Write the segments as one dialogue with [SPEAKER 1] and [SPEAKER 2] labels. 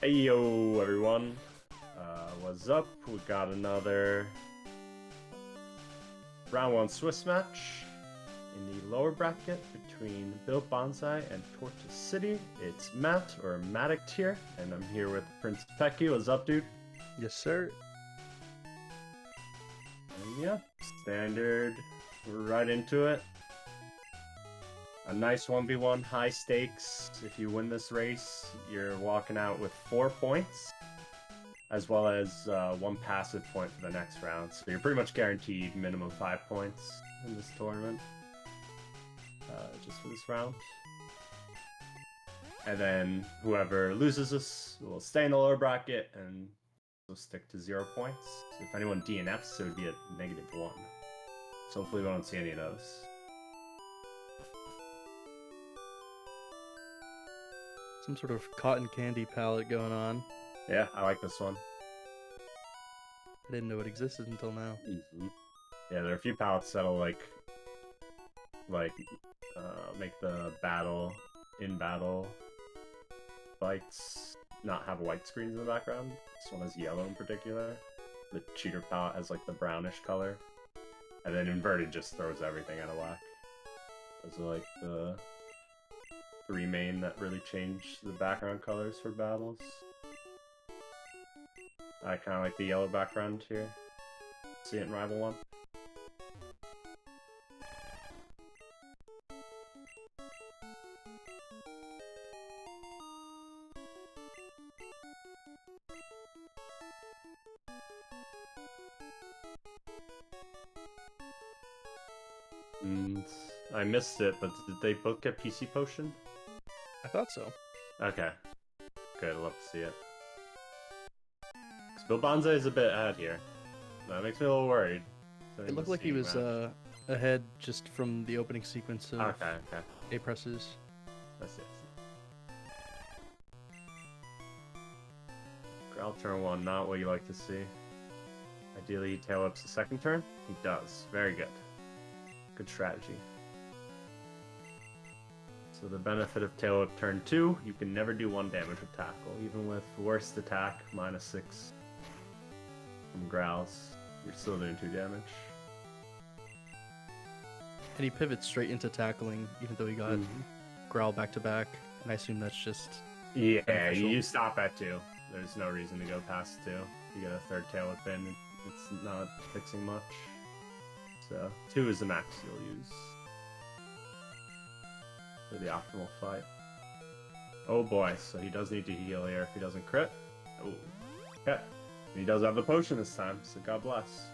[SPEAKER 1] Hey yo everyone, what's up? We got another round one Swiss match in the lower bracket between BillBonzai and TortoiseCity. It's Matt or Matic here, and I'm here with Prince Pecky. What's up, dude?
[SPEAKER 2] Yes, sir.
[SPEAKER 1] And yeah, standard. We're right into it. A nice 1v1, high stakes. If you win this race, you're walking out with 4 points, as well as 1 passive point for the next round. So you're pretty much guaranteed minimum 5 points in this tournament, just for this round. And then whoever loses this will stay in the lower bracket and will stick to 0 points. So if anyone DNFs, it would be a -1. So hopefully we don't see any of those.
[SPEAKER 2] Some sort of cotton candy palette going on.
[SPEAKER 1] Yeah, I like this one.
[SPEAKER 2] I didn't know it existed until now.
[SPEAKER 1] Yeah, there are a few palettes that'll make the in-battle fights not have white screens in the background. This one has yellow in particular. The cheater palette has like the brownish color. And then inverted just throws everything out of whack. Those are like the 3 main that really change the background colors for battles. I kind of like the yellow background here. See it in Rival 1. And I missed it, but did they both get PC Potion?
[SPEAKER 2] I thought so.
[SPEAKER 1] Okay. Good, I'd love to see it. Because BillBonzai is a bit ahead here. That makes me a little worried.
[SPEAKER 2] It looked like he was ahead just from the opening sequence of
[SPEAKER 1] okay.
[SPEAKER 2] A presses.
[SPEAKER 1] That's it. Growl turn 1, not what you like to see. Ideally, he tail ups the second turn. He does. Very good. Good strategy. So the benefit of tail whip turn 2, you can never do 1 damage with tackle. Even with worst attack, -6 from growls, you're still doing 2 damage.
[SPEAKER 2] And he pivots straight into tackling, even though he got growl back to back. And I assume that's just beneficial.
[SPEAKER 1] You stop at 2. There's no reason to go past 2. You get a third tail whip in, it's not fixing much. So 2 is the max you'll use for the optimal fight. Oh boy, so he does need to heal here if he doesn't crit. Oh, okay. And he does have the potion this time, so God bless.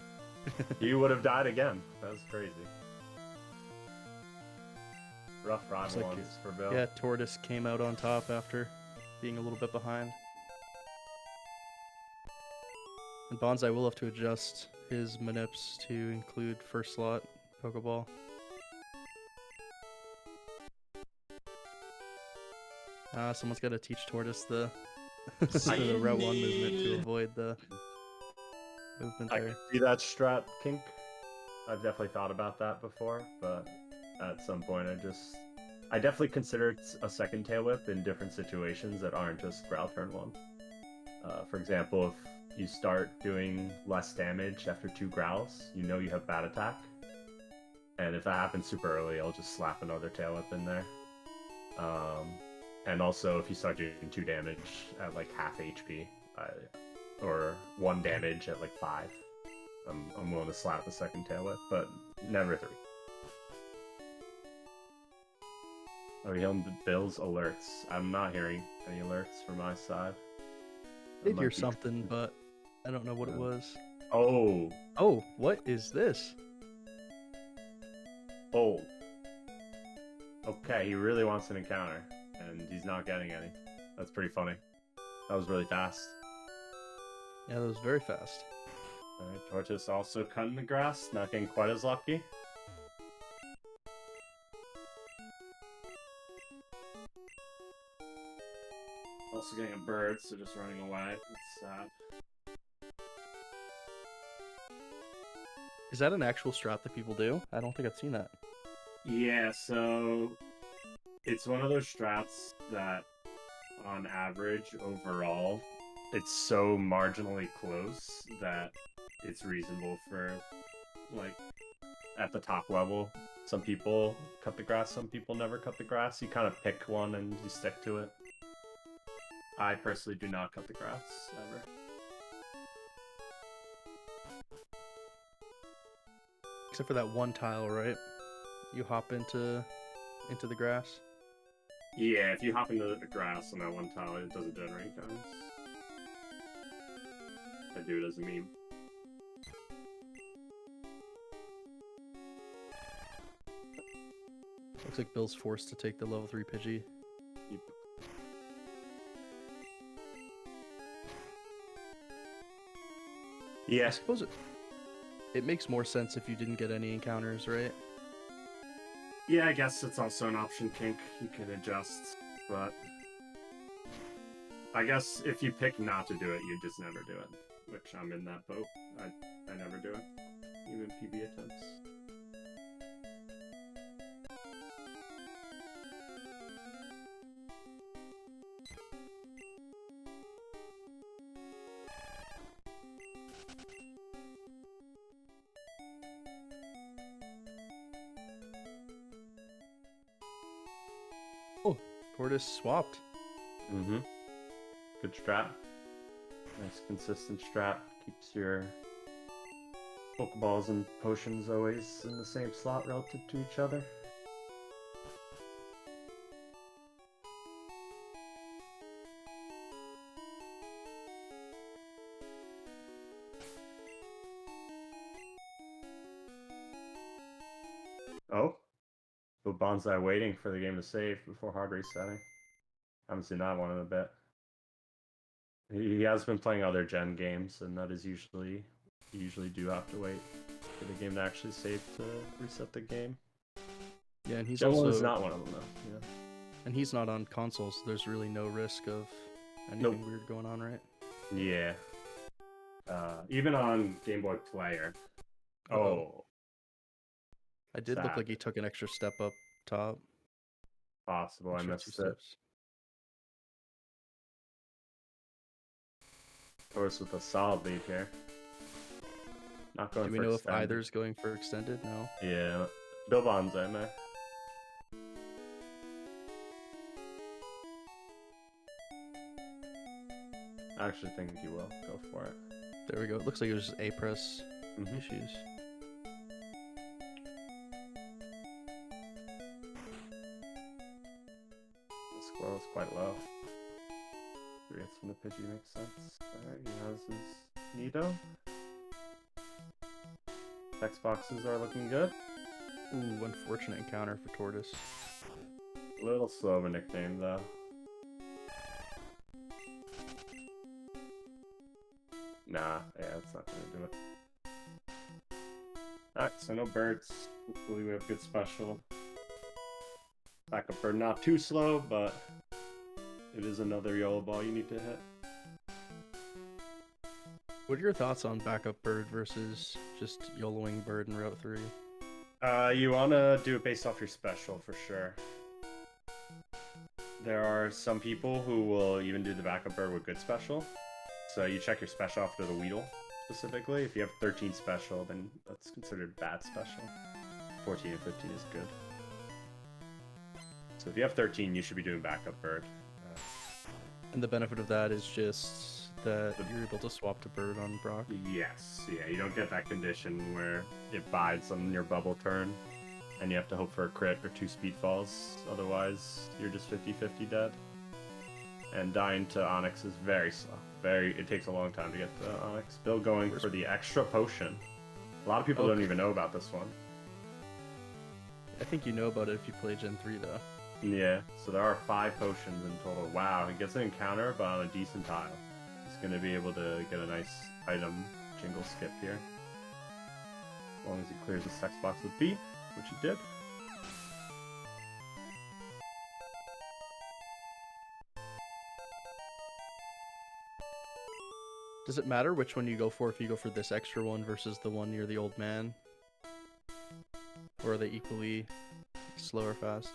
[SPEAKER 1] He would have died again. That was crazy. Rough rival ones for Bill.
[SPEAKER 2] Yeah, Tortoise came out on top after being a little bit behind. And Bonzai will have to adjust his manips to include first slot Pokeball. Someone's got to teach Tortoise the Route 1 movement to avoid the movement there.
[SPEAKER 1] I can see that strat kink. I've definitely thought about that before, but at some point I definitely consider it a second tail whip in different situations that aren't just growl turn 1. For example, if you start doing less damage after 2 growls, you know you have bad attack. And if that happens super early, I'll just slap another tail whip in there. And also, if you start doing 2 damage at like half HP, or 1 damage at like 5, I'm willing to slap the second tail whip, but never 3. Are we hearing Bill's alerts? I'm not hearing any alerts from my side.
[SPEAKER 2] I did hear something, but I don't know what it was.
[SPEAKER 1] Oh!
[SPEAKER 2] Oh, what is this?
[SPEAKER 1] Oh. Okay, he really wants an encounter, and he's not getting any. That's pretty funny. That was really fast.
[SPEAKER 2] Yeah, that was very fast.
[SPEAKER 1] Alright, Tortoise also cutting the grass, not getting quite as lucky. Also getting a bird, so just running away. That's sad.
[SPEAKER 2] Is that an actual strat that people do? I don't think I've seen that.
[SPEAKER 1] Yeah, so it's one of those strats that on average overall, it's so marginally close that it's reasonable for, like, at the top level. Some people cut the grass, some people never cut the grass. You kind of pick one and you stick to it. I personally do not cut the grass, ever.
[SPEAKER 2] Except for that one tile, right? You hop into the grass.
[SPEAKER 1] Yeah, if you hop into the grass on that one tile, it doesn't generate cones. I do it as a meme.
[SPEAKER 2] Looks like Bill's forced to take the level 3 Pidgey.
[SPEAKER 1] Yep.
[SPEAKER 2] I
[SPEAKER 1] Yeah.
[SPEAKER 2] suppose it makes more sense if you didn't get any encounters, right?
[SPEAKER 1] Yeah, I guess it's also an option, Kink. You can adjust, but I guess if you pick not to do it, you just never do it. Which I'm in that boat. I never do it, even PB attempts.
[SPEAKER 2] Oh, Tortoise swapped.
[SPEAKER 1] Mm-hmm. Good strat. Nice consistent strat. Keeps your Pokeballs and potions always in the same slot relative to each other. Oh, BillBonzai waiting for the game to save before hard resetting. Haven't seen that one in a bit. He has been playing other gen games, and that is usually you usually do have to wait for the game to actually save to reset the game.
[SPEAKER 2] Yeah, and he's
[SPEAKER 1] Gen
[SPEAKER 2] also
[SPEAKER 1] 1 is not one of them though. Yeah.
[SPEAKER 2] and he's not on consoles, so there's really no risk of anything weird going on, right?
[SPEAKER 1] Yeah. Even on Game Boy Player. Oh.
[SPEAKER 2] I did look
[SPEAKER 1] sad.
[SPEAKER 2] like he took an extra step up top.
[SPEAKER 1] Possible. I
[SPEAKER 2] Extra
[SPEAKER 1] missed
[SPEAKER 2] 2
[SPEAKER 1] it.
[SPEAKER 2] steps.
[SPEAKER 1] Of course, with a solid lead here. Not going
[SPEAKER 2] Do we
[SPEAKER 1] for
[SPEAKER 2] know if
[SPEAKER 1] extended.
[SPEAKER 2] either's going for extended? No.
[SPEAKER 1] Yeah. BillBonzai, man. I actually think you will. Go for it.
[SPEAKER 2] There we go. It looks like it was just A-press
[SPEAKER 1] Mhm.
[SPEAKER 2] issues.
[SPEAKER 1] The squirrel is quite low. 3 hits from the Pidgey makes sense. Alright, he has his Nido. Text boxes are looking good.
[SPEAKER 2] Ooh, unfortunate encounter for Tortoise.
[SPEAKER 1] A little slow of a nickname, though. Nah, yeah, it's not gonna do it. Alright, so no birds. Hopefully we have good special. Backup bird not too slow, but it is another YOLO ball you need to hit.
[SPEAKER 2] What are your thoughts on backup bird versus just YOLOing bird in Route 3?
[SPEAKER 1] You want to do it based off your special for sure. There are some people who will even do the backup bird with good special. So you check your special after the Weedle specifically. If you have 13 special, then that's considered bad special. 14 and 15 is good. So if you have 13, you should be doing backup bird.
[SPEAKER 2] And the benefit of that is just that you're able to swap to bird on Brock.
[SPEAKER 1] Yes, yeah, you don't get that condition where it bides on your bubble turn and you have to hope for a crit or 2 speed falls. Otherwise, you're just 50-50 dead. And dying to Onyx is very slow. It takes a long time to get to Onyx. Bill going for the extra potion. A lot of people don't even know about this one.
[SPEAKER 2] I think you know about it if you play Gen 3 though.
[SPEAKER 1] Yeah, so there are 5 potions in total. Wow, he gets an encounter, but on a decent tile. He's going to be able to get a nice item jingle skip here. As long as he clears the text box with B, which he did.
[SPEAKER 2] Does it matter which one you go for if you go for this extra one versus the one near the old man? Or are they equally slow or fast?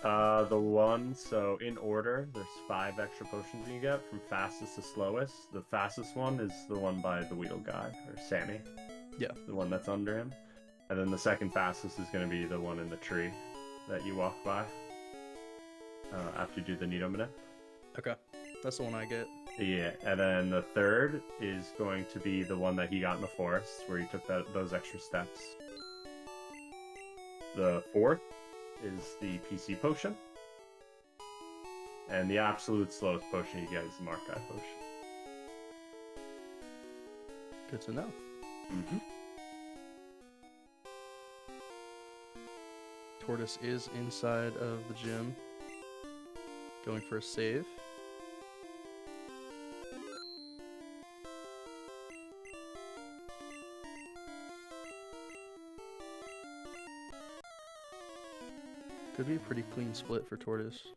[SPEAKER 1] The one, so in order, there's 5 extra potions you get from fastest to slowest. The fastest one is the one by the Weedle guy, or Sammy.
[SPEAKER 2] Yeah.
[SPEAKER 1] The one that's under him. And then the second fastest is going to be the one in the tree that you walk by after you do the Nidominute.
[SPEAKER 2] Okay. That's the one I get.
[SPEAKER 1] Yeah, and then the third is going to be the one that he got in the forest, where he took those extra steps. The fourth is the PC potion. And the absolute slowest potion you get is the Markai potion.
[SPEAKER 2] Good to know.
[SPEAKER 1] Mm-hmm.
[SPEAKER 2] Tortoise is inside of the gym, going for a save. Could be a pretty clean split for Tortoise.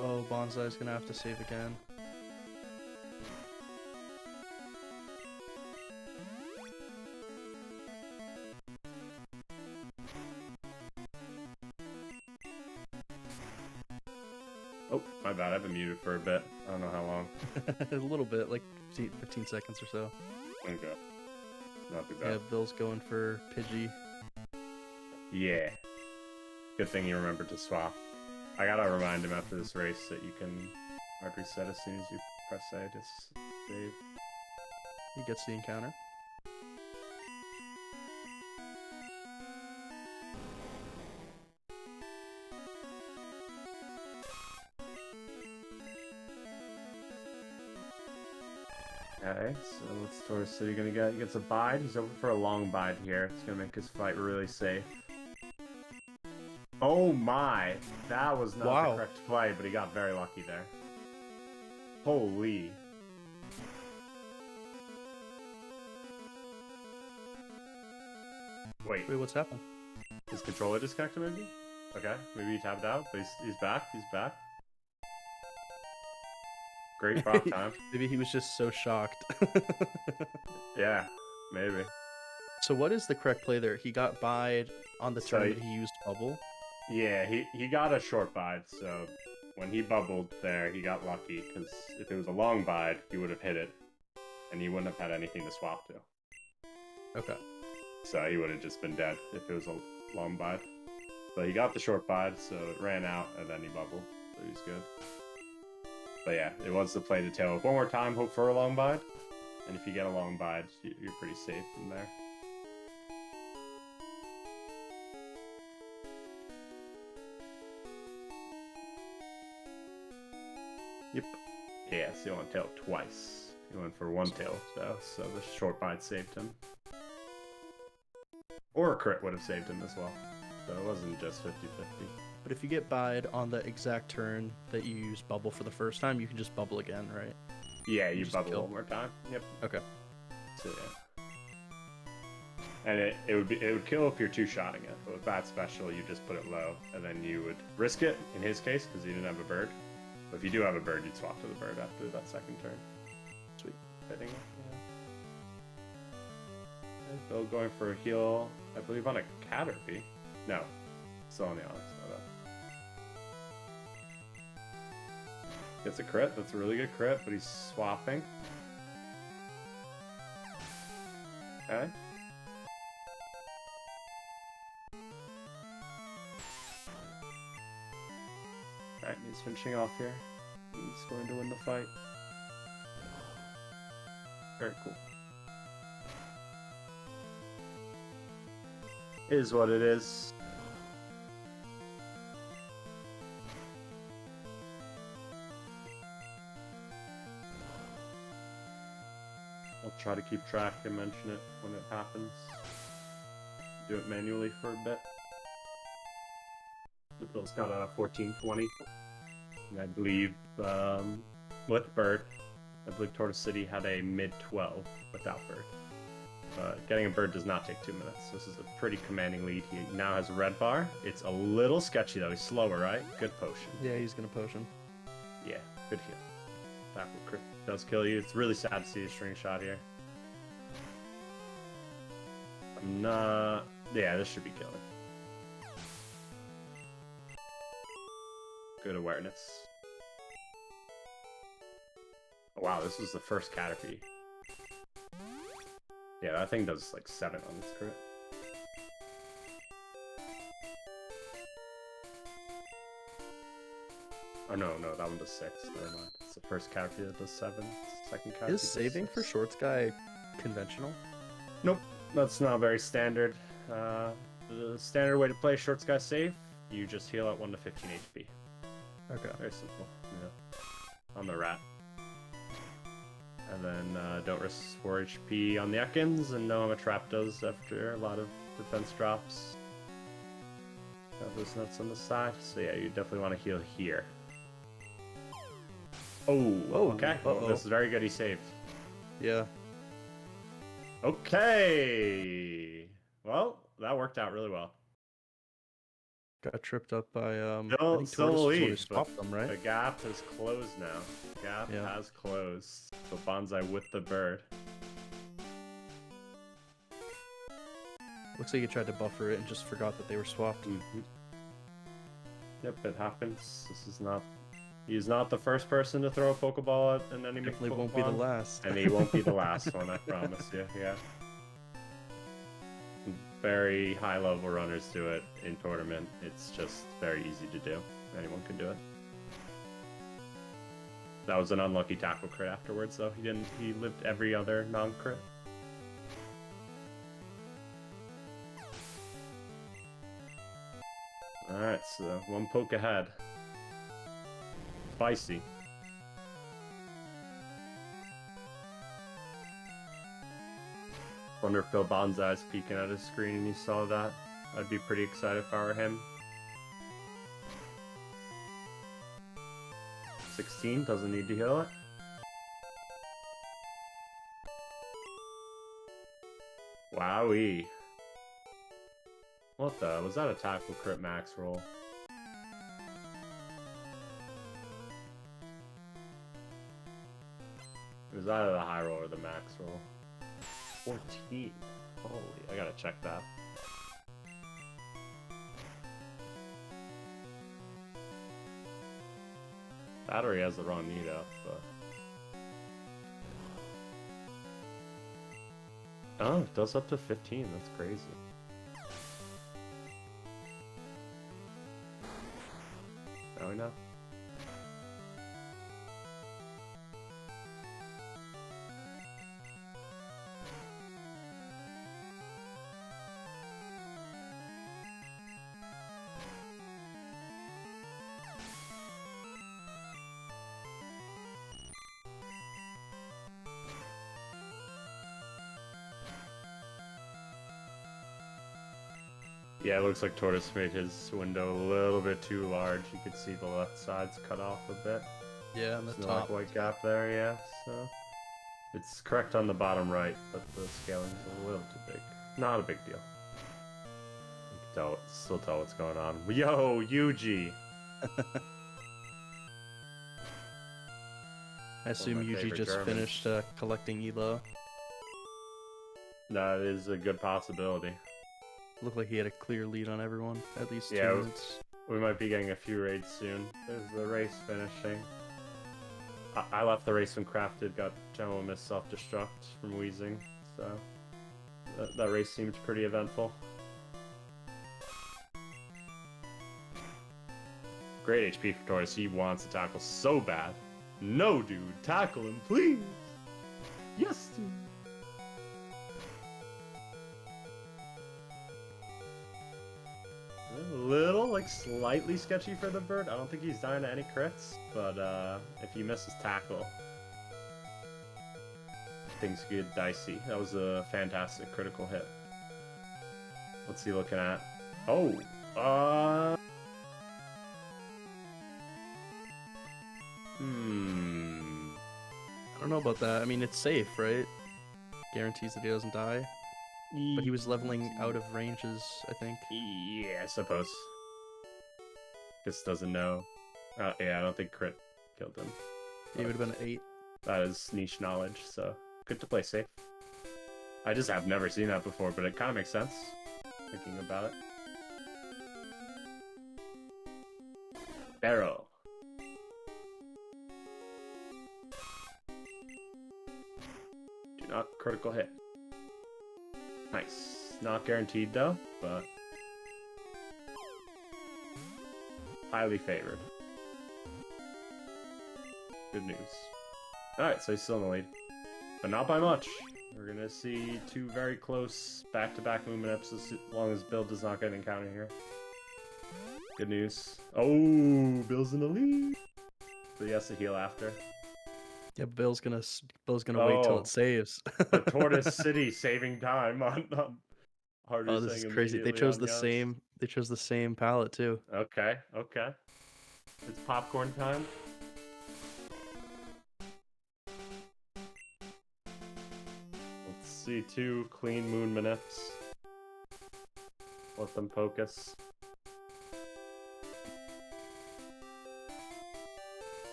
[SPEAKER 2] Oh, Bonsai's gonna have to save again.
[SPEAKER 1] Oh, my bad. I've been muted for a bit. I don't know how long.
[SPEAKER 2] A little bit, like 15 seconds or so.
[SPEAKER 1] Okay. Not too
[SPEAKER 2] Yeah,
[SPEAKER 1] bad.
[SPEAKER 2] Bill's going for Pidgey.
[SPEAKER 1] Yeah. Good thing you remembered to swap. I gotta remind him after this race that you can hard reset as soon as you press A to save.
[SPEAKER 2] He gets the encounter.
[SPEAKER 1] Okay, so what's TortoiseCity gonna get? He gets a bide. He's over for a long bide here. It's gonna make his fight really safe. Oh my! That was not the correct play, but he got very lucky there. Holy. Wait,
[SPEAKER 2] Wait, what's happened?
[SPEAKER 1] his controller disconnected maybe? Okay, maybe he tapped out, but he's back. He's back. Great prop time.
[SPEAKER 2] Maybe he was just so shocked.
[SPEAKER 1] Yeah, maybe.
[SPEAKER 2] So what is the correct play there? He got bide on the
[SPEAKER 1] So
[SPEAKER 2] turn that he used bubble.
[SPEAKER 1] Yeah, he got a short bide, so when he bubbled there, he got lucky, because if it was a long bide, he would have hit it, and he wouldn't have had anything to swap to.
[SPEAKER 2] Okay.
[SPEAKER 1] So he would have just been dead if it was a long bide. But he got the short bide, so it ran out, and then he bubbled, so he's good. But yeah, it was the play to tail up one more time, hope for a long bide, and if you get a long bide, you're pretty safe from there. Yep. Yeah, so he only tailed twice. He went for one tail, though, so the short bite saved him. Or a crit would have saved him as well. So it wasn't just 50-50.
[SPEAKER 2] But if you get bide on the exact turn that you use bubble for the first time, you can just bubble again, right?
[SPEAKER 1] Yeah, you
[SPEAKER 2] just
[SPEAKER 1] bubble
[SPEAKER 2] kill.
[SPEAKER 1] one more time. Yep.
[SPEAKER 2] Okay.
[SPEAKER 1] So yeah. And it would kill if you're two-shotting it, but with Bat Special, you just put it low, and then you would risk it, in his case, because he didn't have a bird. But if you do have a bird, you'd swap to the bird after that second turn.
[SPEAKER 2] Sweet.
[SPEAKER 1] Hitting it, yeah. Okay, Bill going for a heal, I believe on a Caterpie. No, still on the Onyx. Gets a crit, that's a really good crit, but he's swapping. Okay. Alright, he's finishing off here. He's going to win the fight. Very cool. Is what it is. I'll try to keep track and mention it when it happens. Do it manually for a bit. Bill's got a 14-20. And I believe with Bird, I believe TortoiseCity had a mid-12 without Bird. Getting a bird does not take 2 minutes. This is a pretty commanding lead. He now has a red bar. It's a little sketchy though. He's slower, right? Good potion.
[SPEAKER 2] Yeah, he's gonna potion.
[SPEAKER 1] Yeah, good heal. Tackle crit does kill you. It's really sad to see a string shot here. I'm not... Yeah, this should be killing. Good awareness. Oh, wow, this was the first Caterpie. Yeah, that thing does like 7 on this crit. Oh no, that one does 6. Never mind. It's the first Caterpie that does 7. Second Caterpie
[SPEAKER 2] Is
[SPEAKER 1] does
[SPEAKER 2] saving
[SPEAKER 1] 6.
[SPEAKER 2] for Shorts Guy conventional?
[SPEAKER 1] Nope, that's not very standard. The standard way to play Shorts Guy save, you just heal at 1 to 15 HP.
[SPEAKER 2] Okay.
[SPEAKER 1] Very simple. Yeah. On the rat. And then don't risk 4 HP on the Ekans, and know how much Trap does after a lot of defense drops. Got those nuts on the side. So yeah, you definitely want to heal here. Oh, okay. Well, this is very good. He saved.
[SPEAKER 2] Yeah.
[SPEAKER 1] Okay. Well, that worked out really well.
[SPEAKER 2] Got tripped up by I
[SPEAKER 1] Still,
[SPEAKER 2] think
[SPEAKER 1] still
[SPEAKER 2] Tortoise
[SPEAKER 1] lead,
[SPEAKER 2] swapped them, right?
[SPEAKER 1] the gap is closed now. Gap has closed. So Bonsai with the bird.
[SPEAKER 2] Looks like he tried to buffer it and just forgot that they were swapped.
[SPEAKER 1] Yep, it happens. This is not... He's not the first person to throw a Pokeball at an enemy
[SPEAKER 2] Definitely
[SPEAKER 1] Pokemon.
[SPEAKER 2] won't be the last.
[SPEAKER 1] And he won't be the last one, I promise you, yeah. Very high-level runners do it in tournament. It's just very easy to do. Anyone can do it. That was an unlucky tackle crit afterwards, though. He lived every other non-crit. Alright, so 1 poke ahead. Spicy. Wonder if BillBonzai's peeking at his screen and he saw that. I'd be pretty excited if I were him. 16, doesn't need to heal it. Wowee. What the? Was that a tackle crit max roll? It was either the high roll or the max roll. 14. Holy, I gotta check that. Battery has the wrong need up, but... Oh, it does up to 15. That's crazy. Now we know. Yeah, it looks like Tortoise made his window a little bit too large. You could see the left side's cut off a bit.
[SPEAKER 2] Yeah, on the
[SPEAKER 1] There's no
[SPEAKER 2] top.
[SPEAKER 1] like white gap there, yeah. So it's correct on the bottom right, but the scaling's a little too big. Not a big deal. You can still tell what's going on. Yo, Yuji!
[SPEAKER 2] I assume
[SPEAKER 1] my
[SPEAKER 2] Yuji
[SPEAKER 1] favorite
[SPEAKER 2] just
[SPEAKER 1] Germans.
[SPEAKER 2] finished collecting Elo.
[SPEAKER 1] That is a good possibility.
[SPEAKER 2] Looked like he had a clear lead on everyone, at least 2
[SPEAKER 1] Yeah,
[SPEAKER 2] minutes.
[SPEAKER 1] We might be getting a few raids soon. There's the race finishing. I left the race when Crafted got General Miss self-destruct from Wheezing, so that race seemed pretty eventful. Great HP for Tortoise. He wants to tackle so bad. No, dude, tackle him, please. Yes, dude. A little, like, slightly sketchy for the bird. I don't think he's dying to any crits, but if he misses tackle, things get dicey. That was a fantastic critical hit. What's he looking at? Oh, I
[SPEAKER 2] don't know about that. I mean, it's safe, right? Guarantees that he doesn't die. But he was leveling out of ranges, I think.
[SPEAKER 1] Yeah, I suppose. Just doesn't know. Yeah, I don't think crit killed him.
[SPEAKER 2] He would have been an 8.
[SPEAKER 1] That is niche knowledge, so good to play safe. I just have never seen that before, but it kind of makes sense thinking about it. Barrow. Do not critical hit. Nice. Not guaranteed though, but highly favored. Good news. Alright, so he's still in the lead. But not by much. We're gonna see two very close back-to-back movement ups as long as Bill does not get an encounter here. Good news. Oh, Bill's in the lead. So he has to heal after.
[SPEAKER 2] Yeah, Bill's gonna wait till it saves.
[SPEAKER 1] But TortoiseCity saving time on harder
[SPEAKER 2] Oh, this is crazy. They chose the same. They chose the same palette too.
[SPEAKER 1] Okay, okay. It's popcorn time. Let's see two clean moon manips. Let them focus.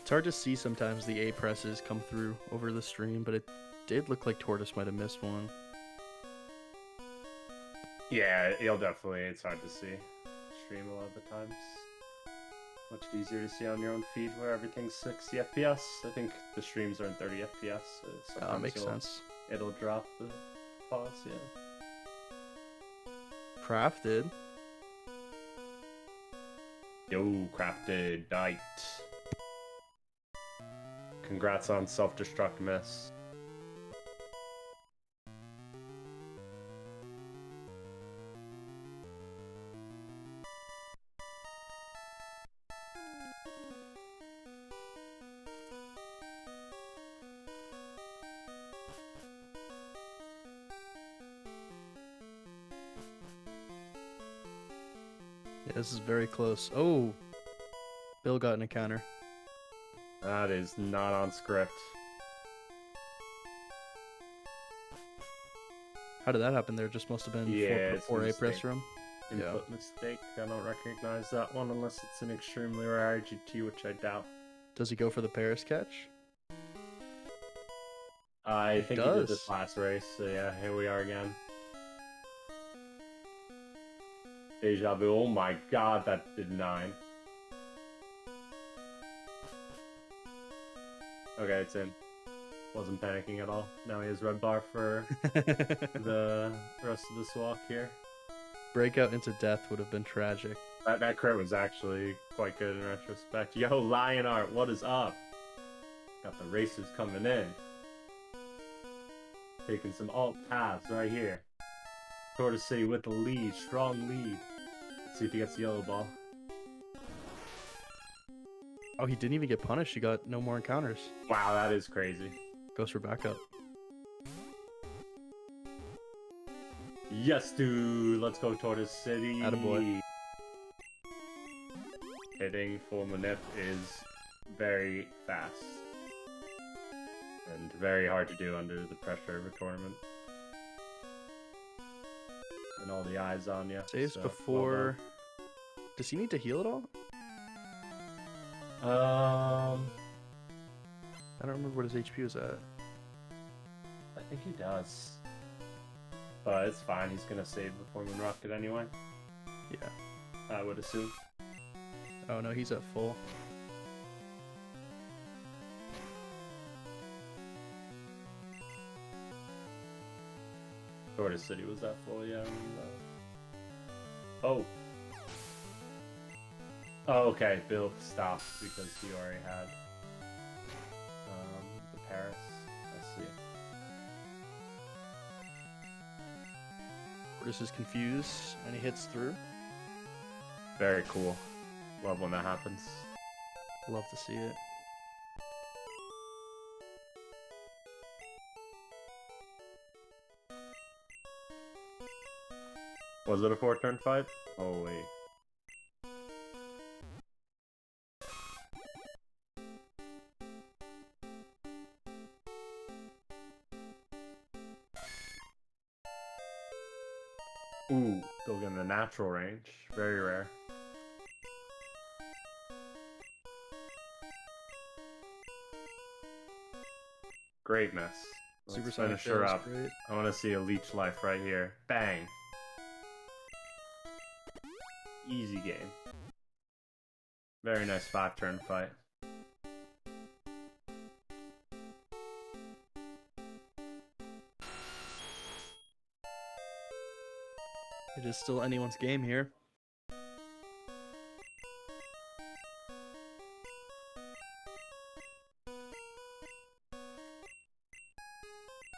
[SPEAKER 2] It's hard to see sometimes the A presses come through over the stream, but it did look like Tortoise might have missed one.
[SPEAKER 1] Yeah, he'll definitely. It's hard to see. Stream a lot of the times. Much easier to see on your own feed where everything's 60 FPS. I think the streams are in 30 FPS. So
[SPEAKER 2] Makes sense.
[SPEAKER 1] It'll drop the pause, yeah.
[SPEAKER 2] Crafted.
[SPEAKER 1] Yo, crafted night. Congrats on self-destruct miss.
[SPEAKER 2] Yeah, this is very close. Oh, Bill got an encounter.
[SPEAKER 1] That is not on script.
[SPEAKER 2] How did that happen? There just must have been 4 A press room.
[SPEAKER 1] Input mistake. I don't recognize that one unless it's an extremely rare IGT, which I doubt.
[SPEAKER 2] Does he go for the Paris catch?
[SPEAKER 1] I think he did this last race, so yeah, here we are again. Deja vu. Oh my god, that did 9. Okay, it's in. Wasn't panicking at all. Now he has red bar for the rest of this walk here.
[SPEAKER 2] Breakout into death would have been tragic.
[SPEAKER 1] That crit was actually quite good in retrospect. Yo, Lionart, what is up? Got the racers coming in. Taking some alt paths right here. TortoiseCity with the lead, strong lead. Let's see if he gets the yellow ball.
[SPEAKER 2] Oh, he didn't even get punished. He got no more encounters.
[SPEAKER 1] Wow, that is crazy.
[SPEAKER 2] Goes for backup.
[SPEAKER 1] Yes, dude. Let's go TortoiseCity.
[SPEAKER 2] Attaboy.
[SPEAKER 1] Hitting full manip is very fast. And very hard to do under the pressure of a tournament. And all the eyes on you.
[SPEAKER 2] Saves before... Does he need to heal at all?
[SPEAKER 1] I
[SPEAKER 2] don't remember what his HP was at.
[SPEAKER 1] I think he does. But it's fine, he's gonna save before Moon Rocket anyway.
[SPEAKER 2] Yeah.
[SPEAKER 1] I would assume.
[SPEAKER 2] Oh no, he's at full.
[SPEAKER 1] TortoiseCity was at full, yeah. Oh. Oh, okay. Bill stopped because he already had the Paris. I see.
[SPEAKER 2] This is confused, and he hits through.
[SPEAKER 1] Very cool. Love when that happens.
[SPEAKER 2] Love to see it.
[SPEAKER 1] Was it a 4-turn fight? Holy. Ooh, still getting the natural range. Very rare. Great miss. Let's
[SPEAKER 2] Supersonic
[SPEAKER 1] finish her
[SPEAKER 2] fails,
[SPEAKER 1] up.
[SPEAKER 2] great.
[SPEAKER 1] I want to see a leech life right here. Bang. Easy game. Very nice 5-turn fight.
[SPEAKER 2] It is still anyone's game here.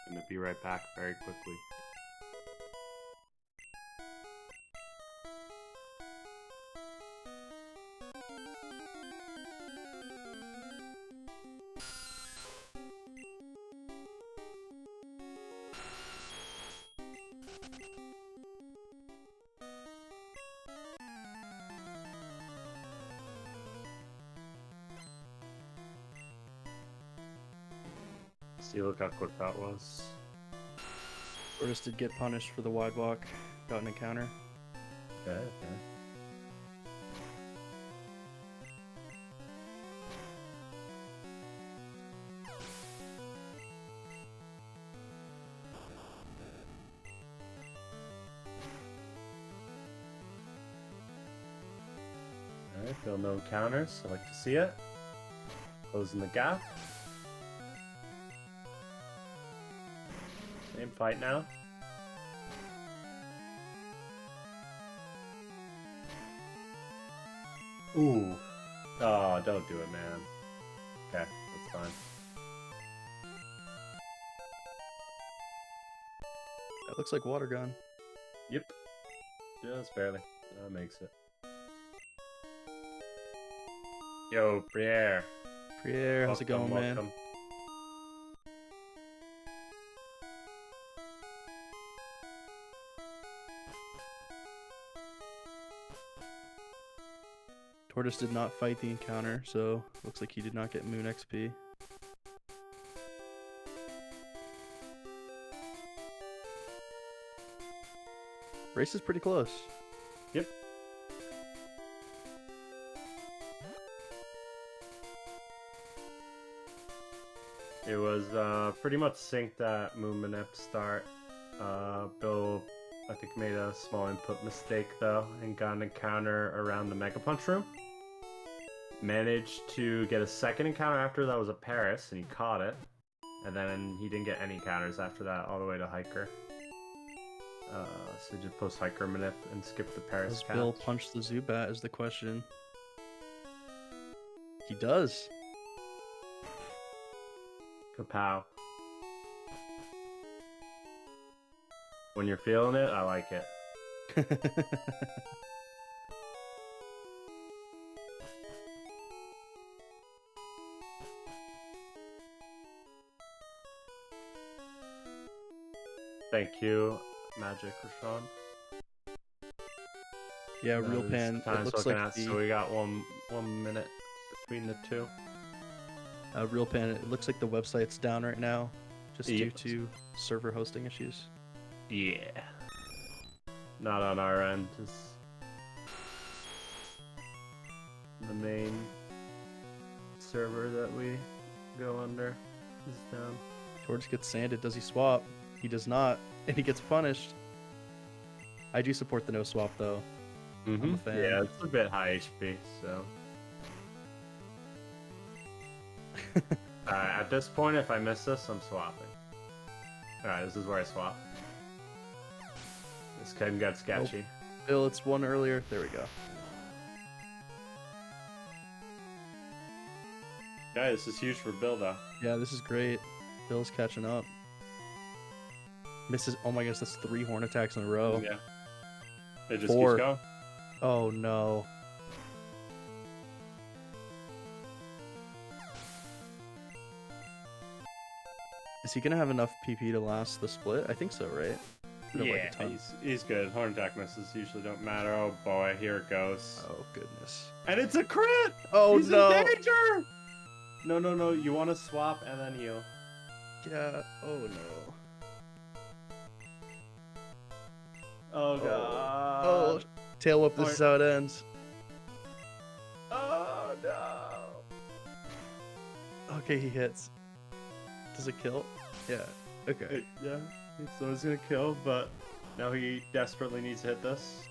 [SPEAKER 1] Gonna be right back very quickly. See, look how quick that was.
[SPEAKER 2] Tortoise did get punished for the wide walk. Got an encounter.
[SPEAKER 1] Okay. Alright, still no counters. I like to see it. Closing the gap. Same fight now. Ooh. Oh, don't do it, man. Okay, that's fine.
[SPEAKER 2] That looks like water gun.
[SPEAKER 1] Yep. Just barely. That makes it. Yo, Briere.
[SPEAKER 2] Pierre, how's it going, man?
[SPEAKER 1] Welcome.
[SPEAKER 2] Tortoise did not fight the encounter, so looks like he did not get Moon XP. Race is pretty close.
[SPEAKER 1] Yep. It was pretty much synced at Moon Manip start. Bill, I think, made a small input mistake though and got an encounter around the Mega Punch room. Managed to get a second encounter after that was a Paris, and he caught it. And then he didn't get any counters after that all the way to Hiker. So he just post Hiker Manip and skip the Paris
[SPEAKER 2] Does
[SPEAKER 1] catch.
[SPEAKER 2] Bill punch the Zubat is the question. He does.
[SPEAKER 1] Kapow. When you're feeling it, I like it. Thank you, Magic Rashawn.
[SPEAKER 2] Yeah, Real Pan. It
[SPEAKER 1] Time's
[SPEAKER 2] looks
[SPEAKER 1] looking
[SPEAKER 2] like
[SPEAKER 1] at, so we got one minute between the two.
[SPEAKER 2] Real Pan. It looks like the website's down right now, just due
[SPEAKER 1] Yep.
[SPEAKER 2] to server hosting issues.
[SPEAKER 1] Yeah. Not on our end, just the main server that we go under is down.
[SPEAKER 2] George gets sanded. Does he swap? He does not, and he gets punished. I do support the no swap though. I'm a fan.
[SPEAKER 1] Yeah, it's a bit high HP, so. At this point, if I miss this, I'm swapping. Alright, this is where I swap. This can get sketchy.
[SPEAKER 2] Bill, it's one earlier. There we go.
[SPEAKER 1] Guys, this is huge for Bill, though.
[SPEAKER 2] Yeah, this is great. Bill's catching up. Misses. Oh my gosh, that's 3 horn attacks in a row.
[SPEAKER 1] Yeah. It just
[SPEAKER 2] 4.
[SPEAKER 1] keeps going.
[SPEAKER 2] Oh no. Is he gonna have enough PP to last the split? I think so, right? Or like a
[SPEAKER 1] Yeah,
[SPEAKER 2] ton?
[SPEAKER 1] he's good. Horn attack misses usually don't matter. Oh boy, here it goes.
[SPEAKER 2] Oh goodness.
[SPEAKER 1] And it's a crit!
[SPEAKER 2] Oh
[SPEAKER 1] He's
[SPEAKER 2] no.
[SPEAKER 1] in danger! No. You want to swap and then heal.
[SPEAKER 2] Yeah. Oh no.
[SPEAKER 1] Oh
[SPEAKER 2] Oh,
[SPEAKER 1] god.
[SPEAKER 2] tail whip. This is how it ends.
[SPEAKER 1] Oh no.
[SPEAKER 2] Okay, he hits. Does it kill? Yeah. Okay.
[SPEAKER 1] Yeah. So he's gonna kill, but now he desperately needs to hit this.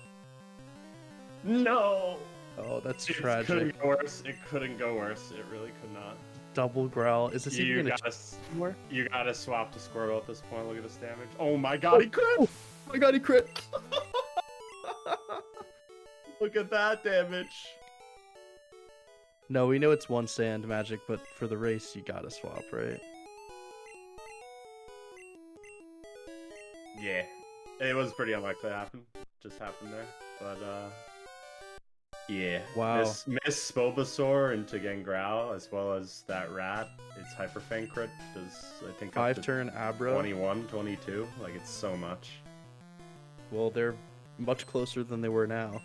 [SPEAKER 1] No.
[SPEAKER 2] Oh, that's
[SPEAKER 1] It
[SPEAKER 2] tragic.
[SPEAKER 1] couldn't go worse. It couldn't go worse. It really could not.
[SPEAKER 2] Double growl. Is this even gonna more?
[SPEAKER 1] You gotta swap to Squirtle at this point. Look at this damage. Oh my god, he crit!
[SPEAKER 2] Oh my god, he crit!
[SPEAKER 1] Look at that damage.
[SPEAKER 2] No, we know it's one sand magic, but for the race, you gotta swap, right?
[SPEAKER 1] Yeah. It was pretty unlikely to happen. Just happened there. But, yeah.
[SPEAKER 2] Wow.
[SPEAKER 1] Miss Bulbasaur into Gangrel, as well as that rat. Its Hyper Fang crit does, I think,
[SPEAKER 2] 5-turn Abra.
[SPEAKER 1] 21, 22. Like, it's so much.
[SPEAKER 2] Well, they're much closer than they were now.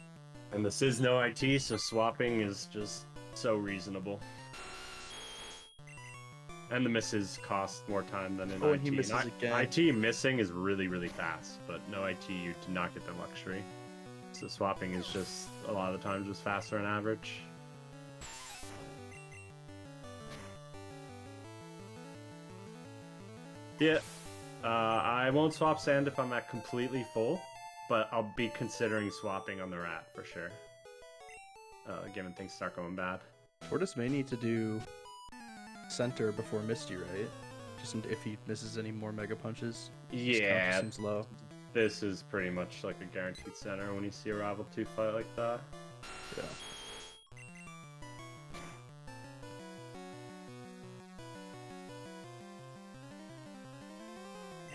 [SPEAKER 1] And this is no IT, so swapping is just so reasonable. And the misses cost more time than in IT.
[SPEAKER 2] And he misses again.
[SPEAKER 1] IT missing is really, really fast, but no IT, you do not get the luxury. So swapping is just, a lot of the time, just faster on average. Yeah. I won't swap sand if I'm at completely full, but I'll be considering swapping on the rat for sure. Given things start going bad.
[SPEAKER 2] Tortoise may need to do center before Misty, right? Just if he misses any more Mega Punches.
[SPEAKER 1] Yeah.
[SPEAKER 2] Seems low.
[SPEAKER 1] This is pretty much like a guaranteed center when you see a Rival 2 fight like that.
[SPEAKER 2] Yeah.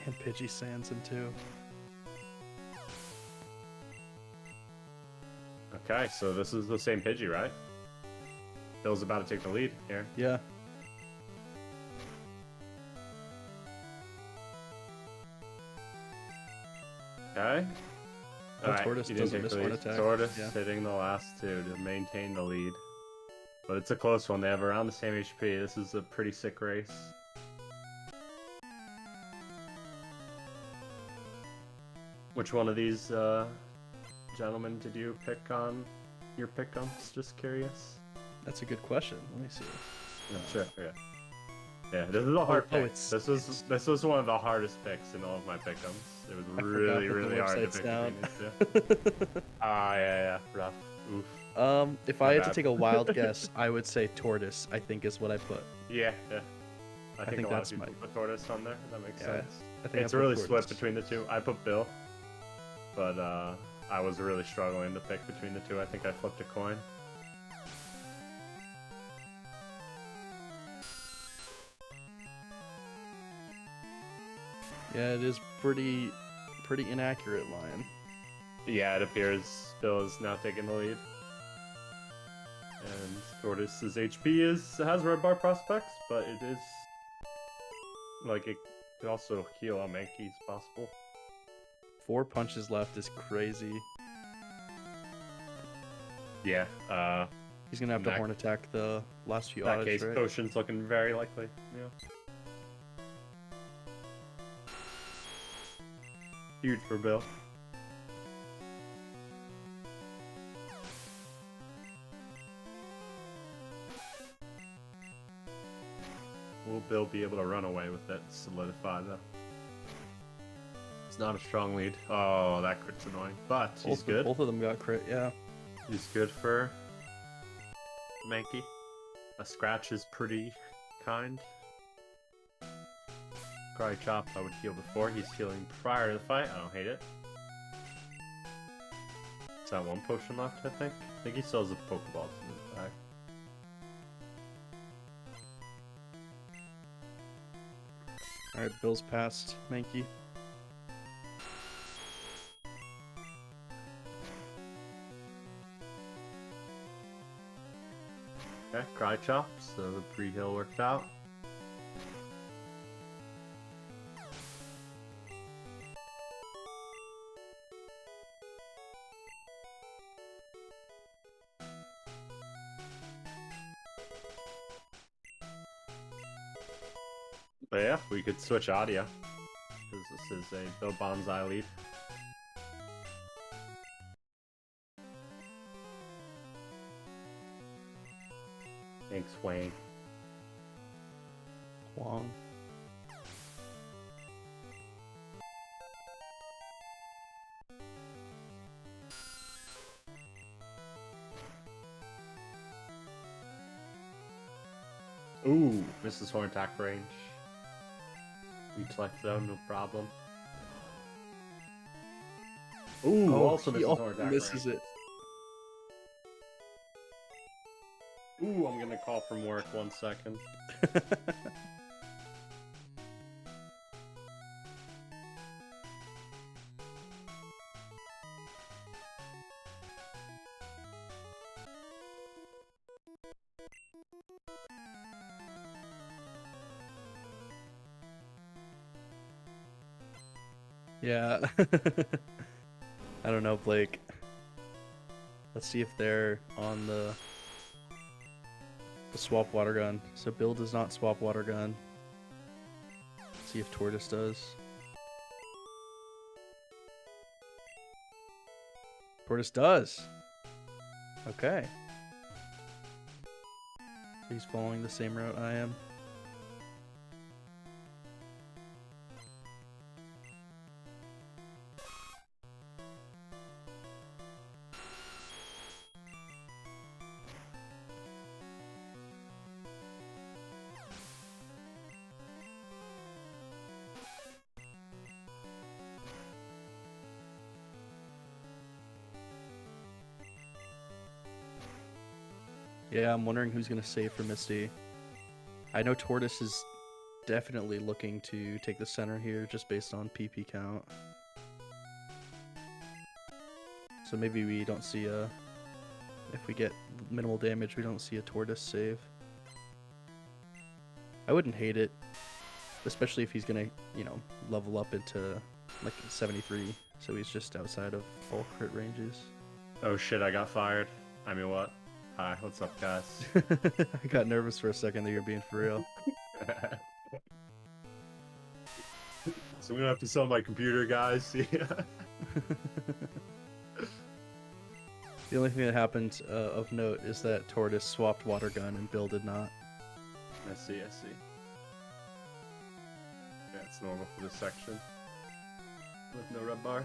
[SPEAKER 2] And Pidgey sands him too.
[SPEAKER 1] Okay, so this is the same Pidgey, right? Bill's about to take the lead here.
[SPEAKER 2] Yeah.
[SPEAKER 1] Okay. Alright,
[SPEAKER 2] Tortoise doesn't miss one attack.
[SPEAKER 1] Tortoise hitting the last two to maintain the lead. But it's a close one. They have around the same HP. This is a pretty sick race. Which one of these gentlemen did you pick on your pick-ups? Just curious.
[SPEAKER 2] That's a good question. Let me see.
[SPEAKER 1] No, sure. Yeah. Yeah, this is a hard pick. This was one of the hardest picks in all of my pick-ups. It was really, really hard to pick between these two. Yeah, rough. Oof.
[SPEAKER 2] If I had to take a wild guess, I would say Tortoise, I think is what I put.
[SPEAKER 1] Yeah. I think a lot
[SPEAKER 2] that's
[SPEAKER 1] of people put Tortoise on there. That makes sense.
[SPEAKER 2] I think
[SPEAKER 1] it's really split between the two. I put Bill, but I was really struggling to pick between the two. I think I flipped a coin.
[SPEAKER 2] Yeah, it is pretty inaccurate line.
[SPEAKER 1] Yeah, it appears Bill is now taking the lead. And Tortoise's HP has red bar prospects, but it is like it could also heal on Mankey as possible.
[SPEAKER 2] 4 punches left is crazy.
[SPEAKER 1] Yeah,
[SPEAKER 2] he's gonna have to horn attack the last few
[SPEAKER 1] that
[SPEAKER 2] odds,
[SPEAKER 1] case,
[SPEAKER 2] right?
[SPEAKER 1] Potion's looking very likely. Yeah. Huge for Bill. Will Bill be able to run away with it? Solidify though. It's not a strong lead. Oh, that crit's annoying. But he's good.
[SPEAKER 2] Both of them got crit, yeah.
[SPEAKER 1] He's good for Mankey. A scratch is pretty kind. Cry Chop I would heal before. He's healing prior to the fight. I don't hate it. Is that one potion left, I think? I think he still has a Pokeball in his back.
[SPEAKER 2] Alright, Bill's past Mankey.
[SPEAKER 1] Okay, Cry Chop, so the pre-heal worked out. But yeah, we could switch audio, because this is a BillBonzai lead. Thanks, Wayne.
[SPEAKER 2] Wong.
[SPEAKER 1] Ooh, misses horn attack range. Reflect though, no problem. Ooh, also
[SPEAKER 2] he
[SPEAKER 1] misses horn attack
[SPEAKER 2] misses
[SPEAKER 1] range.
[SPEAKER 2] it.
[SPEAKER 1] Ooh, I'm gonna call from work 1 second.
[SPEAKER 2] Yeah. I don't know, Blake. Let's see if they're on the swap water gun. So Bill does not swap water gun. Let's see if Tortoise does. Tortoise does. Okay. So he's following the same route I am. Yeah, I'm wondering who's going to save for Misty. I know Tortoise is definitely looking to take the center here just based on PP count. So maybe we don't see a... If we get minimal damage, we don't see a Tortoise save. I wouldn't hate it. Especially if he's going to, level up into like 73. So he's just outside of all crit ranges.
[SPEAKER 1] Oh shit, I got fired. I mean, what? Hi, what's up, guys?
[SPEAKER 2] I got nervous for a second that you're being for real.
[SPEAKER 1] So I'm gonna have to sell my computer, guys.
[SPEAKER 2] The only thing that happened of note is that Tortoise swapped water gun and Bill did not.
[SPEAKER 1] I see. Yeah, it's normal for this section. With no red bar.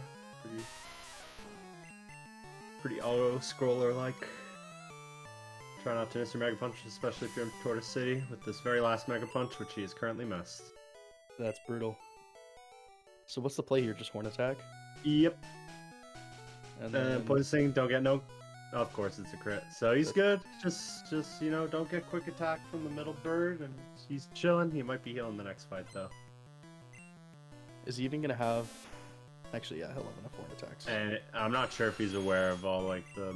[SPEAKER 1] Pretty auto-scroller-like. Try not to miss your Mega Punch, especially if you're in Tortoise City, with this very last Mega Punch, which he has currently missed.
[SPEAKER 2] That's brutal. So what's the play here? Just horn attack?
[SPEAKER 1] Yep.
[SPEAKER 2] And then...
[SPEAKER 1] Poison, don't get no... Of course it's a crit. So he's good. Just don't get quick attack from the middle bird, and he's chilling. He might be healing the next fight, though.
[SPEAKER 2] Is he even going to have... Actually, yeah, he'll have enough horn attacks.
[SPEAKER 1] And I'm not sure if he's aware of all, like, the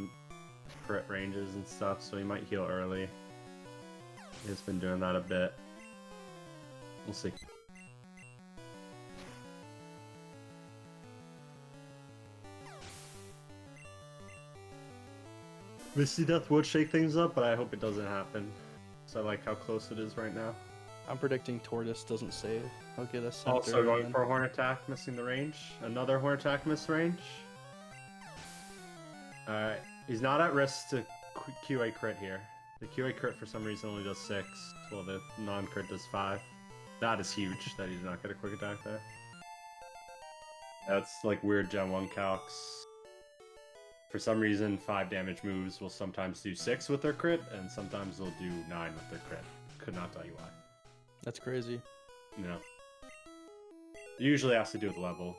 [SPEAKER 1] crit ranges and stuff, so he might heal early. He's been doing that a bit. We'll see. Misty Death would shake things up, but I hope it doesn't happen. So I like how close it is right now.
[SPEAKER 2] I'm predicting Tortoise doesn't save. He'll get us
[SPEAKER 1] Also going for a horn attack, missing the range. Another horn attack, miss range. Alright, he's not at risk to QA crit here. The QA crit for some reason only does 6, while the non-crit does 5. That is huge that he did not get a quick attack there. That's like weird Gen 1 calcs. For some reason, 5 damage moves will sometimes do 6 with their crit, and sometimes they'll do 9 with their crit. Could not tell you why.
[SPEAKER 2] That's crazy.
[SPEAKER 1] No. It usually has to do with level.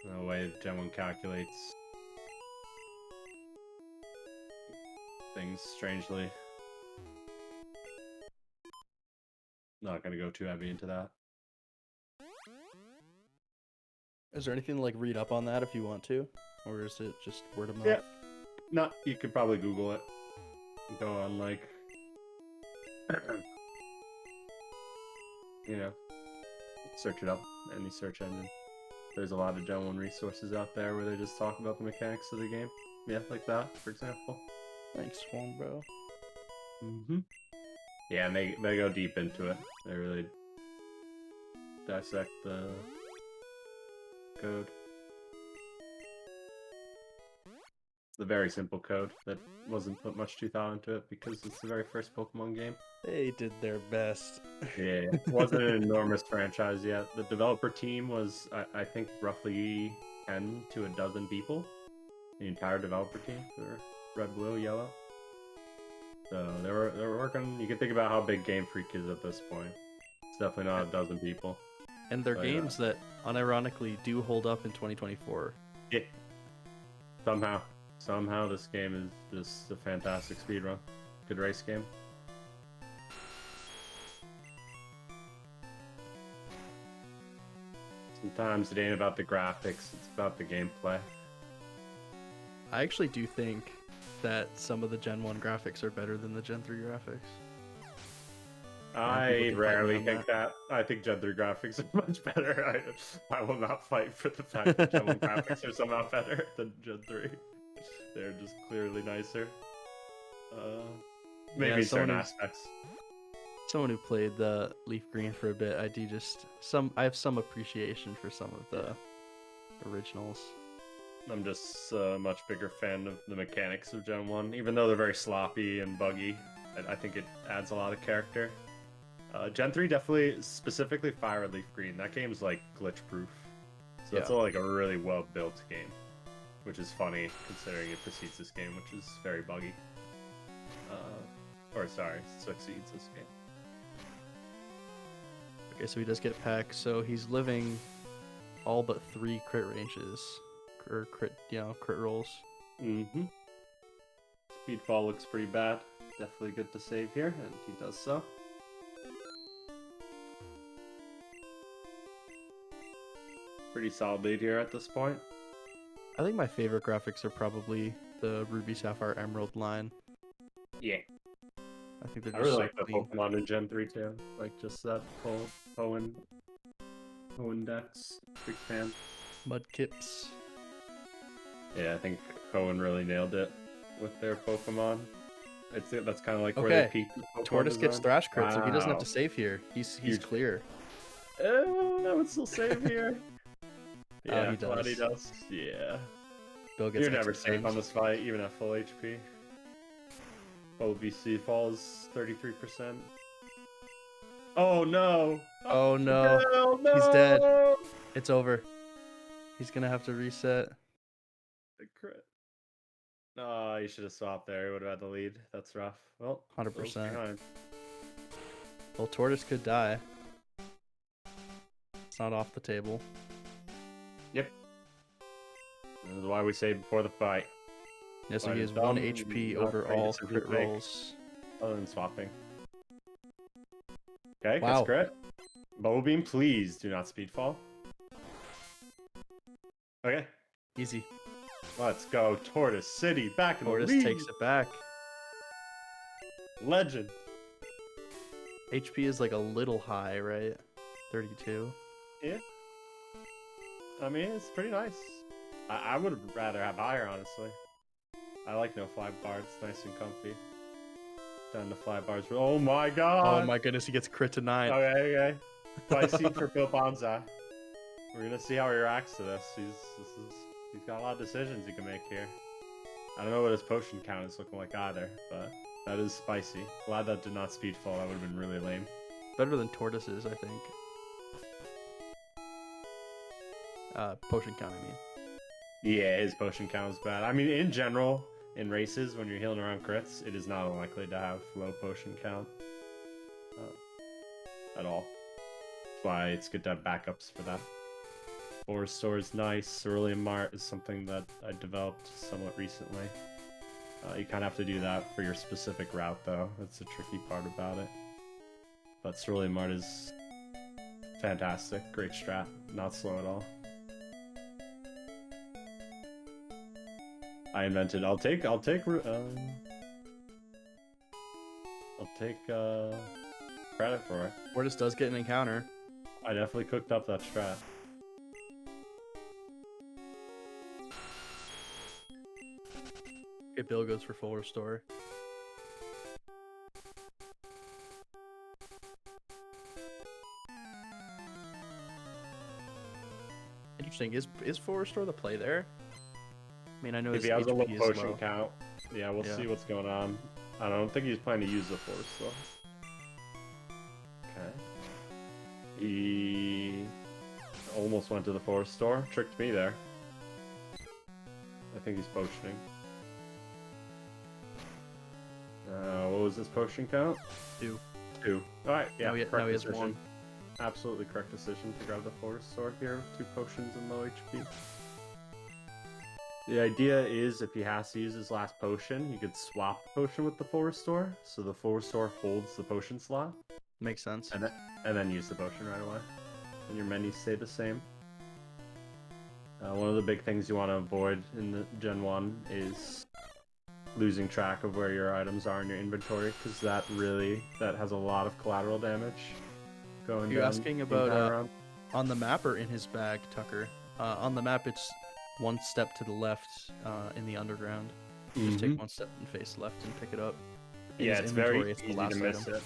[SPEAKER 1] The way Gen 1 calculates things strangely. Not gonna go too heavy into that.
[SPEAKER 2] Is there anything to like read up on that if you want to? Or is it just word of mouth?
[SPEAKER 1] Yeah. No, you could probably Google it. Go on like search it up, any search engine. There's a lot of Gen 1 resources out there where they just talk about the mechanics of the game. Yeah, like that, for example.
[SPEAKER 2] Thanks, Swan, bro.
[SPEAKER 1] Yeah, and they go deep into it. They really dissect the code. the very simple code that wasn't put much too thought into it because it's the very first Pokemon game.
[SPEAKER 2] They did their best.
[SPEAKER 1] Yeah, it wasn't an enormous franchise yet. The developer team was, I think, roughly 10 to a dozen people. The entire developer team for Red, Blue, Yellow. So they were working. You can think about how big Game Freak is at this point. It's definitely not a dozen people.
[SPEAKER 2] And they're games that unironically do hold up in 2024.
[SPEAKER 1] Yeah. Somehow this game is just a fantastic speedrun. Good race game. Sometimes it ain't about the graphics, it's about the gameplay.
[SPEAKER 2] I actually do think that some of the Gen 1 graphics are better than the Gen 3 graphics.
[SPEAKER 1] I rarely think that. I think Gen 3 graphics are much better. I will not fight for the fact that Gen 1 graphics are somehow better than Gen 3. They're just clearly nicer. Maybe certain aspects.
[SPEAKER 2] Someone who played the Leaf Green for a bit, I have some appreciation for some of the originals.
[SPEAKER 1] I'm just a much bigger fan of the mechanics of Gen 1, even though they're very sloppy and buggy. I think it adds a lot of character. Gen 3 definitely, specifically Fire and Leaf Green, that game's like glitch proof. So it's like a really well built game, which is funny considering it precedes this game, which is very buggy. Succeeds this game.
[SPEAKER 2] Okay, so he does get pack, so he's living all but 3 crit ranges, or crit rolls.
[SPEAKER 1] Mm-hmm. Speedfall looks pretty bad. Definitely good to save here, and he does so. Pretty solid lead here at this point.
[SPEAKER 2] I think my favorite graphics are probably the Ruby, Sapphire, Emerald line.
[SPEAKER 1] Yeah.
[SPEAKER 2] I think they're
[SPEAKER 1] I
[SPEAKER 2] just
[SPEAKER 1] really
[SPEAKER 2] so
[SPEAKER 1] like the
[SPEAKER 2] clean.
[SPEAKER 1] Pokemon in Gen 3 too. Like just that whole Hoenn decks. Big fan.
[SPEAKER 2] Mudkips.
[SPEAKER 1] Yeah, I think Hoenn really nailed it with their Pokemon. That's kind of like where
[SPEAKER 2] Okay,
[SPEAKER 1] they peaked.
[SPEAKER 2] Tortoise gets thrash crit, so he doesn't have to save here. He's clear.
[SPEAKER 1] I would still save here. Yeah,
[SPEAKER 2] he does.
[SPEAKER 1] glad he does. Yeah.
[SPEAKER 2] Bill gets
[SPEAKER 1] You're never
[SPEAKER 2] extra
[SPEAKER 1] safe
[SPEAKER 2] turns.
[SPEAKER 1] on this fight, even at full HP. OBC falls 33%. Oh no!
[SPEAKER 2] Oh no.
[SPEAKER 1] Hell no!
[SPEAKER 2] He's dead. It's over. He's gonna have to reset.
[SPEAKER 1] The crit. Oh, you should have swapped there. He would have had the lead. That's rough. Well,
[SPEAKER 2] 100%. Well, Tortoise could die. It's not off the table.
[SPEAKER 1] Yep. This is why we say before the fight.
[SPEAKER 2] Yeah, so he has 1 HP over all crit rolls.
[SPEAKER 1] Other than swapping. Okay,
[SPEAKER 2] Wow.
[SPEAKER 1] gets crit. Bubble Beam, please do not speedfall. Okay.
[SPEAKER 2] Easy.
[SPEAKER 1] Let's go. Tortoise City back in the lead.
[SPEAKER 2] Tortoise takes it back.
[SPEAKER 1] Legend.
[SPEAKER 2] HP is like a little high, right? 32.
[SPEAKER 1] Yeah. I mean, it's pretty nice. I would rather have higher, honestly. I like no fly bar. It's nice and comfy. Down to fly bars. Oh my god!
[SPEAKER 2] Oh my goodness, he gets crit to 9.
[SPEAKER 1] Okay. Spicy for BillBonzai. We're gonna see how he reacts to this. He's got a lot of decisions he can make here. I don't know what his potion count is looking like either, but that is spicy. Glad that did not speedfall. That would have been really lame.
[SPEAKER 2] Better than Tortoise's, I think. Potion count, I mean.
[SPEAKER 1] Yeah, his potion count is bad. I mean, in general, in races, when you're healing around crits, it is not unlikely to have low potion count. At all. That's why it's good to have backups for that. Forest Store is nice. Cerulean Mart is something that I developed somewhat recently. You kind of have to do that for your specific route, though. That's the tricky part about it. But Cerulean Mart is fantastic. Great strat. Not slow at all. I invented. I'll take credit for it.
[SPEAKER 2] Tortoise does get an encounter.
[SPEAKER 1] I definitely cooked up that strat.
[SPEAKER 2] Okay, Bill goes for full restore. Interesting. Is full restore the play there? I mean, I know
[SPEAKER 1] If
[SPEAKER 2] his
[SPEAKER 1] he has a low
[SPEAKER 2] HP is
[SPEAKER 1] potion
[SPEAKER 2] low.
[SPEAKER 1] count, yeah, we'll
[SPEAKER 2] Yeah.
[SPEAKER 1] see what's going on. I don't think he's planning to use the force though. Okay. He almost went to the forest store. Tricked me there. I think he's potioning. What was his potion count?
[SPEAKER 2] 2.
[SPEAKER 1] 2. Alright, yeah,
[SPEAKER 2] Now he
[SPEAKER 1] correct
[SPEAKER 2] has
[SPEAKER 1] decision.
[SPEAKER 2] 1.
[SPEAKER 1] Absolutely correct decision to grab the forest sword here. 2 potions and low HP. The idea is if he has to use his last potion, he could swap the potion with the forest store, so the forest store holds the potion slot.
[SPEAKER 2] Makes sense.
[SPEAKER 1] And then use the potion right away. And your menus stay the same. One of the big things you want to avoid in the Gen 1 is losing track of where your items are in your inventory, because that has a lot of collateral damage going down.
[SPEAKER 2] You're asking about on the map or in his bag, Tucker? On the map, it's 1 step to the left in the underground. Just take 1 step and face left and pick it up. In
[SPEAKER 1] yeah,
[SPEAKER 2] his
[SPEAKER 1] it's
[SPEAKER 2] inventory,
[SPEAKER 1] very
[SPEAKER 2] it's the
[SPEAKER 1] easy
[SPEAKER 2] last
[SPEAKER 1] to miss
[SPEAKER 2] item.
[SPEAKER 1] it.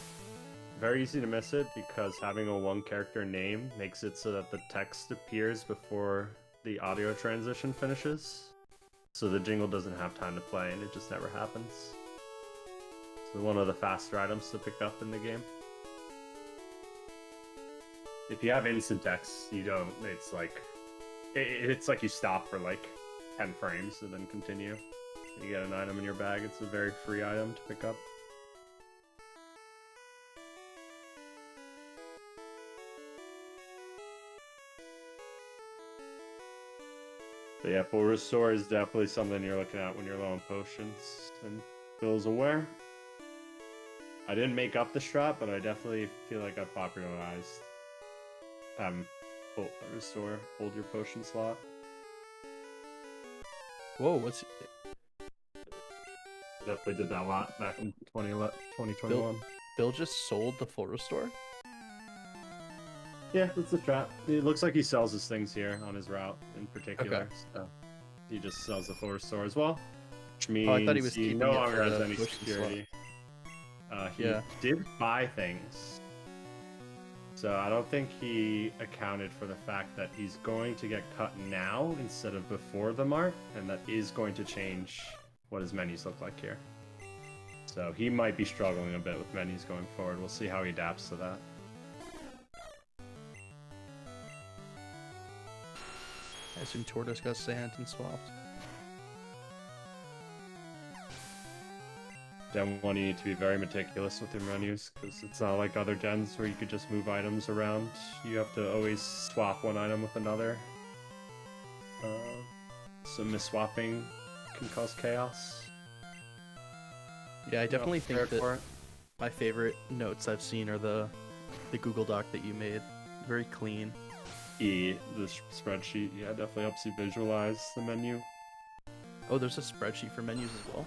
[SPEAKER 1] Very easy to miss it because having a 1 character name makes it so that the text appears before the audio transition finishes. So the jingle doesn't have time to play and it just never happens. So one of the faster items to pick up in the game. If you have instant text, you don't, it's like you stop for like 10 frames and then continue. You get an item in your bag, it's a very free item to pick up. But yeah, forest sword is definitely something you're looking at when you're low on potions, and Bill's aware. I didn't make up the strat, but I definitely feel like I popularized having restore, hold your potion slot.
[SPEAKER 2] Whoa, what's...
[SPEAKER 1] Definitely did that a lot back in 2021.
[SPEAKER 2] Bill just sold the full restore?
[SPEAKER 1] Yeah, that's the strat. It looks like he sells his things here on his route in particular.
[SPEAKER 2] Okay.
[SPEAKER 1] So he just sells the forest store as well, which means
[SPEAKER 2] I thought he was
[SPEAKER 1] he
[SPEAKER 2] keeping
[SPEAKER 1] no
[SPEAKER 2] it
[SPEAKER 1] longer
[SPEAKER 2] for
[SPEAKER 1] has
[SPEAKER 2] the
[SPEAKER 1] any
[SPEAKER 2] potion
[SPEAKER 1] security. He
[SPEAKER 2] Yeah.
[SPEAKER 1] did buy things, so I don't think he accounted for the fact that he's going to get cut now instead of before the mark, and that is going to change what his menus look like here. So he might be struggling a bit with menus going forward. We'll see how he adapts to that.
[SPEAKER 2] I assume Tortoise got sand and swapped.
[SPEAKER 1] Gen 1, you need to be very meticulous with your menus, because it's not like other gens where you could just move items around. You have to always swap one item with another. So mis-swapping can cause chaos.
[SPEAKER 2] Yeah, I definitely think
[SPEAKER 1] Prepared for
[SPEAKER 2] that my favorite notes I've seen are the Google Doc that you made. Very clean.
[SPEAKER 1] the spreadsheet, yeah, definitely helps you visualize the menu.
[SPEAKER 2] Oh, there's a spreadsheet for menus as well?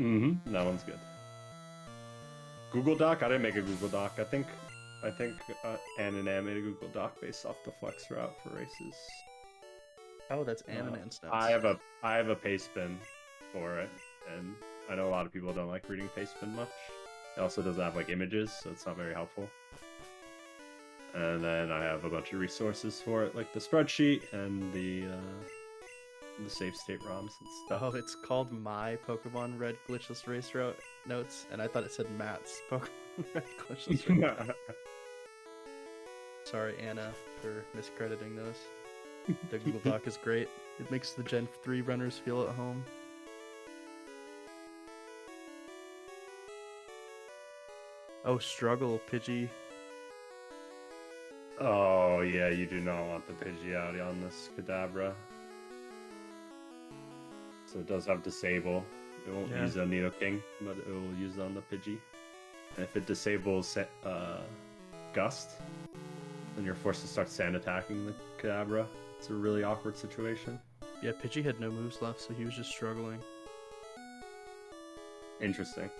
[SPEAKER 1] Mm-hmm. That one's good. Google Doc? I didn't make a Google Doc. I think Ann and Ann made a Google Doc based off the flex route for races.
[SPEAKER 2] Oh, that's Ann and Ann's notes.
[SPEAKER 1] I have a paste bin for it, and I know a lot of people don't like reading paste bin much. It also doesn't have like images, so it's not very helpful. And then I have a bunch of resources for it, like the spreadsheet and the save state ROMs and stuff.
[SPEAKER 2] Oh, it's called My Pokemon Red Glitchless Race Route Notes, and I thought it said Matt's Pokemon Red Glitchless Race Route. Sorry, Anna, for miscrediting those. The Google Doc is great. It makes the Gen 3 runners feel at home. Oh, struggle, Pidgey.
[SPEAKER 1] Oh yeah, you do not want the Pidgeotto on this Kadabra. So it does have disable. It won't use a Nidoking, but it will use it on the Pidgey. And if it disables Gust, then you're forced to start sand attacking the Kadabra. It's a really awkward situation.
[SPEAKER 2] Yeah, Pidgey had no moves left, so he was just struggling.
[SPEAKER 1] Interesting.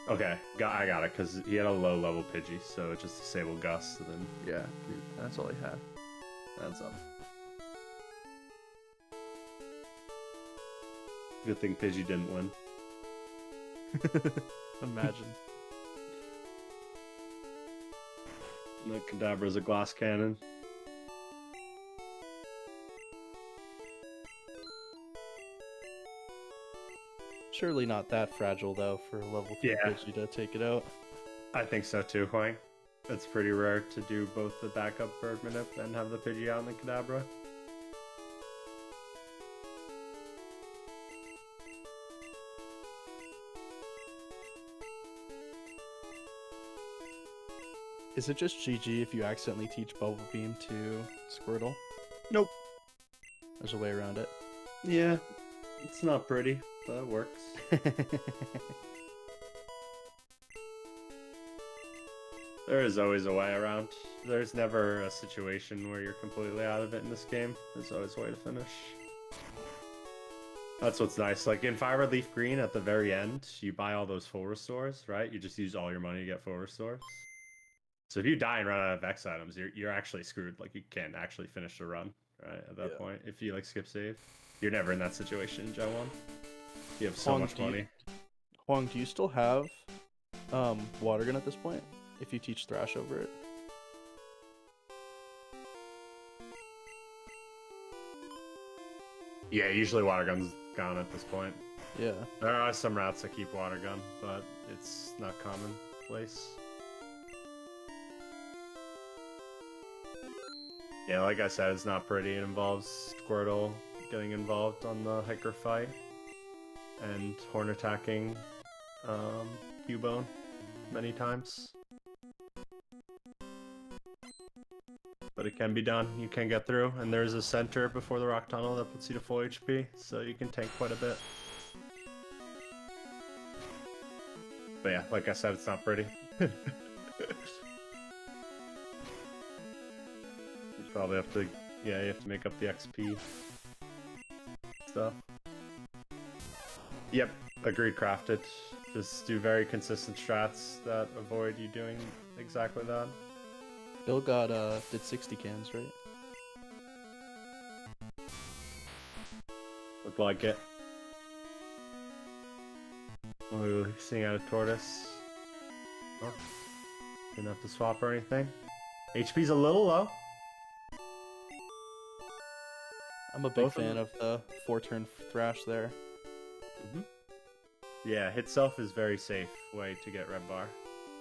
[SPEAKER 1] Okay, I got it, because he had a low level Pidgey, so it just disabled Gust, and then...
[SPEAKER 2] Yeah, that's all he had.
[SPEAKER 1] Adds up. Good thing Pidgey didn't win.
[SPEAKER 2] Imagine.
[SPEAKER 1] And the Kadabra's a glass cannon.
[SPEAKER 2] surely not that fragile though for a level 3
[SPEAKER 1] Yeah.
[SPEAKER 2] Pidgey to take it out.
[SPEAKER 1] I think so too, Huang. It's pretty rare to do both the backup bird manip and have the Pidgey out in the Kadabra.
[SPEAKER 2] Is it just GG if you accidentally teach Bubble Beam to Squirtle?
[SPEAKER 1] Nope.
[SPEAKER 2] There's a way around it.
[SPEAKER 1] Yeah, it's not pretty, but it works. There is always a way around. There's never a situation where you're completely out of it in this game. There's always a way to finish. That's what's nice. Like in Fire Red Leaf Green, at the very end, you buy all those full restores, right? You just use all your money to get full restores. So if you die and run out of X items, you're actually screwed. Like you can't actually finish the run, right? At that point, if you like skip save, you're never in that situation in Gen 1. You have so
[SPEAKER 2] Huang,
[SPEAKER 1] much money.
[SPEAKER 2] Huang, do you still have Water Gun at this point? If you teach Thrash over it?
[SPEAKER 1] Yeah, usually Water Gun's gone at this point.
[SPEAKER 2] Yeah.
[SPEAKER 1] There are some routes that keep Water Gun, but it's not commonplace. Yeah, like I said, it's not pretty. It involves Squirtle getting involved on the hiker fight and horn attacking Cubone many times. But it can be done. You can get through, and there's a center before the rock tunnel that puts you to full HP, so you can tank quite a bit. But yeah, like I said, it's not pretty. You probably have to, yeah, you have to make up the XP stuff. Yep, agreed, crafted. Just do very consistent strats that avoid you doing exactly that.
[SPEAKER 2] Bill did 60 cans, right?
[SPEAKER 1] Look like it. Ooh, seeing out of Tortoise. Oh, didn't have to swap or anything. HP's a little low.
[SPEAKER 2] I'm a big fan of the 4-turn Thrash there.
[SPEAKER 1] Yeah, hit self is very safe way to get red bar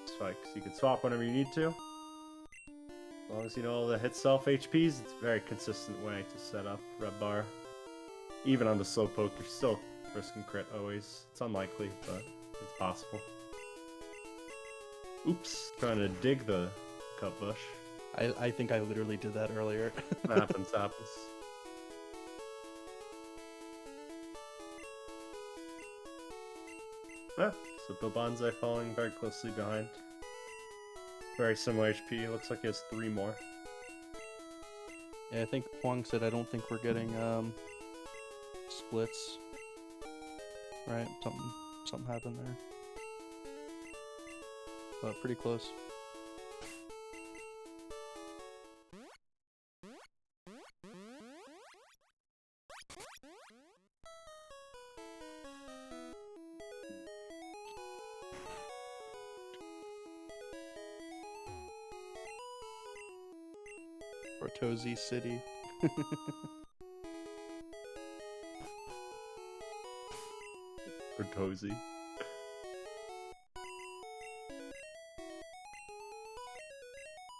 [SPEAKER 1] spikes. You can swap whenever you need to. As long as you know all the hit self HPs, it's a very consistent way to set up red bar. Even on the slowpoke, you're still risking crit always. It's unlikely, but it's possible. Oops, trying to dig the cut bush.
[SPEAKER 2] I think I literally did that earlier.
[SPEAKER 1] Happens. Yeah, so BillBonzai falling very closely behind. Very similar HP. Looks like he has 3 more.
[SPEAKER 2] Yeah, I think Huang said I don't think we're getting splits. Right? Something happened there. But pretty close. TortoiseCity.
[SPEAKER 1] Tortoise.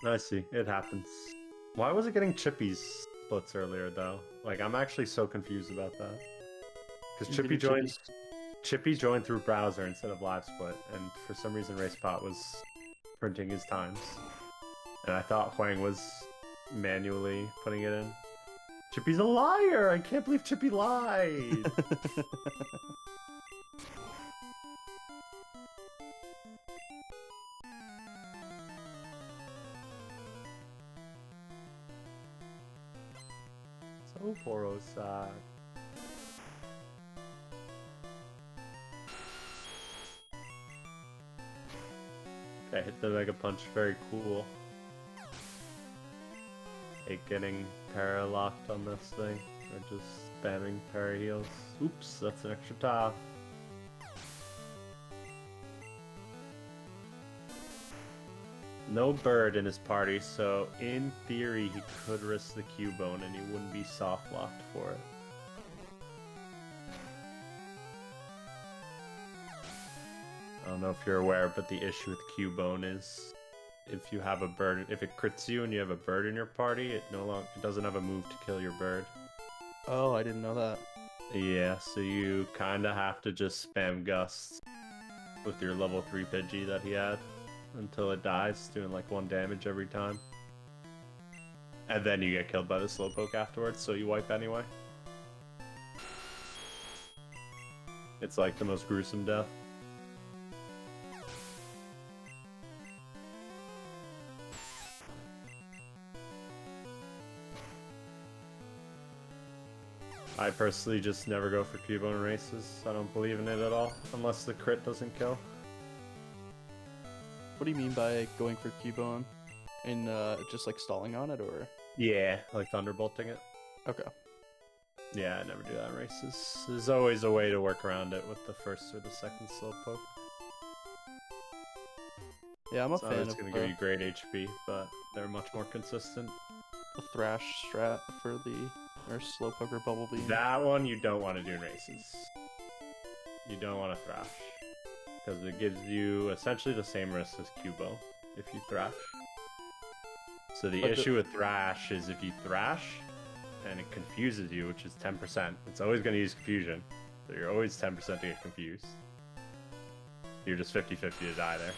[SPEAKER 1] I see. It happens. Why was it getting Chippy's splits earlier, though? Like, I'm actually so confused about that. Because Chippy joined through browser instead of live split, and for some reason RacePot was printing his times. And I thought Huang was manually putting it in. Chippy's a liar! I can't believe Chippy lied! So poor sad. Okay, hit the Mega Punch, very cool. Hate getting para-locked on this thing, or just spamming para heals. Oops, that's an extra tile. No bird in his party, so in theory he could risk the Cubone and he wouldn't be soft locked for it. don't know if you're aware, but the issue with Cubone is if you have a bird, if it crits you and you have a bird in your party, it doesn't have a move to kill your bird.
[SPEAKER 2] Oh, I didn't know that.
[SPEAKER 1] Yeah, so you kind of have to just spam Gust with your level 3 Pidgey that he had until it dies, doing like 1 damage every time. And then you get killed by the Slowpoke afterwards, so you wipe anyway. It's like the most gruesome death. I personally just never go for Cubone races. I don't believe in it at all, unless the crit doesn't kill.
[SPEAKER 2] What do you mean by going for Cubone? And just like stalling on it, or?
[SPEAKER 1] Yeah, like Thunderbolting it.
[SPEAKER 2] Okay.
[SPEAKER 1] Yeah, I never do that in races. There's always a way to work around it with the first or the second Slowpoke.
[SPEAKER 2] Yeah, I'm a fan
[SPEAKER 1] It's
[SPEAKER 2] of
[SPEAKER 1] going to give you great HP, but they're much more consistent.
[SPEAKER 2] the Thrash strat for the Slowpoke or Bubble Beam.
[SPEAKER 1] That one you don't want to do in races. You don't want to Thrash. Because it gives you essentially the same risk as Cubo if you Thrash. So the issue with Thrash is if you Thrash and it confuses you, which is 10%, it's always going to use Confusion. So you're always 10% to get confused. You're just 50-50 to die there.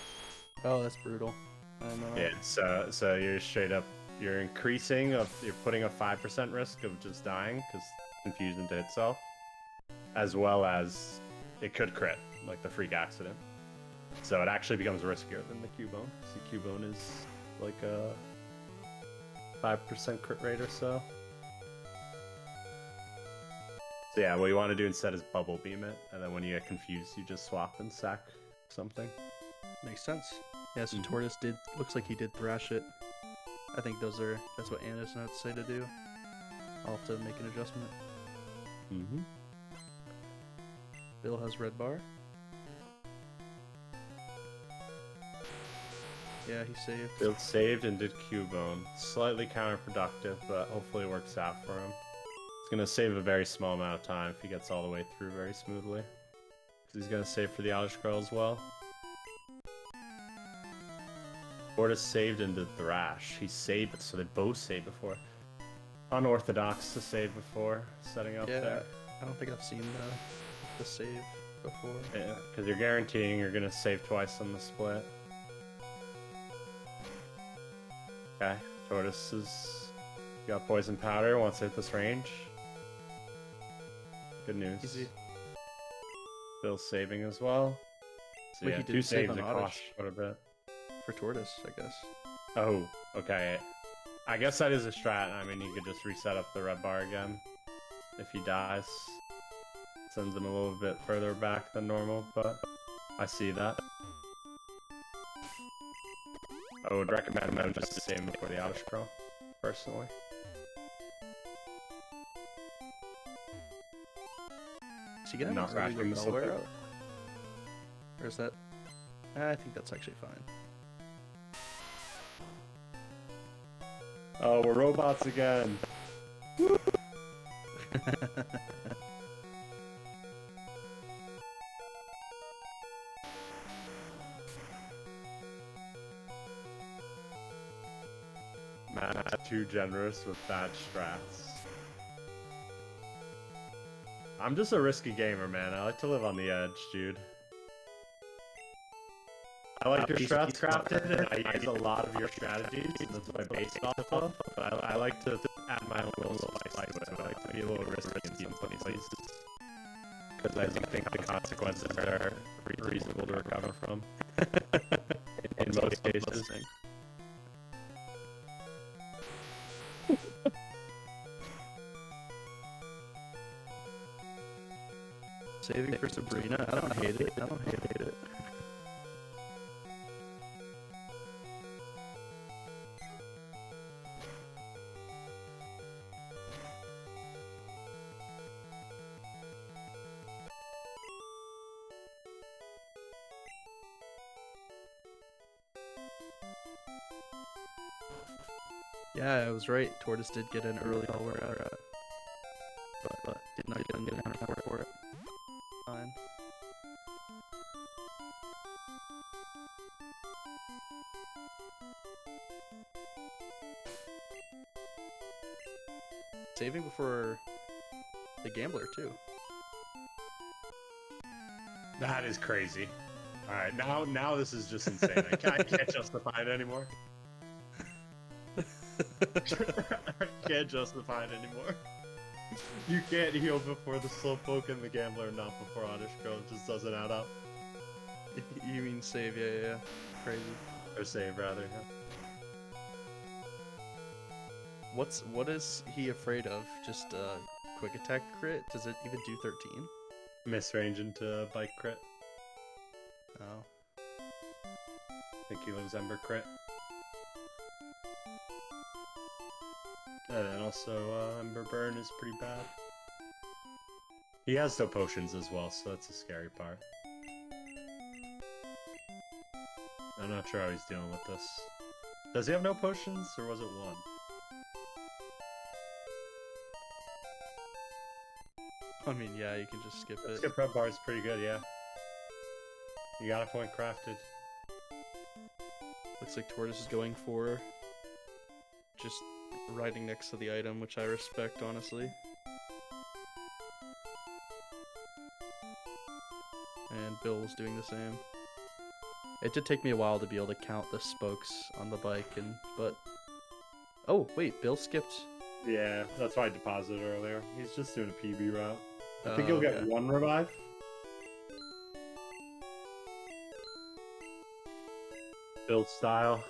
[SPEAKER 2] Oh, that's brutal. I know.
[SPEAKER 1] Yeah, so you're straight up, you're putting a 5% risk of just dying because confused into itself, as well as it could crit, like the freak accident. So it actually becomes riskier than the Cubone. The Cubone is like a 5% crit rate or so. So yeah, what you want to do instead is Bubble Beam it, and then when you get confused, you just swap and sack something.
[SPEAKER 2] Makes sense. Yeah, so Tortoise looks like he did Thrash it. I think that's what Anna's notes say to do. I'll have to make an adjustment.
[SPEAKER 1] Mm-hmm.
[SPEAKER 2] Bill has red bar. Yeah, he saved.
[SPEAKER 1] Bill saved and did Cubone. Slightly counterproductive, but hopefully it works out for him. It's going to save a very small amount of time if he gets all the way through very smoothly. Because he's going to save for the outer scroll as well. Tortoise saved and did Thrash. He saved, so they both saved before. Unorthodox to save before setting up there.
[SPEAKER 2] I don't think I've seen the save before.
[SPEAKER 1] Yeah, because you're guaranteeing you're going to save twice on the split. Okay, Tortoise has got Poison Powder, wants to hit this range. Good news.
[SPEAKER 2] Easy.
[SPEAKER 1] Bill's saving as well. So
[SPEAKER 2] Wait,
[SPEAKER 1] yeah,
[SPEAKER 2] he
[SPEAKER 1] 2
[SPEAKER 2] did save
[SPEAKER 1] saves
[SPEAKER 2] on
[SPEAKER 1] across
[SPEAKER 2] Oddish.
[SPEAKER 1] quite a bit.
[SPEAKER 2] For Tortoise, I guess.
[SPEAKER 1] Oh, okay. I guess that is a strat. I mean, you could just reset up the red bar again if he dies. Sends him a little bit further back than normal, but I see that. I would recommend him just to save him before the outer scroll, personally.
[SPEAKER 2] Is he gonna
[SPEAKER 1] Not
[SPEAKER 2] have
[SPEAKER 1] rashing the
[SPEAKER 2] Bellware
[SPEAKER 1] Slowpoke.
[SPEAKER 2] out? Or is that? I think that's actually fine.
[SPEAKER 1] Oh, we're robots again. Man, I'm too generous with bad strats. I'm just a risky gamer, man. I like to live on the edge, dude. I like your strats crafted, and I use a lot of your strategies, and that's what I base it off of, but I like to add my own little spice to it. I like to be a little risky in some places. Because I think the consequences are reasonable to recover from. in most cases.
[SPEAKER 2] Saving for Sabrina? I don't hate it. I don't hate it. Yeah, I was right. Tortoise did get an early Bellware out, but did not get an for it. Fine. saving before the gambler too.
[SPEAKER 1] That is crazy. All right, now this is just insane. I can't justify it anymore. I can't justify it anymore. You can't heal before the Slowpoke and the Gambler, not before Oddish Girl. It just doesn't add up.
[SPEAKER 2] You mean save? Yeah. Crazy.
[SPEAKER 1] Or save, rather. Yeah.
[SPEAKER 2] What is he afraid of? Just quick attack crit? Does it even do 13?
[SPEAKER 1] Miss range into Bike crit.
[SPEAKER 2] Oh.
[SPEAKER 1] I think he lives Ember crit. And then also Ember Burn is pretty bad. He has no potions as well, so that's a scary part. I'm not sure how he's dealing with this. Does he have no potions, or was it one?
[SPEAKER 2] I mean, yeah, you can just skip it.
[SPEAKER 1] Skip red bar is pretty good, yeah. You got a point crafted.
[SPEAKER 2] Looks like Tortoise is going for just riding next to the item, which I respect, honestly. And Bill was doing the same. It did take me a while to be able to count the spokes on the bike, but oh wait, Bill skipped.
[SPEAKER 1] Yeah, that's why I deposited earlier. He's just doing a PB route. I think he'll
[SPEAKER 2] okay.
[SPEAKER 1] get one revive. Build style.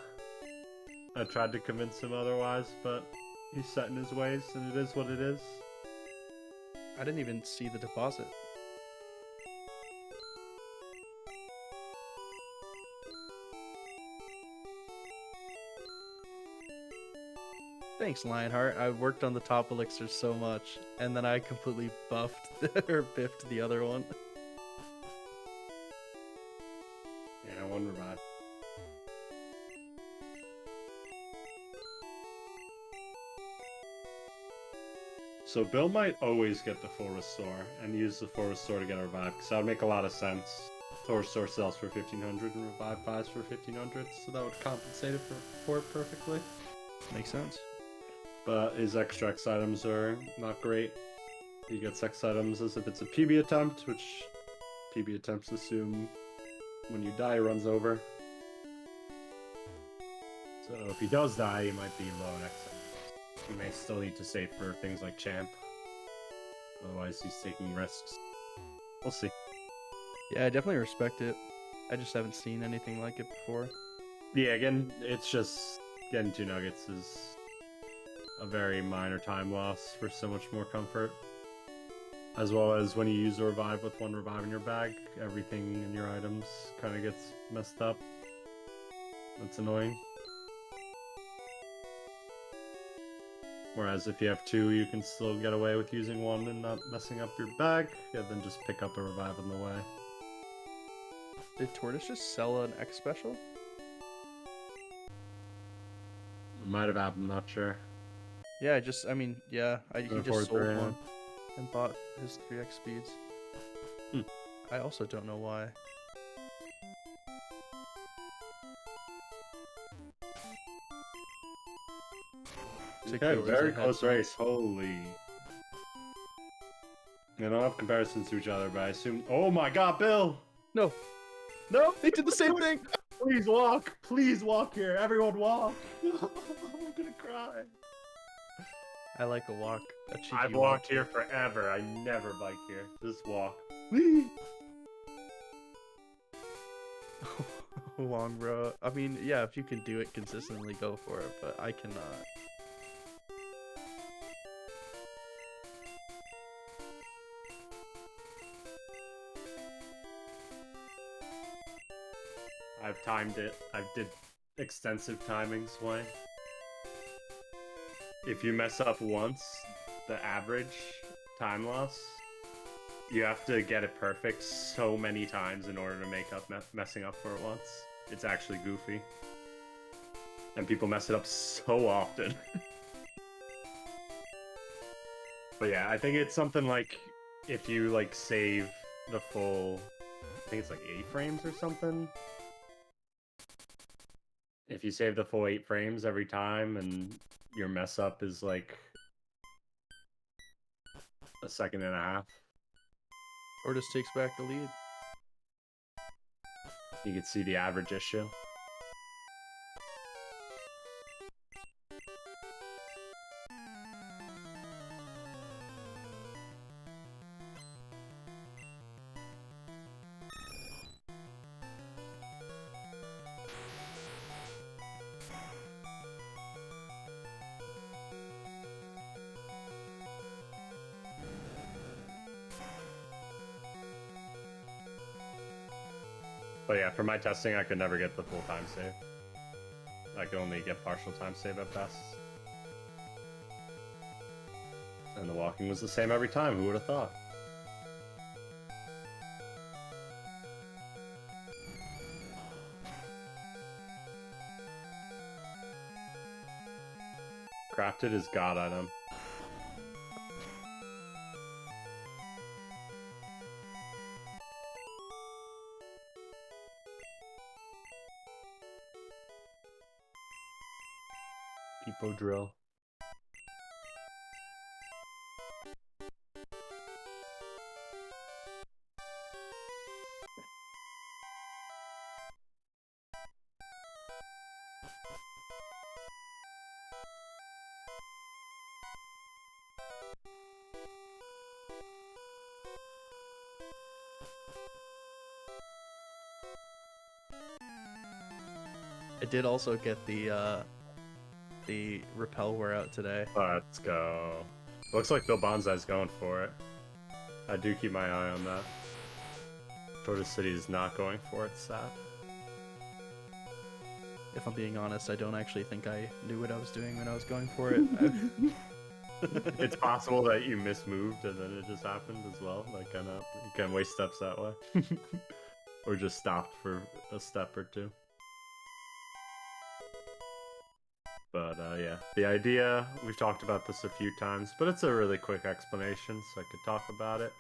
[SPEAKER 1] I tried to convince him otherwise, but he's set in his ways, and it is what it is.
[SPEAKER 2] I didn't even see the deposit. Thanks, Lionheart. I worked on the top elixir so much, and then I completely buffed or biffed the other one.
[SPEAKER 1] Yeah, one revive. So Bill might always get the full restore and use the full restore to get a revive, because that would make a lot of sense. Full restore sells for 1500 and revive buys for 1500, so that would compensate it for it perfectly.
[SPEAKER 2] Makes sense.
[SPEAKER 1] But his extra X items are not great. He gets X items as if it's a PB attempt, which PB attempts assume when you die, it runs over. So if he does die, he might be low in X items. He may still need to save for things like Champ. Otherwise, he's taking risks. We'll see.
[SPEAKER 2] Yeah, I definitely respect it. I just haven't seen anything like it before.
[SPEAKER 1] Yeah, again, it's just getting 2 nuggets is a very minor time loss for so much more comfort. As well as when you use a revive with 1 revive in your bag, everything in your items kind of gets messed up. That's annoying. Whereas if you have 2, you can still get away with using 1 and not messing up your bag, and then just pick up a revive on the way.
[SPEAKER 2] Did Tortoise just sell an X special?
[SPEAKER 1] It might have happened, not sure.
[SPEAKER 2] Yeah, he just sold
[SPEAKER 1] Third,
[SPEAKER 2] one and bought his 3x speeds. I also don't know why.
[SPEAKER 1] Okay, very close race. Holy. They don't have comparisons to each other, but I assume. Oh my god, Bill!
[SPEAKER 2] No! No! They did the same thing!
[SPEAKER 1] Please walk! Please walk here! Everyone walk! I'm gonna cry.
[SPEAKER 2] I like a walk. A cheeky
[SPEAKER 1] I've
[SPEAKER 2] walk.
[SPEAKER 1] walked here forever. I never bike here. Just walk. Please!
[SPEAKER 2] Long row. I mean, yeah, if you can do it consistently, go for it, but I cannot.
[SPEAKER 1] I've timed it. I did extensive timings, Sway. If you mess up once, the average time loss, you have to get it perfect so many times in order to make up messing up for it once. It's actually goofy. And people mess it up so often. But yeah, I think it's something like if you like save the full, I think it's like 8 frames or something. If you save the full 8 frames every time and your mess up is like a second and a half.
[SPEAKER 2] Tortoise takes back the lead.
[SPEAKER 1] You can see the average issue. But yeah, for my testing, I could never get the full time save. I could only get partial time save at best. And the walking was the same every time. Who would have thought? Crafted is god item. Peepo drill.
[SPEAKER 2] I did also get the repel wear out today.
[SPEAKER 1] Let's go. Looks like BillBonzai's going for it. I do keep my eye on that. TortoiseCity is not going for it, sad.
[SPEAKER 2] If I'm being honest, I don't actually think I knew what I was doing when I was going for it.
[SPEAKER 1] It's possible that you mismoved and then it just happened as well. Like, I know you can waste steps that way. Or just stopped for a step or two. But yeah, the idea, we've talked about this a few times, but it's a really quick explanation, so I could talk about it.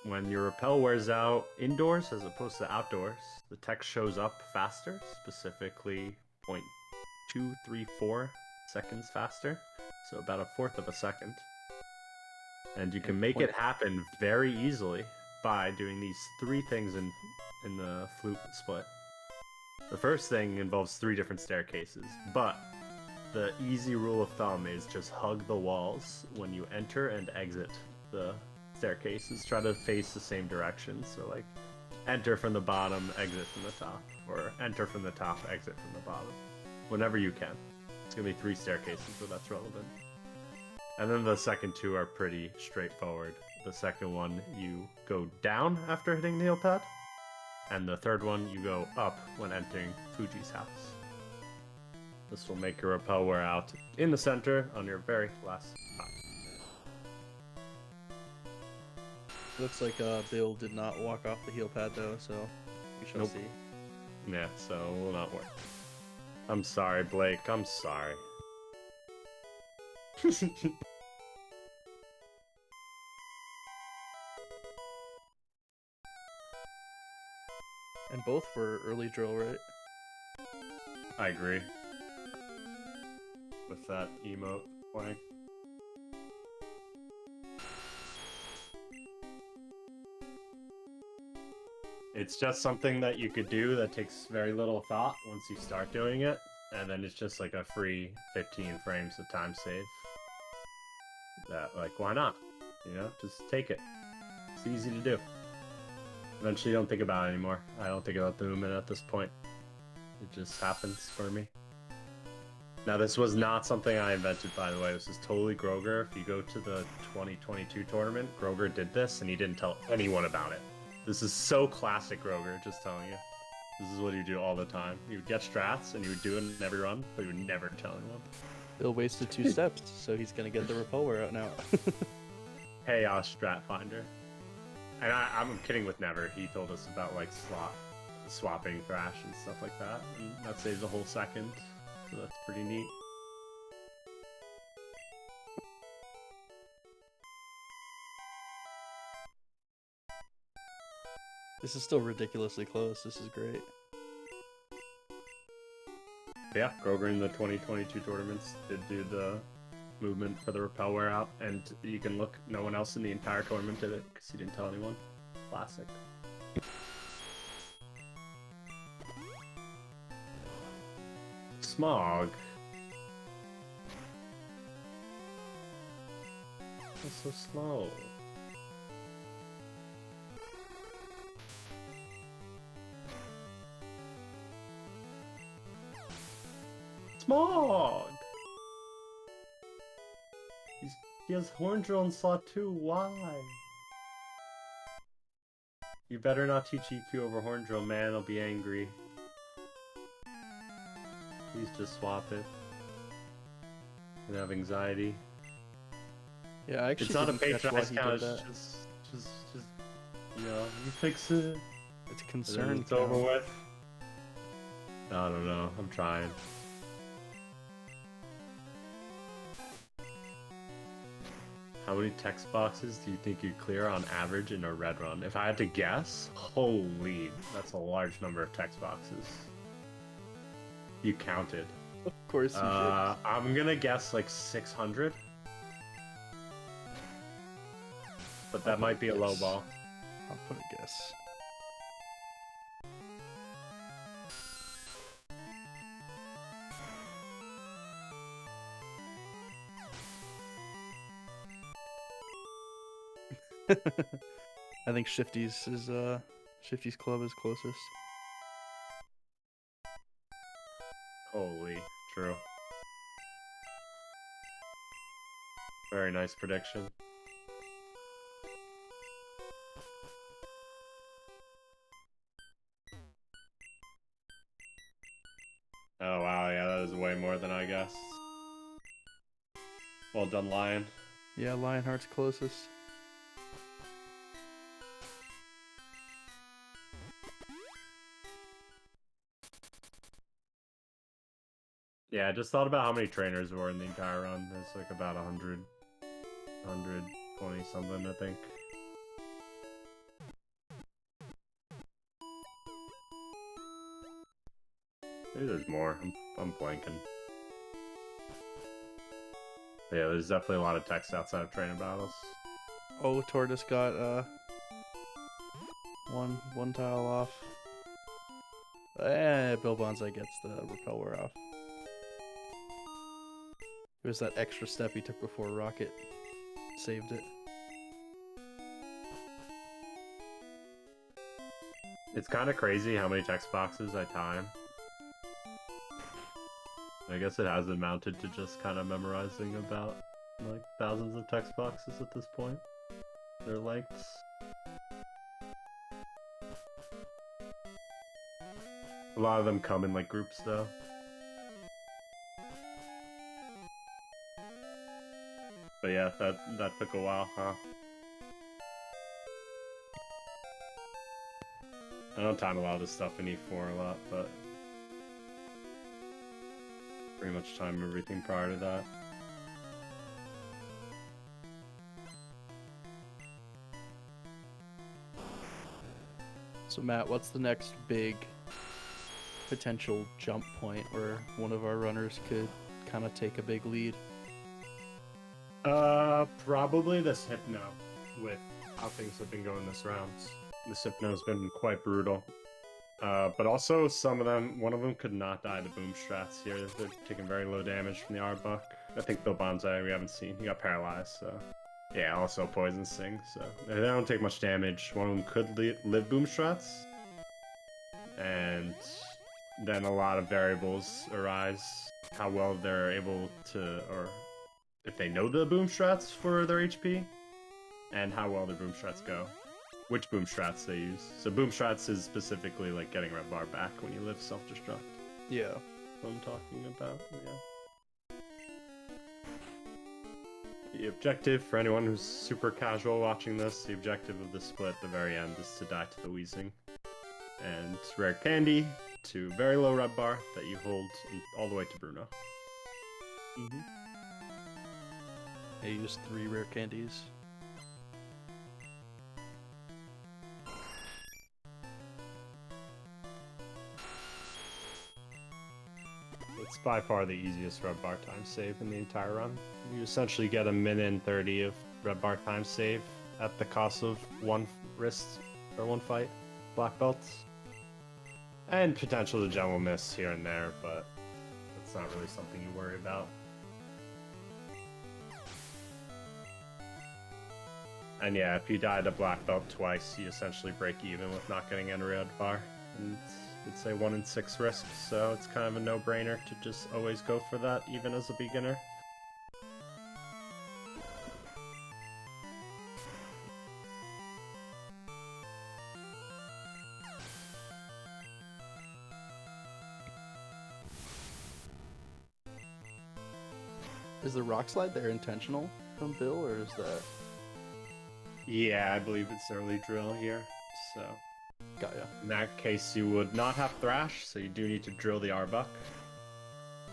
[SPEAKER 1] When your repel wears out indoors as opposed to outdoors, the text shows up faster, specifically 0.234 seconds faster, so about 1/4 of a second. And you can make it happen very easily by doing these 3 things in the flute split. The first thing involves 3 different staircases, but the easy rule of thumb is just hug the walls when you enter and exit the staircases. Try to face the same direction, so like enter from the bottom, exit from the top, or enter from the top, exit from the bottom, whenever you can. It's gonna be 3 staircases, so that's relevant. And then the second 2 are pretty straightforward. The second one, you go down after hitting the heel pad. And the third one, you go up when entering Fuji's house. This will make your repel wear out in the center on your very last time.
[SPEAKER 2] Looks like Bill did not walk off the heel pad though, so we shall see.
[SPEAKER 1] Yeah, so it will not work. I'm sorry, Blake. I'm sorry.
[SPEAKER 2] And both were early drill, right?
[SPEAKER 1] I agree. With that emote playing. It's just something that you could do that takes very little thought once you start doing it, and then it's just like a free 15 frames of time save. That, like, why not? You know, just take it. It's easy to do. Eventually you don't think about it anymore. I don't think about the movement at this point. It just happens for me. Now, this was not something I invented, by the way. This is totally Groger. If you go to the 2022 tournament, Groger did this, and he didn't tell anyone about it. This is so classic Groger, just telling you. This is what he would do all the time. He would get strats, and he would do it in every run, but he would never tell anyone.
[SPEAKER 2] Bill wasted 2 steps, so he's gonna get the repel wear out now.
[SPEAKER 1] Chaos Strat Finder. And I'm kidding with Never. He told us about, like, swapping Thrash and stuff like that. And that saves a whole second. So that's pretty neat.
[SPEAKER 2] This is still ridiculously close. This is great.
[SPEAKER 1] Yeah, Groger in the 2022 tournaments did do the movement for the repel wear out, and you can look, no one else in the entire tournament did it because he didn't tell anyone. Classic. Smog. That's so slow. Smog! He has Horn Drill in slot 2, why? You better not teach EQ over Horn Drill, man, I'll be angry. Please just swap it. I have anxiety.
[SPEAKER 2] Yeah, I actually
[SPEAKER 1] It's not a
[SPEAKER 2] didn't catch why
[SPEAKER 1] patronized
[SPEAKER 2] he
[SPEAKER 1] count,
[SPEAKER 2] did
[SPEAKER 1] it's
[SPEAKER 2] that.
[SPEAKER 1] just, you know, you fix it.
[SPEAKER 2] It's
[SPEAKER 1] And
[SPEAKER 2] concern.
[SPEAKER 1] then it's over with. I don't know, I'm trying. How many text boxes do you think you clear on average in a red run? If I had to guess, holy, that's a large number of text boxes. You counted.
[SPEAKER 2] Of course you did.
[SPEAKER 1] I'm gonna guess like 600. But that might be a low ball.
[SPEAKER 2] I'll put a guess. I think Shifty's club is closest.
[SPEAKER 1] Holy, true. Very nice prediction. Oh wow, yeah, that is way more than I guessed. Well done, Lion.
[SPEAKER 2] Yeah, Lionheart's closest.
[SPEAKER 1] Yeah, I just thought about how many trainers were in the entire run. There's like about 120 something, I think. Maybe there's more. I'm blanking. But yeah, there's definitely a lot of text outside of trainer battles.
[SPEAKER 2] Oh, Tortoise got one tile off. BillBonzai gets the repel wear off. It was that extra step he took before Rocket saved it.
[SPEAKER 1] It's kind of crazy how many text boxes I time. I guess it has amounted to just kind of memorizing about like thousands of text boxes at this point. Their lengths. A lot of them come in like groups though. But yeah, that took a while, huh? I don't time a lot of this stuff in E4 a lot, but pretty much time everything prior to that.
[SPEAKER 2] So Matt, what's the next big potential jump point where one of our runners could kind of take a big lead?
[SPEAKER 1] Probably this Hypno, with how things have been going this round. This Hypno's been quite brutal. But also some of them, one of them could not die to boom strats here. They're taking very low damage from the Arbok. I think BillBonzai we haven't seen. He got paralyzed, so yeah. Also Poison Sting, so they don't take much damage. One of them could live boom strats, and then a lot of variables arise. How well they're able to, or if they know the boom strats for their HP, and how well their boom strats go. Which boom strats they use. So boom strats is specifically like getting red bar back when you live self-destruct.
[SPEAKER 2] Yeah.
[SPEAKER 1] That's what I'm talking about, yeah. The objective, for anyone who's super casual watching this, the objective of the split at the very end is to die to the wheezing. And rare candy to very low red bar that you hold all the way to Bruno.
[SPEAKER 2] Mm-hmm. I used 3 rare candies.
[SPEAKER 1] It's by far the easiest red bar time save in the entire run. You essentially get a minute and 30 of red bar time save at the cost of one wrist or one fight, black belts. And potential to general miss here and there, but it's not really something you worry about. And yeah, if you die to black belt twice, you essentially break even with not getting any red bar. And it's a 1 in 6 risk, so it's kind of a no-brainer to just always go for that, even as a beginner.
[SPEAKER 2] Is the rock slide there intentional from Bill, or is that...
[SPEAKER 1] Yeah, I believe it's early drill here, so...
[SPEAKER 2] Got ya.
[SPEAKER 1] In that case, you would not have Thrash, so you do need to drill the Arbok,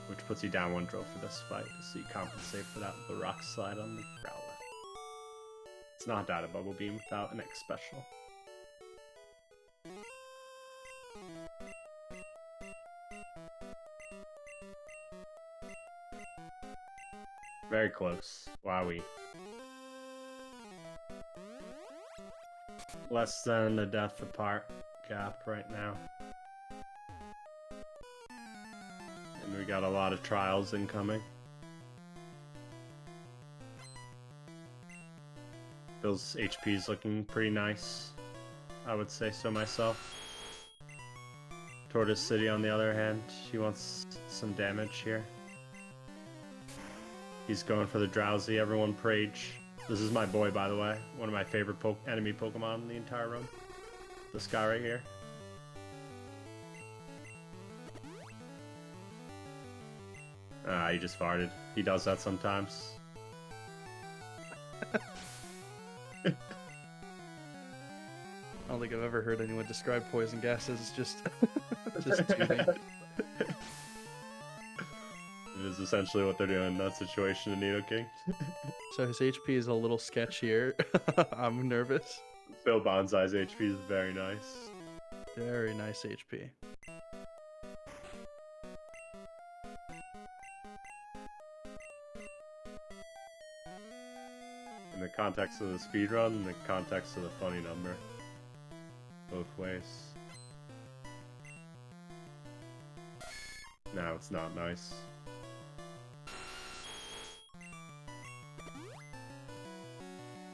[SPEAKER 1] which puts you down 1 drill for this fight, so you compensate for that with the rock slide on the Growlithe. It's not Data Bubble Beam without an X special. Very close. Wowie. Less than a death apart gap right now. And we got a lot of trials incoming. Bill's HP is looking pretty nice. I would say so myself. TortoiseCity, on the other hand, he wants some damage here. He's going for the Drowsy. Everyone Prage. This is my boy, by the way. One of my favorite enemy Pokemon in the entire run. This guy right here. He just farted. He does that sometimes.
[SPEAKER 2] I don't think I've ever heard anyone describe poison gas as just tooting.
[SPEAKER 1] It is essentially what they're doing in that situation in Nidoking.
[SPEAKER 2] So his HP is a little sketchier. I'm nervous.
[SPEAKER 1] BillBonzai's HP is very nice.
[SPEAKER 2] Very nice HP.
[SPEAKER 1] In the context of the speedrun, in the context of the funny number. Both ways. No, it's not nice.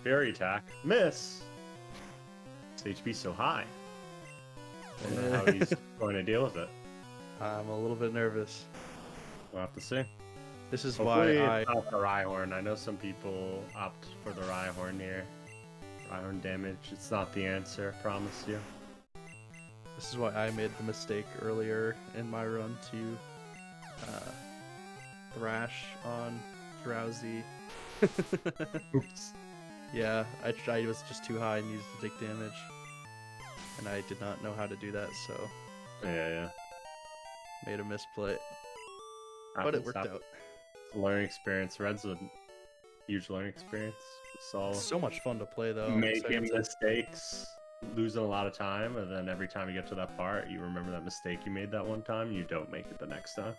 [SPEAKER 1] Fairy attack. Miss! His HP's so high. I don't know how he's going to deal with it.
[SPEAKER 2] I'm a little bit nervous.
[SPEAKER 1] We'll have to see.
[SPEAKER 2] This is
[SPEAKER 1] Hopefully
[SPEAKER 2] why
[SPEAKER 1] it's not the Rhyhorn. I know some people opt for the Rhyhorn here. Rhyhorn damage. It's not the answer, I promise you.
[SPEAKER 2] This is why I made the mistake earlier in my run to thrash on Drowsy.
[SPEAKER 1] Oops.
[SPEAKER 2] Yeah, I was just too high and needed to take damage. And I did not know how to do that, so
[SPEAKER 1] Yeah.
[SPEAKER 2] made a misplay. But it worked out.
[SPEAKER 1] Learning experience. Red's a huge learning experience. So
[SPEAKER 2] It's so much fun to play, though. I'm
[SPEAKER 1] making
[SPEAKER 2] excited to-
[SPEAKER 1] mistakes, losing a lot of time, and then every time you get to that part, you remember that mistake you made that one time, you don't make it the next time.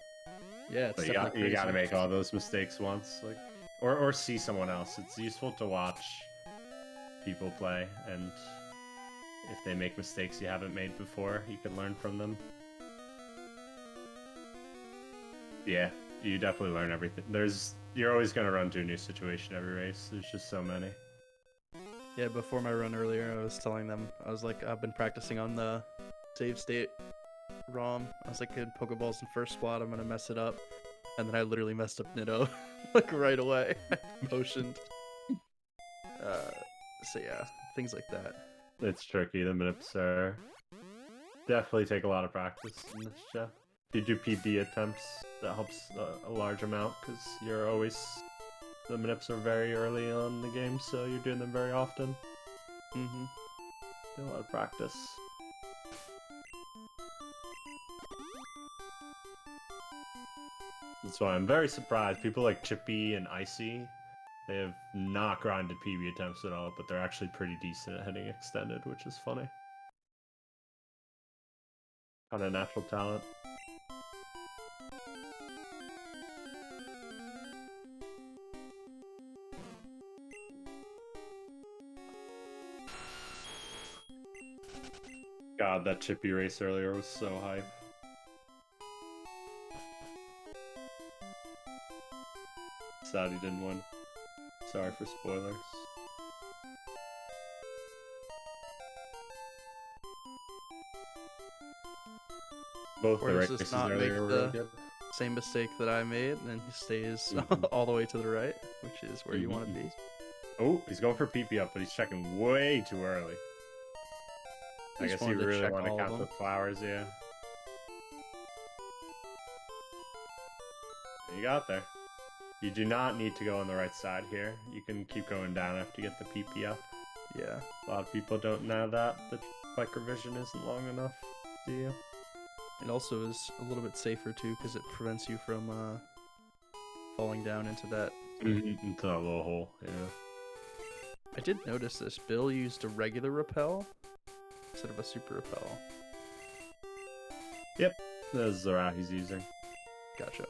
[SPEAKER 2] Yeah, it's
[SPEAKER 1] But
[SPEAKER 2] definitely
[SPEAKER 1] you gotta
[SPEAKER 2] crazy.
[SPEAKER 1] make all those mistakes once, like, or see someone else. It's useful to watch people play, and if they make mistakes you haven't made before, you can learn from them. Yeah, you definitely learn everything. You're always gonna run into a new situation every race. There's just so many.
[SPEAKER 2] Yeah, before my run earlier, I was telling them, I was like, I've been practicing on the save state ROM. I was like, good Pokeballs in first spot, I'm gonna mess it up. And then I literally messed up Nitto, like right away. I motioned. So yeah, things like that.
[SPEAKER 1] It's tricky. The Minips are definitely take a lot of practice in this gem. If you do PB attempts, that helps a large amount because the Minips are very early on in the game, so you're doing them very often.
[SPEAKER 2] Mm-hmm.
[SPEAKER 1] A lot of practice. That's why I'm very surprised. People like Chippy and Icy, they have not grinded PB attempts at all, but they're actually pretty decent at hitting extended, which is funny. Kind of natural talent. God, that chippy race earlier was so hype. Sad he didn't win. Sorry for spoilers. Both
[SPEAKER 2] Or
[SPEAKER 1] the
[SPEAKER 2] does
[SPEAKER 1] races
[SPEAKER 2] this not make
[SPEAKER 1] earlier were really
[SPEAKER 2] the
[SPEAKER 1] good.
[SPEAKER 2] same mistake that I made, and he stays
[SPEAKER 1] Mhm.
[SPEAKER 2] all the way to the right, which is where you want to be?
[SPEAKER 1] Oh, he's going for PP up, but he's checking way too early. I
[SPEAKER 2] Just
[SPEAKER 1] guess he
[SPEAKER 2] wanted to
[SPEAKER 1] really
[SPEAKER 2] check
[SPEAKER 1] wanted to
[SPEAKER 2] all of
[SPEAKER 1] count the
[SPEAKER 2] them.
[SPEAKER 1] flowers, yeah. You got there. You do not need to go on the right side here. You can keep going down after you get the PP up.
[SPEAKER 2] Yeah.
[SPEAKER 1] A lot of people don't know that the biker vision isn't long enough, do you?
[SPEAKER 2] It also is a little bit safer too, because it prevents you from falling down into that.
[SPEAKER 1] Into that little hole, yeah.
[SPEAKER 2] I did notice this. Bill used a regular rappel instead of a super rappel.
[SPEAKER 1] Yep, that's the route he's using.
[SPEAKER 2] Gotcha.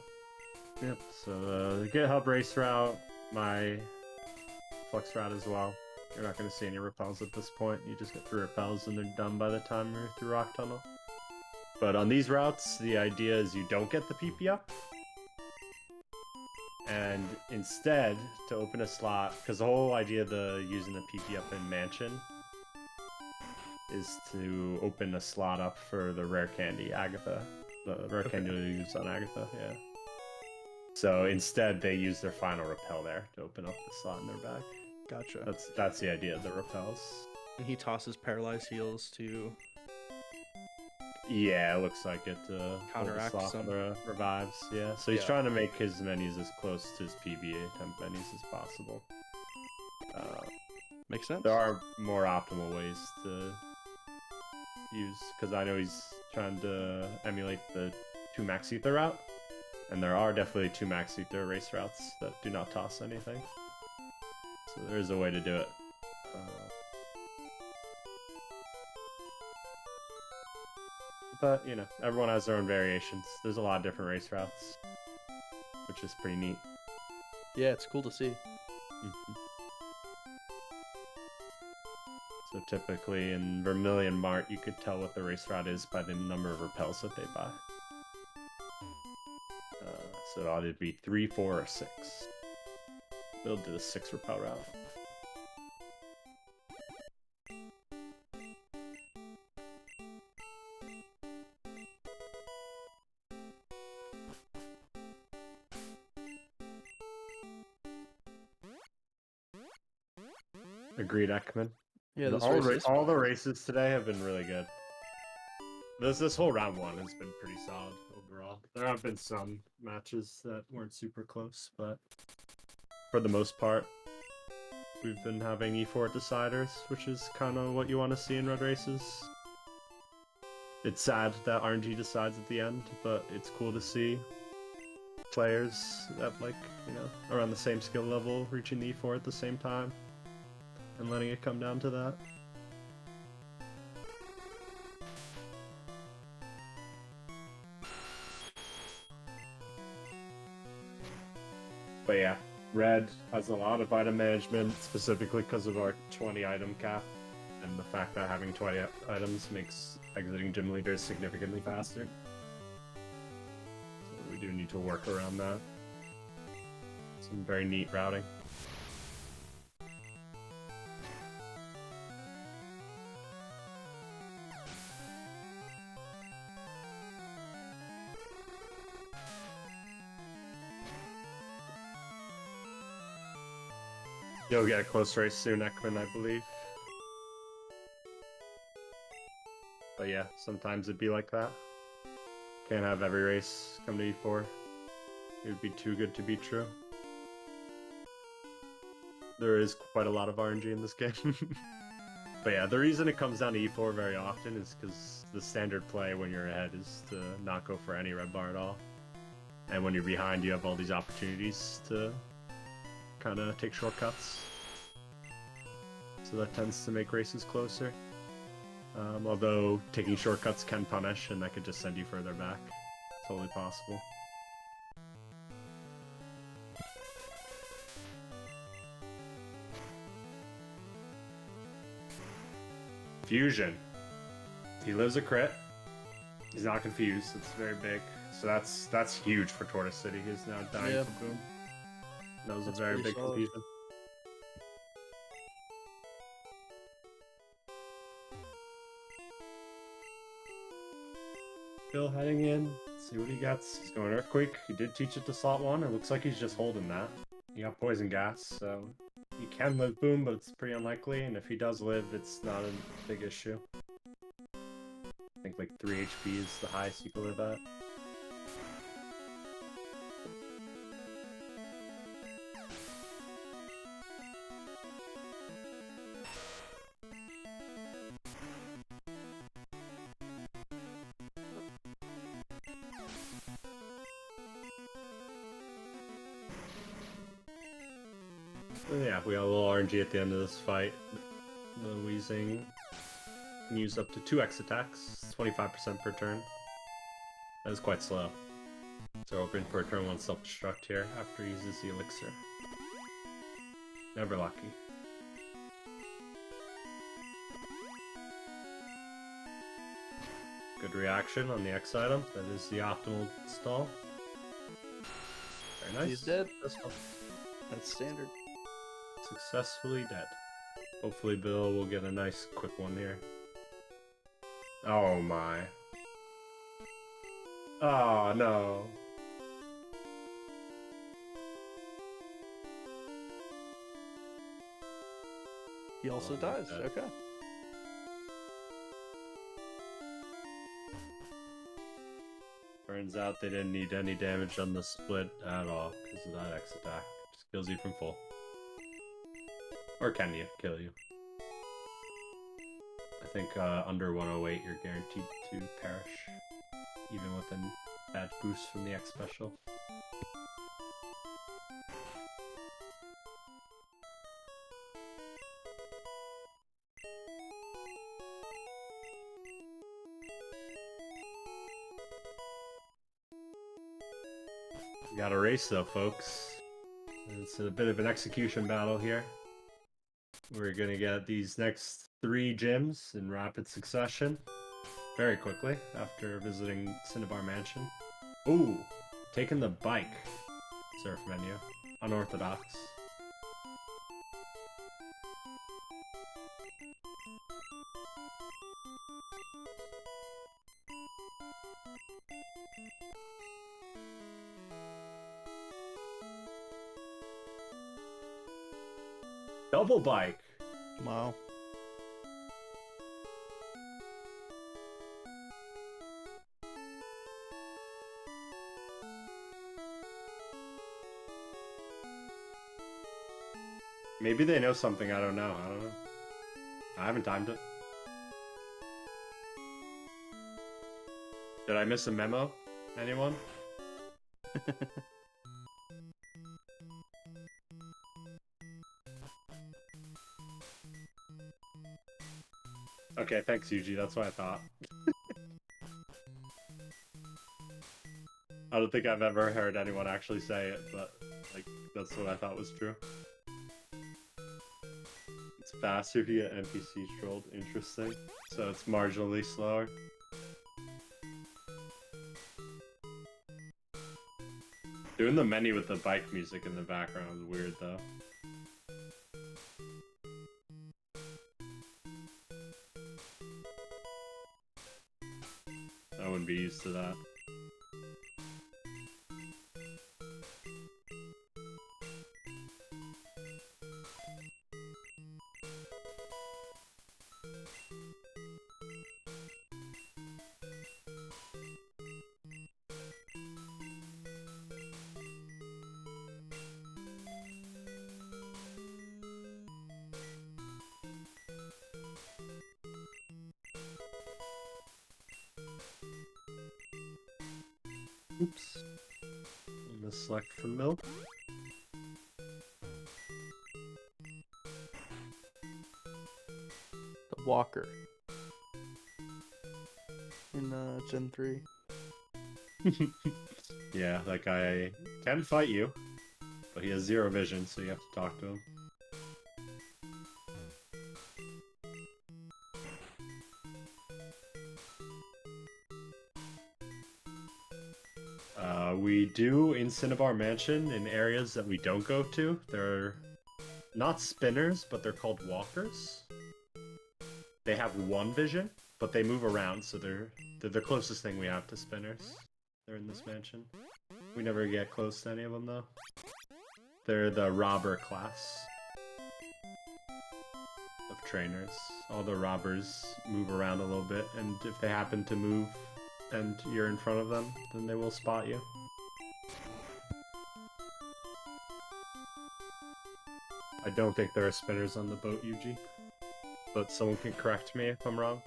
[SPEAKER 1] Yep, so the GitHub race route, my flex route as well. You're not going to see any repels at this point. You just get 3 repels and they're done by the time you're through Rock Tunnel. But on these routes, the idea is you don't get the PP up. And instead, to open a slot, because the whole idea of using the PP up in Mansion is to open a slot up for the rare candy, Agatha. The rare candy you use on Agatha, yeah. So instead, they use their final repel there to open up the slot in their bag.
[SPEAKER 2] Gotcha.
[SPEAKER 1] That's the idea of the repels.
[SPEAKER 2] And he tosses paralyzed heals to
[SPEAKER 1] Yeah, it looks like it.
[SPEAKER 2] Counteract some.
[SPEAKER 1] The revives. Yeah, so he's
[SPEAKER 2] Yeah.
[SPEAKER 1] trying to make his menus as close to his PBA temp menus as possible.
[SPEAKER 2] Makes sense.
[SPEAKER 1] There are more optimal ways to use, because I know he's trying to emulate the 2 max ether route, and there are definitely 2 max ether race routes that do not toss anything. So there is a way to do it. But, you know, everyone has their own variations. There's a lot of different race routes, which is pretty neat.
[SPEAKER 2] Yeah, it's cool to see.
[SPEAKER 1] So typically in Vermilion Mart, you could tell what the race route is by the number of repels that they buy. So it ought to be 3, 4, or 6. We'll do the 6 repel route. Agreed, Ekman.
[SPEAKER 2] Yeah,
[SPEAKER 1] All the races today have been really good. This whole round 1 has been pretty solid overall. There have been some matches that weren't super close, but for the most part, we've been having E4 deciders, which is kind of what you want to see in red races. It's sad that RNG decides at the end, but it's cool to see players that, like, you know, around the same skill level reaching the E4 at the same time and letting it come down to that. But yeah, red has a lot of item management, specifically because of our 20 item cap, and the fact that having 20 items makes exiting gym leaders significantly faster. So we do need to work around that. Some very neat routing. You'll get a close race soon, Ekman, I believe. But yeah, sometimes it'd be like that. Can't have every race come to E4. It would be too good to be true. There is quite a lot of RNG in this game. But yeah, the reason it comes down to E4 very often is because the standard play when you're ahead is to not go for any red bar at all. And when you're behind, you have all these opportunities to kind of take shortcuts. So that tends to make races closer. Although taking shortcuts can punish, and that could just send you further back. Totally possible. Fusion. He lives a crit. He's not confused. It's very big. So that's huge for Tortoise City. He's now dying
[SPEAKER 2] Yeah.
[SPEAKER 1] for boom. That was
[SPEAKER 2] That's
[SPEAKER 1] a very
[SPEAKER 2] pretty
[SPEAKER 1] big
[SPEAKER 2] solid.
[SPEAKER 1] confusion. Bill heading in. Let's see what he gets. He's going Earthquake. He did teach it to slot 1. It looks like he's just holding that. He got Poison Gas, so he can live boom, but it's pretty unlikely. And if he does live, it's not a big issue. I think like 3 HP is the highest you can live at. Yeah, we got a little RNG at the end of this fight. The Weezing can use up to 2x attacks, 25% per turn. That is quite slow. So hoping for a turn 1 self-destruct here after he uses the elixir. Never lucky. Good reaction on the X item. That is the optimal stall. Very nice.
[SPEAKER 2] He's dead.
[SPEAKER 1] This one.
[SPEAKER 2] That's standard.
[SPEAKER 1] Successfully dead. Hopefully Bill will get a nice quick one here. Oh my. Oh no.
[SPEAKER 2] He also dies. Okay.
[SPEAKER 1] Turns out they didn't need any damage on the split at all because of that X attack. Just kills you from full. Or can you kill you? I think under 108 you're guaranteed to perish. Even with a bad boost from the X special. We got a race though, folks. It's a bit of an execution battle here. We're gonna get these next 3 gyms in rapid succession. Very quickly, after visiting Cinnabar Mansion. Ooh! Taking the bike. Surf menu. Unorthodox. Double bike!
[SPEAKER 2] Wow.
[SPEAKER 1] Maybe they know something I don't know. I don't know. I haven't timed it. Did I miss a memo? Anyone? Okay, thanks, Yuji. That's what I thought. I don't think I've ever heard anyone actually say it, but like that's what I thought was true. It's faster if you get NPCs trolled. Interesting. So it's marginally slower. Doing the menu with the bike music in the background is weird, though. I wouldn't be used to that. Oops. I'm gonna select from milk.
[SPEAKER 2] The Walker. In Gen 3.
[SPEAKER 1] Yeah, that guy can fight you, but he has 0 vision, so you have to talk to him. We do in Cinnabar Mansion in areas that we don't go to. They're not spinners, but they're called walkers. They have one vision, but they move around, so they're the closest thing we have to spinners. They're in this mansion. We never get close to any of them, though. They're the robber class of trainers. All the robbers move around a little bit, and if they happen to move and you're in front of them, then they will spot you. I don't think there are spinners on the boat, Yuji. But someone can correct me if I'm wrong.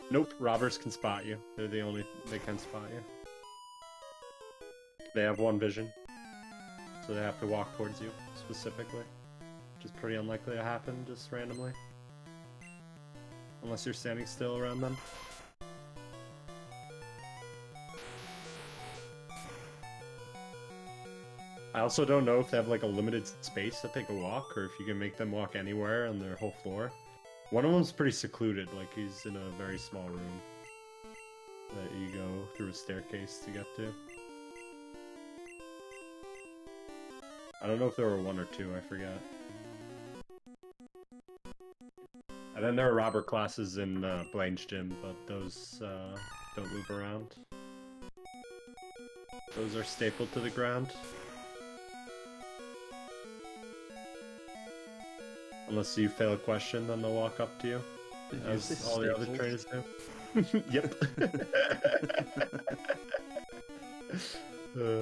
[SPEAKER 1] Nope, robbers can spot you. They're the only... they can spot you. They have one vision. So they have to walk towards you, specifically. Which is pretty unlikely to happen, just randomly. Unless you're standing still around them. I also don't know if they have like a limited space that they can walk, or if you can make them walk anywhere on their whole floor. One of them's pretty secluded, like he's in a very small room that you go through a staircase to get to. I don't know if there were one or two, I forget. And then there are robber classes in Blaine's gym, but those don't move around. Those are stapled to the ground. Unless you fail a question, then they'll walk up to you. As all the other trainers do. Yep.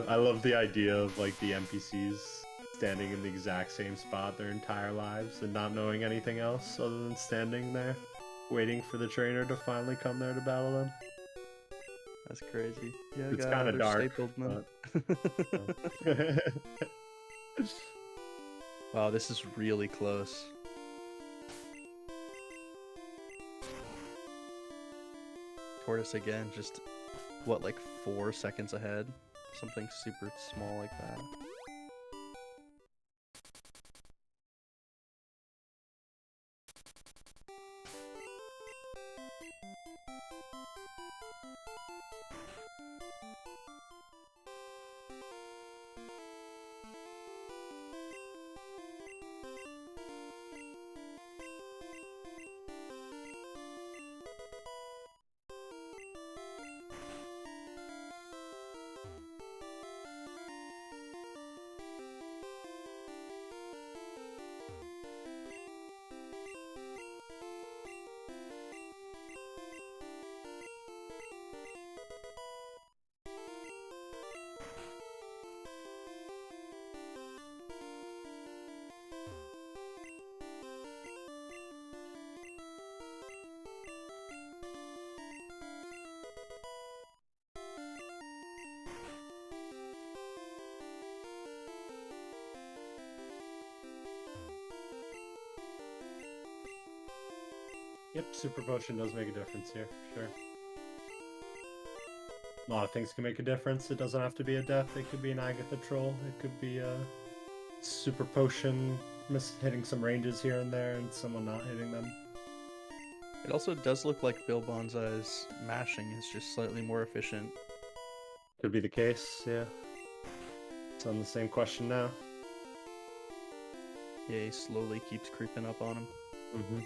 [SPEAKER 1] I love the idea of like the NPCs standing in the exact same spot their entire lives and not knowing anything else other than standing there, waiting for the trainer to finally come there to battle them.
[SPEAKER 2] That's crazy. Yeah,
[SPEAKER 1] it's kind of dark.
[SPEAKER 2] But... Wow, this is really close. Tortoise again, just what, like 4 seconds ahead? Something super small like that.
[SPEAKER 1] Yep, Super Potion does make a difference here, for sure. A lot of things can make a difference. It doesn't have to be a death. It could be an Agatha troll. It could be a Super Potion hitting some ranges here and there and someone not hitting them.
[SPEAKER 2] It also does look like BillBonzai's mashing is just slightly more efficient.
[SPEAKER 1] Could be the case, yeah. It's on the same question now.
[SPEAKER 2] Yeah, he slowly keeps creeping up on him.
[SPEAKER 1] Mm-hmm.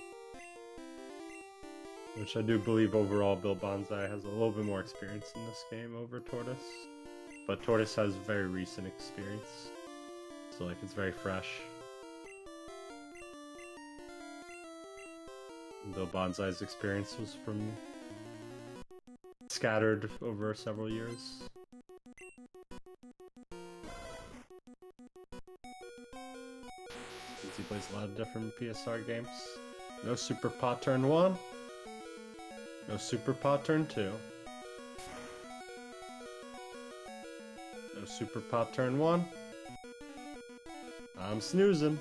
[SPEAKER 1] Which I do believe overall BillBonzai has a little bit more experience in this game over Tortoise. But Tortoise has very recent experience. So like it's very fresh. BillBonzai's experience was from scattered over several years. Since he plays a lot of different PSR games. No Super Pot turn 1. No Super Pot turn 2. No Super Pot turn 1. I'm snoozing.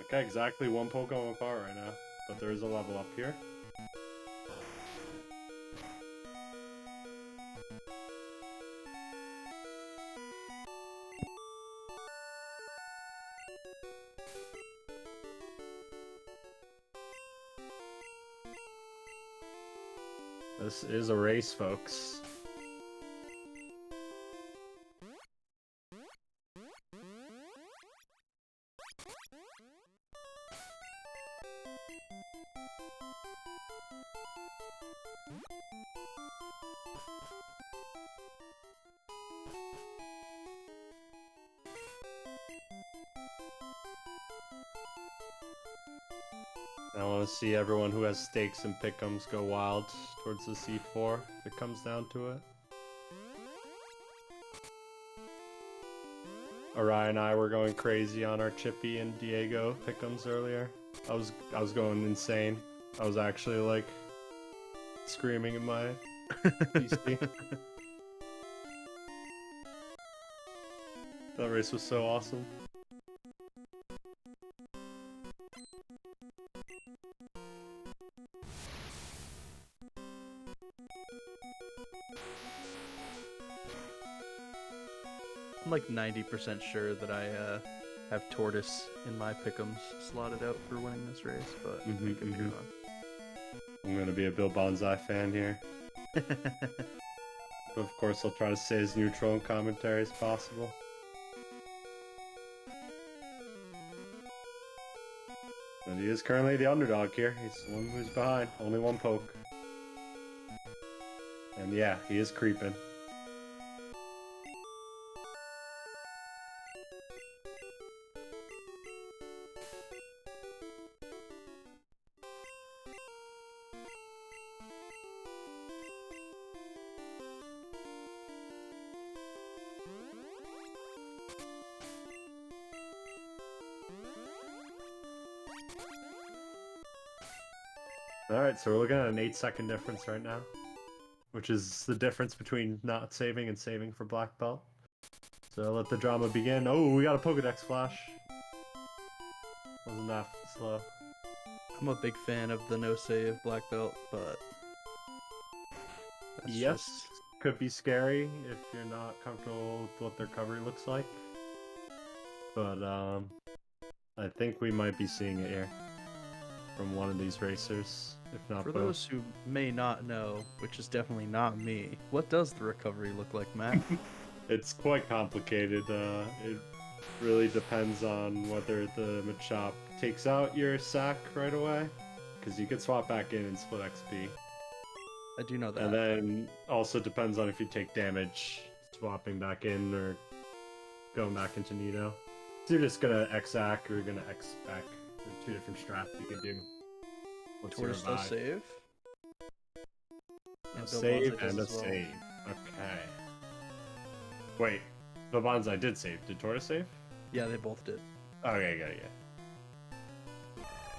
[SPEAKER 1] Okay, exactly one Pokemon apart right now, but there is a level up here. This is a race, folks. I want to see everyone who has stakes and pick'ems go wild towards the C4 if it comes down to it. Arai and I were going crazy on our Chippy and Diego pick'ems earlier. I was going insane. I was actually like screaming in my PC. That race was so awesome.
[SPEAKER 2] I'm like 90% sure that I have Tortoise in my pick'ems slotted out for winning this race, but I could be wrong.
[SPEAKER 1] I'm gonna be a BillBonzai fan here. But of course, I'll try to stay as neutral and commentary as possible. And he is currently the underdog here. He's the one who's behind. Only one poke. And yeah, he is creeping. Alright, so we're looking at an 8-second difference right now, which is the difference between not saving and saving for black belt. So let the drama begin. Oh, we got a Pokedex flash. Wasn't that slow?
[SPEAKER 2] I'm a big fan of the no save black belt, but that's
[SPEAKER 1] yes,
[SPEAKER 2] just...
[SPEAKER 1] could be scary if you're not comfortable with what their recovery looks like. But I think we might be seeing it here from one of these racers, if not
[SPEAKER 2] For
[SPEAKER 1] both.
[SPEAKER 2] those who may not know, which is definitely not me, what does the recovery look like, Matt?
[SPEAKER 1] It's quite complicated. It really depends on whether the Machop takes out your sack right away, because you can swap back in and split XP.
[SPEAKER 2] I do know that.
[SPEAKER 1] And then also depends on if you take damage swapping back in or going back into Nido. So you're just gonna X-Sack or you're gonna X-Back. There's two different strats you can do. What's your
[SPEAKER 2] Tortoise does
[SPEAKER 1] vibe?
[SPEAKER 2] save.
[SPEAKER 1] A save and a save. Okay. Wait, the BillBonzai did save. Did Tortoise save?
[SPEAKER 2] Yeah, they both did.
[SPEAKER 1] Okay, yeah.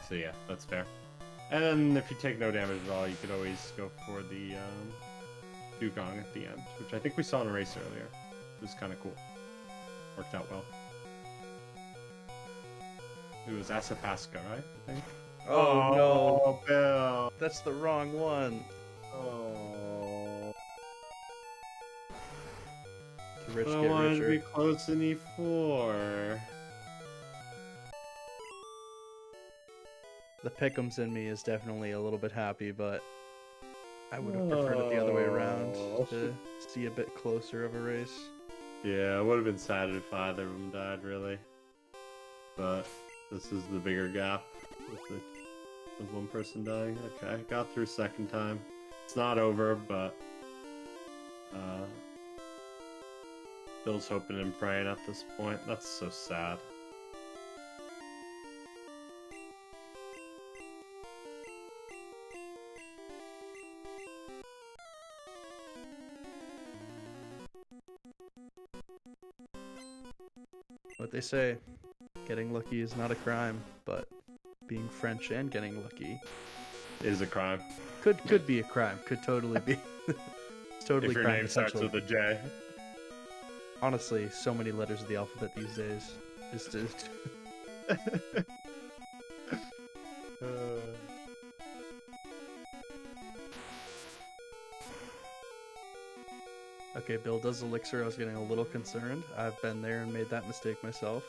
[SPEAKER 1] So yeah, that's fair. And then if you take no damage at all, you could always go for the Dugong at the end, which I think we saw in a race earlier. It was kind of cool. Worked out well. It was Asapasca, right? I think.
[SPEAKER 2] Oh no,
[SPEAKER 1] Bill!
[SPEAKER 2] that's the wrong one.
[SPEAKER 1] Oh.
[SPEAKER 2] The rich
[SPEAKER 1] I
[SPEAKER 2] get
[SPEAKER 1] wanted
[SPEAKER 2] richer.
[SPEAKER 1] to be close in E4.
[SPEAKER 2] The pick'ems in me is definitely a little bit happy, but I would have preferred it the other way around to see a bit closer of a race.
[SPEAKER 1] Yeah, it would have been sad if either of them died, really. But this is the bigger gap with one person dying. Okay, got through second time. It's not over, but Bill's hoping and praying at this point. That's so sad.
[SPEAKER 2] What they say, getting lucky is not a crime, but being French and getting lucky
[SPEAKER 1] Is a crime.
[SPEAKER 2] could be a crime. Could totally be. It's totally
[SPEAKER 1] If your
[SPEAKER 2] crime
[SPEAKER 1] name starts
[SPEAKER 2] potential.
[SPEAKER 1] with a J.
[SPEAKER 2] Honestly, so many letters of the alphabet these days. Just Okay, Bill does elixir. I was getting a little concerned. I've been there and made that mistake myself.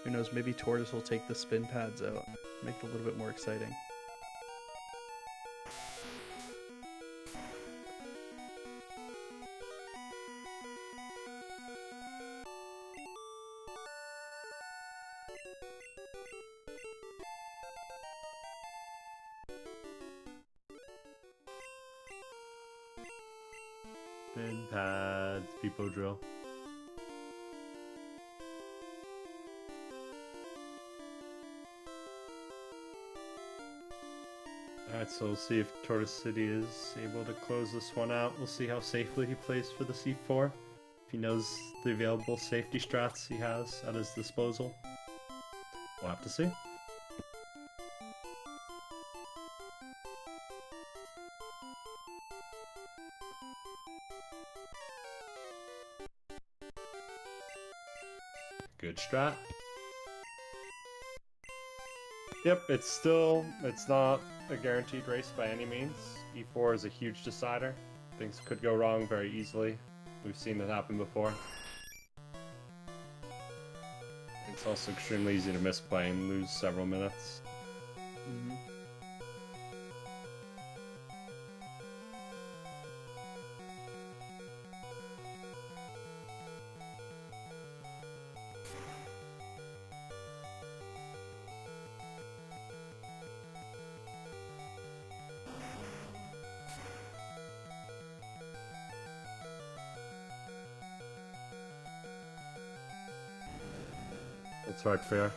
[SPEAKER 2] Who knows, maybe Tortoise will take the spin pads out, make it a little bit more exciting.
[SPEAKER 1] Spin pads, people drill. Alright, so we'll see if TortoiseCity is able to close this one out. We'll see how safely he plays for the C4. If he knows the available safety strats he has at his disposal. We'll have to see. Good strat. Yep, it's not a guaranteed race by any means. E4 is a huge decider. Things could go wrong very easily. We've seen it happen before. It's also extremely easy to misplay and lose several minutes.
[SPEAKER 2] Mm-hmm.
[SPEAKER 1] That's right, fair.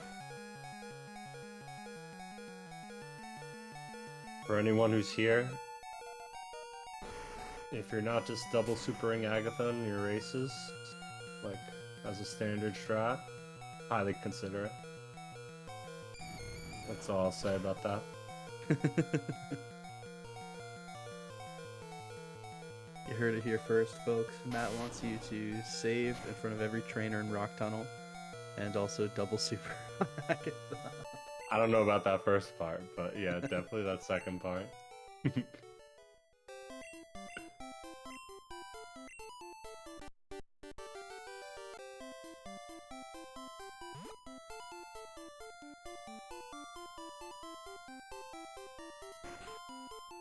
[SPEAKER 1] For anyone who's here, if you're not just double supering Agatha in your races, like as a standard strat, highly consider it. That's all I'll say about that.
[SPEAKER 2] You heard it here first, folks. Matt wants you to save in front of every trainer in Rock Tunnel, and also double super Agatha.
[SPEAKER 1] I don't know about that first part, but yeah, definitely that second part.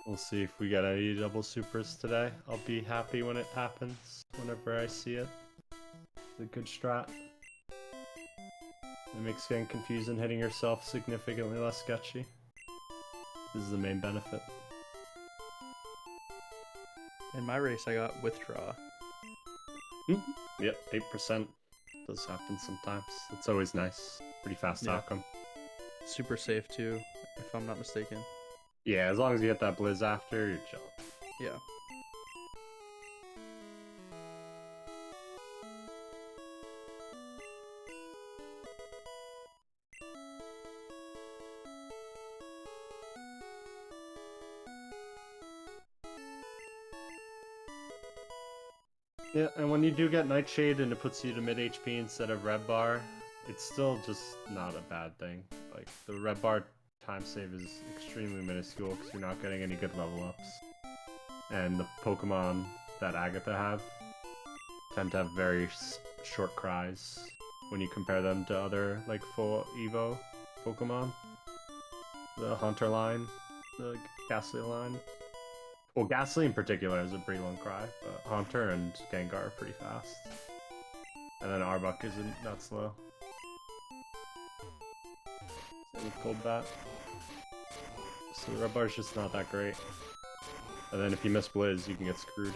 [SPEAKER 1] We'll see if we get any double supers today. I'll be happy when it happens, whenever I see it. It's a good strat. It makes getting confused and hitting yourself significantly less sketchy. This is the main benefit.
[SPEAKER 2] In my race, I got withdraw.
[SPEAKER 1] Yep, 8% does happen sometimes. It's always nice. Pretty fast outcome.
[SPEAKER 2] Super safe too, if I'm not mistaken.
[SPEAKER 1] Yeah, as long as you get that blizz after, you're chill.
[SPEAKER 2] Yeah.
[SPEAKER 1] Yeah, and when you do get Nightshade and it puts you to mid HP instead of Red Bar, it's still just not a bad thing. Like, the Red Bar time save is extremely minuscule because you're not getting any good level ups. And the Pokemon that Agatha have tend to have very short cries when you compare them to other, like, full Evo Pokemon. The Hunter line, the Ghastly line. Well, Ghastly in particular has a pretty long cry, but Haunter and Gengar are pretty fast. And then Arbok isn't that slow. Same with Cold Bat. So the Red Bar's just not that great. And then if you miss Blizz, you can get screwed.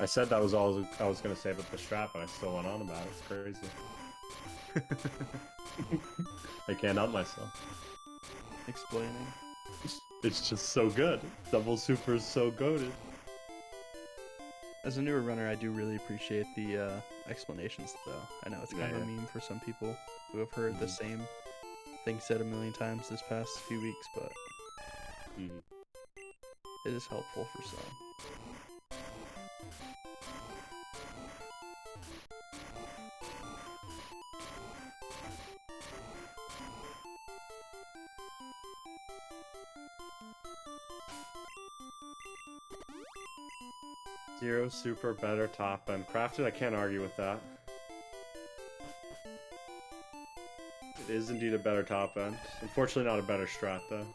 [SPEAKER 1] I said that was all I was going to say about the strat, but I still went on about it. It's crazy. I can't help myself.
[SPEAKER 2] Explaining.
[SPEAKER 1] It's just so good. Double super is so goated.
[SPEAKER 2] As a newer runner, I do really appreciate the explanations, though. I know it's kind of a meme for some people who have heard the same thing said a million times this past few weeks, but it is helpful for some.
[SPEAKER 1] Zero super better top end. Crafted, I can't argue with that. It is indeed a better top end. Unfortunately, not a better strat though.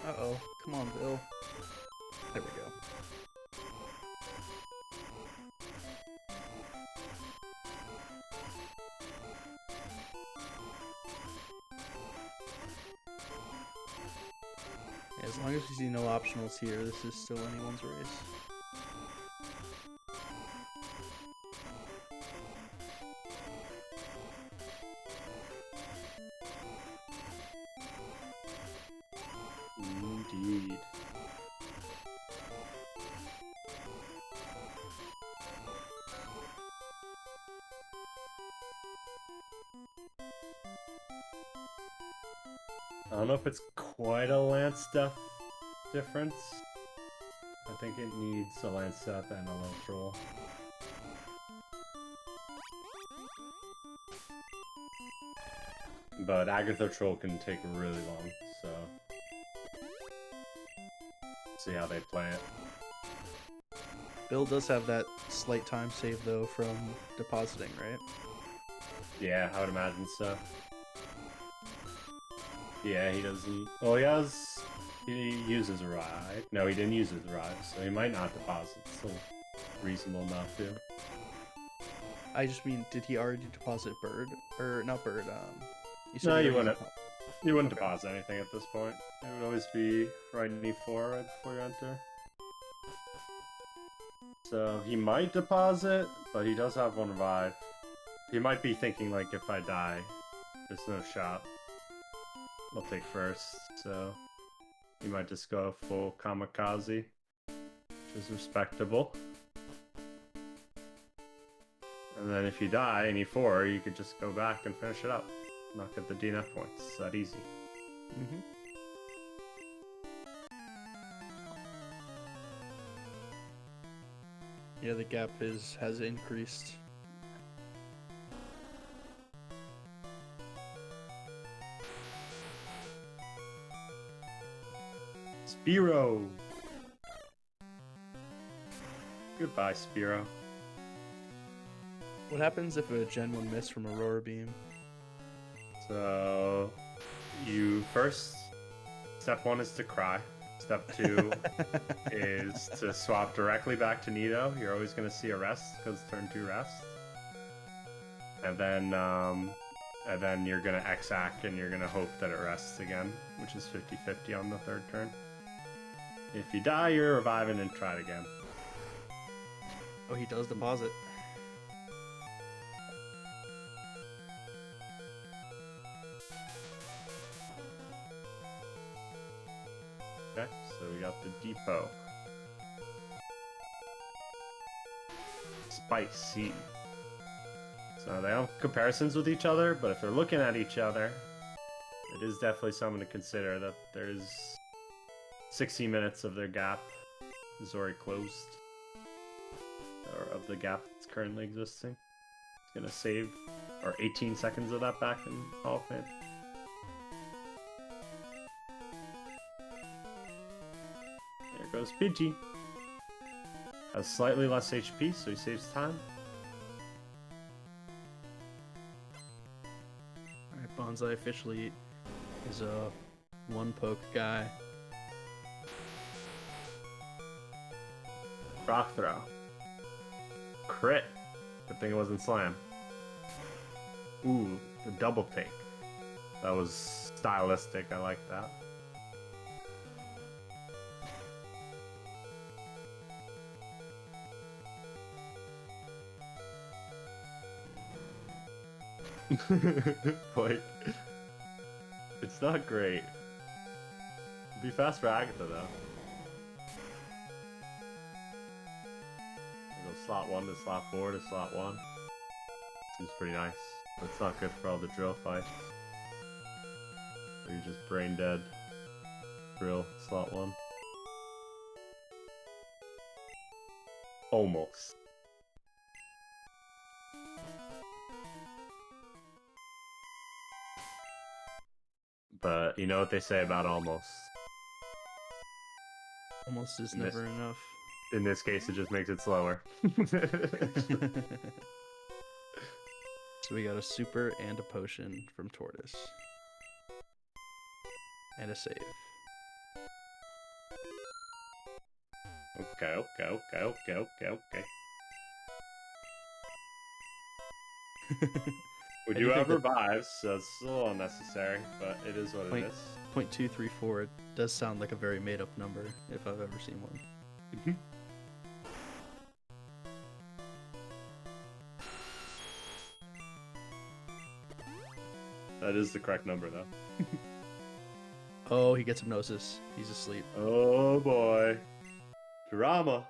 [SPEAKER 2] Uh-oh. Come on, Bill. There we go. As long as we see no optionals here, this is still anyone's race.
[SPEAKER 1] Indeed. I don't know if it's quite a Lance Death difference. I think it needs a Lance Death and a low troll. But Agatha Troll can take really long, so see how they play it.
[SPEAKER 2] Bill does have that slight time save though from depositing, right?
[SPEAKER 1] Yeah, I would imagine so. Yeah, he doesn't. Well, he has. He uses a ride. No, he didn't use his ride, so he might not deposit. Still reasonable not to.
[SPEAKER 2] I just mean, did he already deposit bird or not bird? You said
[SPEAKER 1] No,
[SPEAKER 2] he
[SPEAKER 1] you
[SPEAKER 2] already
[SPEAKER 1] wouldn't. You wouldn't
[SPEAKER 2] Okay.
[SPEAKER 1] deposit anything at this point. It would always be right in E4 right before you enter. So he might deposit, but he does have one revive. He might be thinking like, if I die, there's no shot. I'll take first, so he might just go full kamikaze, which is respectable. And then if you die in E4, you could just go back and finish it up. Not get the DNF points. It's that easy.
[SPEAKER 2] Mm-hmm. Yeah, the gap has increased.
[SPEAKER 1] Spiro! Goodbye, Spiro.
[SPEAKER 2] What happens if a Gen 1 miss from Aurora Beam?
[SPEAKER 1] So, you first, step 1 is to cry. Step 2 is to swap directly back to Nito. You're always going to see a rest because turn 2 rest. And then you're going to X-Ack and you're going to hope that it rests again, which is 50-50 on the third turn. If you die, you're reviving and try it again.
[SPEAKER 2] Oh, he does deposit.
[SPEAKER 1] Okay, so we got the depot. Spicy. So they have comparisons with each other, but if they're looking at each other, it is definitely something to consider that there's 60 minutes of their gap is already closed. Or of the gap that's currently existing. It's gonna save, or 18 seconds of that back in Hall of Fame. There goes Pidgey. Has slightly less HP, so he saves time.
[SPEAKER 2] Alright, Bonsai officially is a one poke guy.
[SPEAKER 1] Rock throw. Crit. Good thing it wasn't slam. Ooh, the double take. That was stylistic. I like that. Like, it's not great. It'd be fast for Agatha though. Go slot 1 to slot 4 to slot 1. Seems pretty nice. But it's not good for all the drill fights. Or you're just brain dead. Drill, slot 1. Almost. But you know what they say about almost.
[SPEAKER 2] Almost is
[SPEAKER 1] In this-
[SPEAKER 2] never enough.
[SPEAKER 1] In this case, it just makes it slower.
[SPEAKER 2] So we got a super and a potion from Tortoise. And a save.
[SPEAKER 1] Okay. We
[SPEAKER 2] I
[SPEAKER 1] do
[SPEAKER 2] do
[SPEAKER 1] have
[SPEAKER 2] think that-
[SPEAKER 1] revives, so it's a little unnecessary, but it is what it is.
[SPEAKER 2] 0.234 does sound like a very made up number if I've ever seen one.
[SPEAKER 1] That is the correct number, though.
[SPEAKER 2] Oh, he gets hypnosis. He's asleep.
[SPEAKER 1] Oh boy. Drama.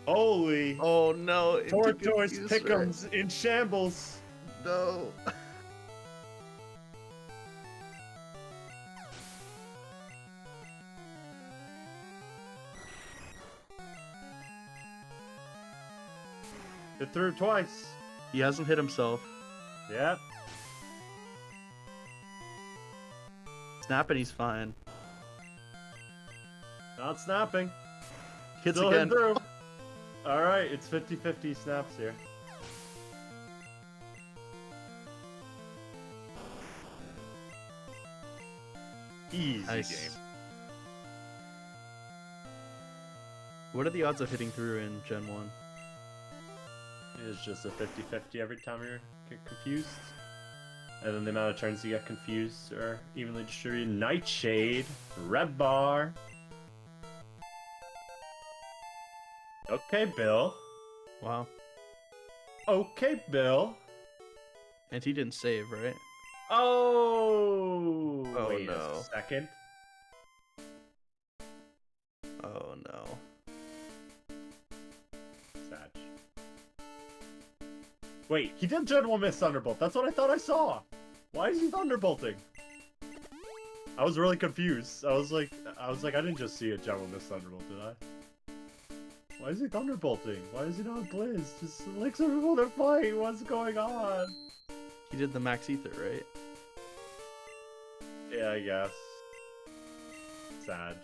[SPEAKER 1] Holy.
[SPEAKER 2] Oh no!
[SPEAKER 1] Tortoise Pick'ems in shambles.
[SPEAKER 2] No.
[SPEAKER 1] It threw twice.
[SPEAKER 2] He hasn't hit himself.
[SPEAKER 1] Yep.
[SPEAKER 2] Snapping, he's fine.
[SPEAKER 1] Not snapping.
[SPEAKER 2] Hits
[SPEAKER 1] Still
[SPEAKER 2] again.
[SPEAKER 1] through. Alright, it's 50-50 snaps here. Easy
[SPEAKER 2] Nice.
[SPEAKER 1] game.
[SPEAKER 2] What are the odds of hitting through in Gen 1?
[SPEAKER 1] It's just a 50-50 every time you get confused. And then the amount of turns you get confused are evenly distributed. Nightshade, Red Bar. Okay, Bill.
[SPEAKER 2] Wow.
[SPEAKER 1] Okay, Bill.
[SPEAKER 2] And he didn't save, right?
[SPEAKER 1] Oh,
[SPEAKER 2] Oh,
[SPEAKER 1] wait
[SPEAKER 2] no.
[SPEAKER 1] a second.
[SPEAKER 2] Oh no.
[SPEAKER 1] Sad. Wait, he did General Miss Thunderbolt. That's what I thought I saw. Why is he Thunderbolting? I was really confused. I was like, I didn't just see a General Miss Thunderbolt, did I? Why is he Thunderbolting? Why is he not Blizz? Just like some people to fight. What's going on?
[SPEAKER 2] He did the max ether, right?
[SPEAKER 1] Yeah, I guess. Sag.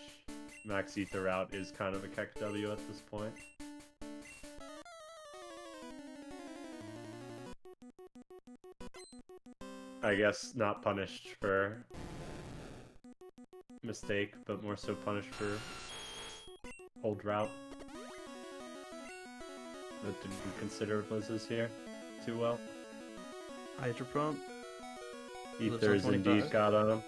[SPEAKER 1] Max Ether route is kind of a Keck W at this point. I guess not punished for mistake, but more so punished for hold route. But didn't consider Blizzes here too well.
[SPEAKER 2] Hydro Pump.
[SPEAKER 1] Ether's indeed got on him.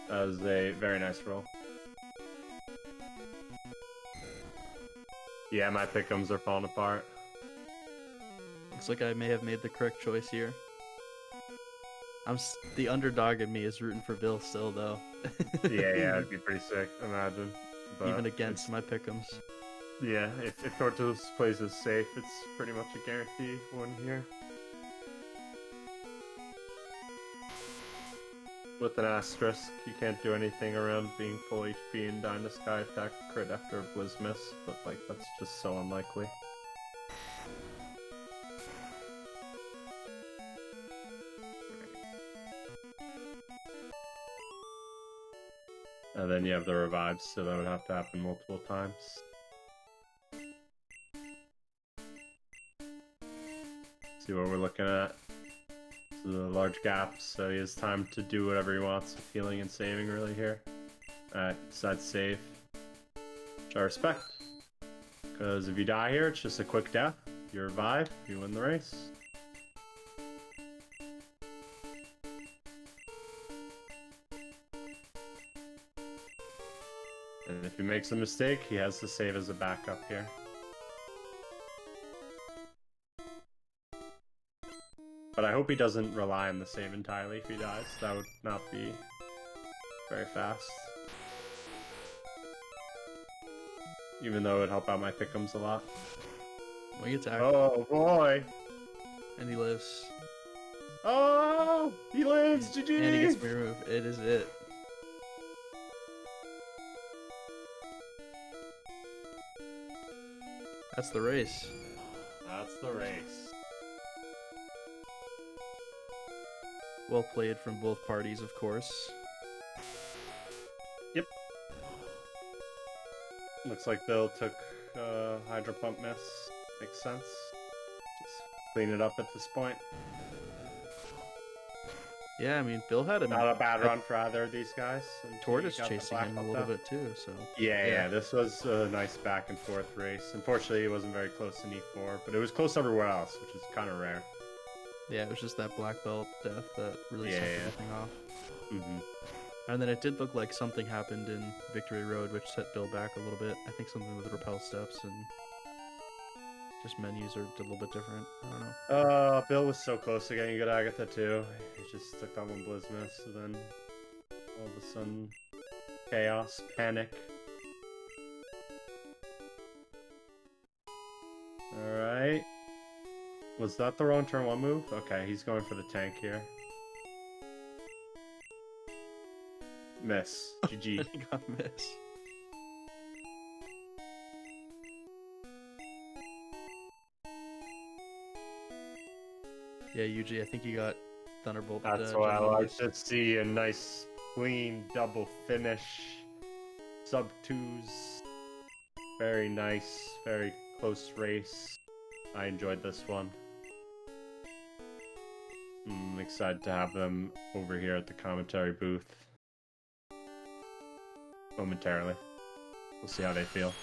[SPEAKER 1] That was a very nice roll. Yeah, my pick'ems are falling apart.
[SPEAKER 2] Looks like I may have made the correct choice here. The underdog in me is rooting for Bill still, though.
[SPEAKER 1] Yeah, it'd be pretty sick, imagine. But
[SPEAKER 2] Even against my pick'ems.
[SPEAKER 1] yeah, if Tortoise plays it safe, it's pretty much a guarantee win here. With an asterisk, you can't do anything around being full HP and dying to Sky Attack crit after a Blizz miss, but like that's just so unlikely. And then you have the revives, so that would have to happen multiple times. See what we're looking at. So the large gaps, so he has time to do whatever he wants with healing and saving really here. Alright, decides save. Which I respect. Because if you die here, it's just a quick death. You revive, you win the race. And if he makes a mistake, he has to save as a backup here. But I hope he doesn't rely on the save entirely if he dies. That would not be very fast. Even though it would help out my pick'ems a lot.
[SPEAKER 2] Well, he attacked.
[SPEAKER 1] Oh boy!
[SPEAKER 2] And he lives.
[SPEAKER 1] Oh! He lives! GG!
[SPEAKER 2] And he gets me removed. It is it. That's the race.
[SPEAKER 1] That's the race.
[SPEAKER 2] Well played from both parties, of course.
[SPEAKER 1] Yep. Looks like Bill took Hydro Pump miss. Makes sense. Just clean it up at this point.
[SPEAKER 2] Yeah, I mean, Bill had
[SPEAKER 1] Not a bad run for either of these guys. And
[SPEAKER 2] Tortoise chasing him a little bit too, so...
[SPEAKER 1] Yeah, this was a nice back and forth race. Unfortunately, it wasn't very close in E4, but it was close everywhere else, which is kind of rare.
[SPEAKER 2] Yeah, it was just that black belt death that really set everything off.
[SPEAKER 1] Mm-hmm.
[SPEAKER 2] And then it did look like something happened in Victory Road, which set Bill back a little bit. I think something with rappel steps and just menus are a little bit different. I don't know.
[SPEAKER 1] Bill was so close to getting a good Agatha too. He just took that one Blizz miss, and then all of a sudden, chaos, panic. Alright. Was that the wrong turn 1 move? Okay, he's going for the tank here. Miss. GG.
[SPEAKER 2] He got miss. Yeah, Yuji, I think you got Thunderbolt.
[SPEAKER 1] That's why I like to see a nice, clean double finish. Sub 2s. Very nice, very close race. I enjoyed this one. I'm excited to have them over here at the commentary booth. Momentarily. We'll see how they feel.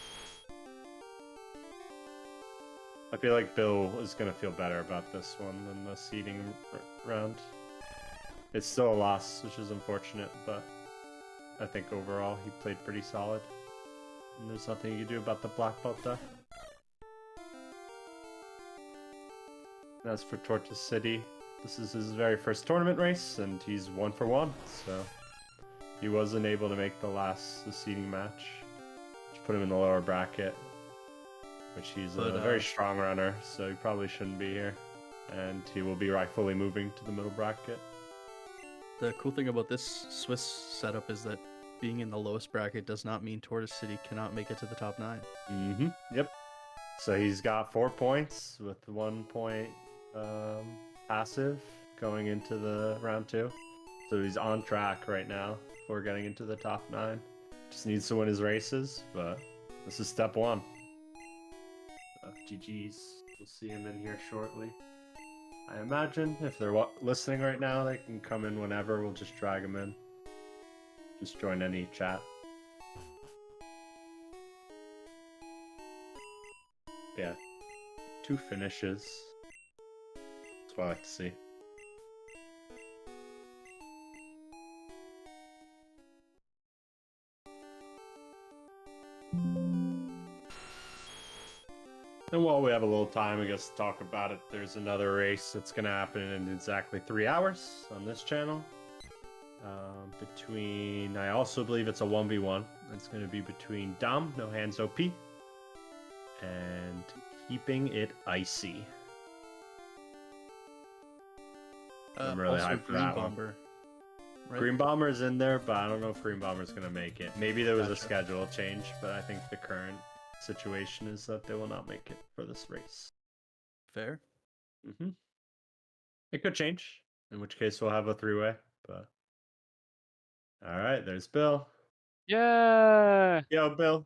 [SPEAKER 1] I feel like Bill is going to feel better about this one than the seeding round. It's still a loss, which is unfortunate, but I think overall he played pretty solid. And there's nothing you can do about the black belt deck. As for TortoiseCity, this is his very first tournament race, and he's 1 for 1, so he wasn't able to make the seeding match, which put him in the lower bracket, which he's a very strong runner, so he probably shouldn't be here, and he will be rightfully moving to the middle bracket.
[SPEAKER 2] The cool thing about this Swiss setup is that being in the lowest bracket does not mean TortoiseCity cannot make it to the top 9.
[SPEAKER 1] Mm-hmm. Yep. So he's got 4 points with 1 point passive going into the round 2. So he's on track right now for getting into the top 9. Just needs to win his races, but this is step 1. GG's. We'll see him in here shortly. I imagine if they're listening right now, they can come in whenever. We'll just drag them in. Just join any chat. Yeah. 2 finishes. That's what I like to see. And while we have a little time, I guess, to talk about it, there's another race that's going to happen in exactly 3 hours on this channel. I also believe it's a 1v1. It's going to be between Dom, No Hands OP, and Keeping It Icy. I'm really hyped for that one. Right? Green Bomber's in there, but I don't know if Green Bomber's going to make it. Maybe there was a schedule change, but I think the current situation is that they will not make it for this race.
[SPEAKER 2] Fair.
[SPEAKER 1] Mm-hmm. It could change, in which case we'll have a 3-way, but... Alright, there's Bill.
[SPEAKER 3] Yeah.
[SPEAKER 1] Yo, Bill.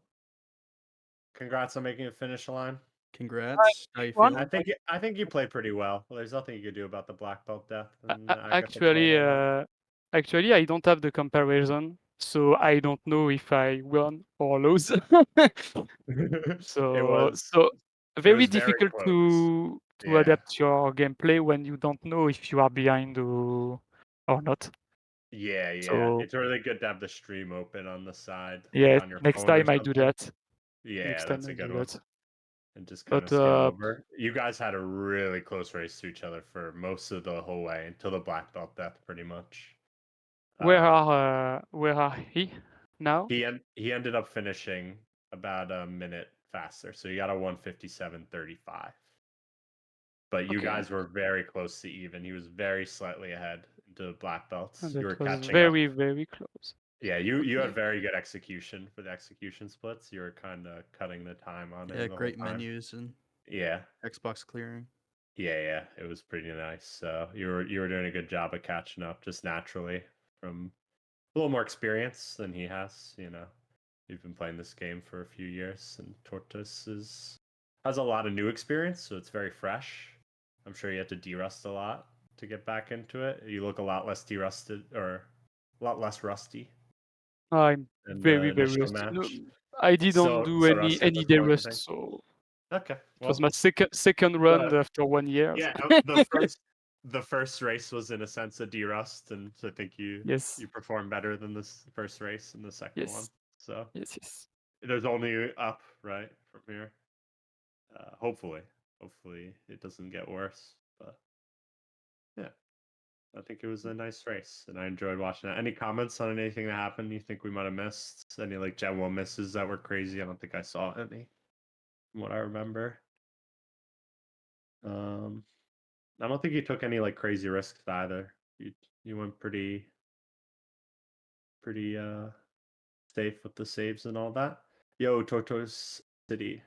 [SPEAKER 1] Congrats on making it finish the line.
[SPEAKER 2] Congrats. How you feeling?
[SPEAKER 1] I think you played pretty well. There's nothing you could do about the black belt death.
[SPEAKER 3] Actually, I don't have the comparison, so I don't know if I won or lose. So very difficult to adapt your gameplay when you don't know if you are behind or not.
[SPEAKER 1] Yeah.
[SPEAKER 3] So,
[SPEAKER 1] it's really good to have the stream open on the side.
[SPEAKER 3] Yeah,
[SPEAKER 1] on your
[SPEAKER 3] next
[SPEAKER 1] phone
[SPEAKER 3] time I do that.
[SPEAKER 1] Yeah, that's a good one. And just
[SPEAKER 3] But,
[SPEAKER 1] kind of skim over. You guys had a really close race to each other for most of the whole way until the black belt death, pretty much.
[SPEAKER 3] Where are he now?
[SPEAKER 1] He ended up finishing about a minute faster, so you got a 1:57.35. But you guys were very close to even. He was very slightly ahead into the black belts.
[SPEAKER 3] And
[SPEAKER 1] You were
[SPEAKER 3] that was
[SPEAKER 1] catching
[SPEAKER 3] very,
[SPEAKER 1] up.
[SPEAKER 3] very close.
[SPEAKER 1] Yeah, you had very good execution for the execution splits. You were kind of cutting the time on it.
[SPEAKER 2] Yeah,
[SPEAKER 1] the
[SPEAKER 2] great
[SPEAKER 1] whole time.
[SPEAKER 2] menus and
[SPEAKER 1] Yeah,
[SPEAKER 2] Xbox clearing.
[SPEAKER 1] Yeah, it was pretty nice. So you were doing a good job of catching up just naturally from a little more experience than he has. You've been playing this game for a few years, and has a lot of new experience, so it's very fresh. I'm sure you had to derust a lot to get back into it. You look a lot less derusted, or a lot less rusty
[SPEAKER 3] I'm
[SPEAKER 1] than
[SPEAKER 3] very,
[SPEAKER 1] the
[SPEAKER 3] very
[SPEAKER 1] initial
[SPEAKER 3] rusty. No,
[SPEAKER 1] match.
[SPEAKER 3] I didn't do
[SPEAKER 1] So rusty at
[SPEAKER 3] any
[SPEAKER 1] this
[SPEAKER 3] day
[SPEAKER 1] point, you think?
[SPEAKER 3] rest, so
[SPEAKER 1] Okay,
[SPEAKER 3] it was
[SPEAKER 1] well,
[SPEAKER 3] my second run after 1 year.
[SPEAKER 1] yeah, the first race was in a sense a derust, and I think you
[SPEAKER 3] Yes,
[SPEAKER 1] performed better than this first race and the second one.
[SPEAKER 3] yes,
[SPEAKER 1] So
[SPEAKER 3] yes.
[SPEAKER 1] there's only up, right, from here. Hopefully it doesn't get worse. But yeah, I think it was a nice race, and I enjoyed watching it. Any comments on anything that happened you think we might have missed? Any like Gen 1 misses that were crazy? I don't think I saw any, from what I remember. I don't think you took any like crazy risks either. You went pretty safe with the saves and all that. Yo, TortoiseCity,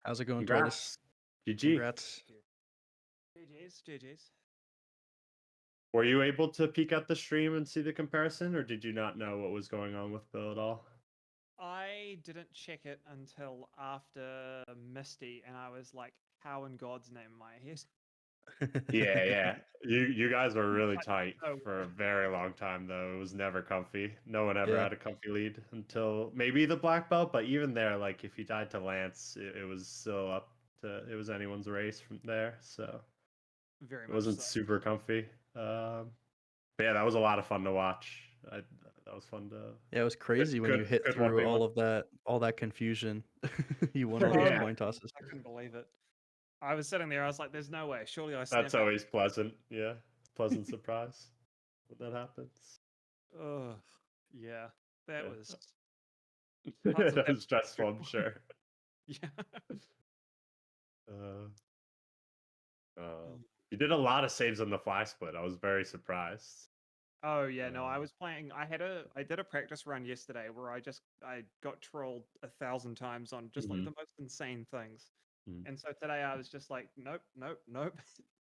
[SPEAKER 2] How's it going, Tortoise?
[SPEAKER 1] congrats. GG.
[SPEAKER 2] Congrats.
[SPEAKER 4] GG's.
[SPEAKER 1] Were you able to peek at the stream and see the comparison, or did you not know what was going on with Bill at all?
[SPEAKER 4] I didn't check it until after Misty, and I was like, "How in God's name am I here?"
[SPEAKER 1] Yeah. You guys were really
[SPEAKER 4] Like,
[SPEAKER 1] tight
[SPEAKER 4] no
[SPEAKER 1] for a
[SPEAKER 4] way.
[SPEAKER 1] very long time, though. It was never comfy. No one ever
[SPEAKER 2] Yeah.
[SPEAKER 1] had a comfy lead until maybe the black belt, but even there, like if you died to Lance, it was still up to it was anyone's race from there. So
[SPEAKER 4] Very
[SPEAKER 1] it
[SPEAKER 4] much
[SPEAKER 1] wasn't
[SPEAKER 4] so.
[SPEAKER 1] super comfy. But yeah, that was a lot of fun to watch. That was fun to.
[SPEAKER 2] Yeah, it was crazy when you hit
[SPEAKER 1] Good
[SPEAKER 2] through
[SPEAKER 1] 1v1.
[SPEAKER 2] all that confusion. You won all
[SPEAKER 4] Oh,
[SPEAKER 2] those
[SPEAKER 1] Yeah.
[SPEAKER 2] coin tosses.
[SPEAKER 4] I couldn't believe it. I was sitting there. I was like, "There's no way. Surely I
[SPEAKER 1] That's
[SPEAKER 4] snap out."
[SPEAKER 1] always pleasant. Yeah, pleasant surprise when that happens.
[SPEAKER 4] Oh, yeah. That
[SPEAKER 1] Yeah.
[SPEAKER 4] was. Parts of
[SPEAKER 1] That
[SPEAKER 4] that
[SPEAKER 1] was stressful, I'm sure.
[SPEAKER 4] Yeah.
[SPEAKER 1] Uh, you did a lot of saves on the fly split. I was very surprised.
[SPEAKER 4] Oh yeah, no, I was playing. I did a practice run yesterday where I got trolled 1,000 times on just like
[SPEAKER 1] Mhm.
[SPEAKER 4] the most insane things.
[SPEAKER 1] Mhm.
[SPEAKER 4] And so today I was just like, nope, nope, nope.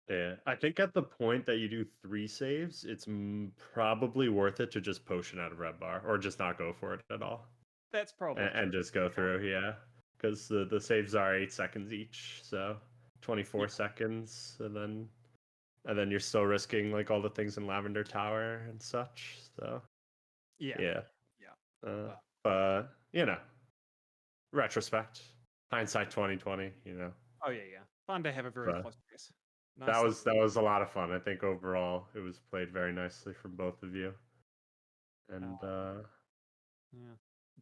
[SPEAKER 1] Yeah, I think at the point that you do 3 saves, it's probably worth it to just potion out of red bar or just not go for it at all
[SPEAKER 4] That's probably
[SPEAKER 1] and
[SPEAKER 4] true.
[SPEAKER 1] just go through. Yeah, because the saves are 8 seconds each, so 24
[SPEAKER 4] Yeah.
[SPEAKER 1] seconds, and then you're still risking like all the things in Lavender Tower and such. So
[SPEAKER 4] Yeah.
[SPEAKER 1] yeah,
[SPEAKER 4] Yeah.
[SPEAKER 1] but retrospect, hindsight 2020.
[SPEAKER 4] Oh yeah, yeah. Fun to have a very
[SPEAKER 1] But
[SPEAKER 4] close race.
[SPEAKER 1] that
[SPEAKER 4] Nicely.
[SPEAKER 1] was a lot of fun. I think overall it was played very nicely from both of you. And
[SPEAKER 4] Yeah.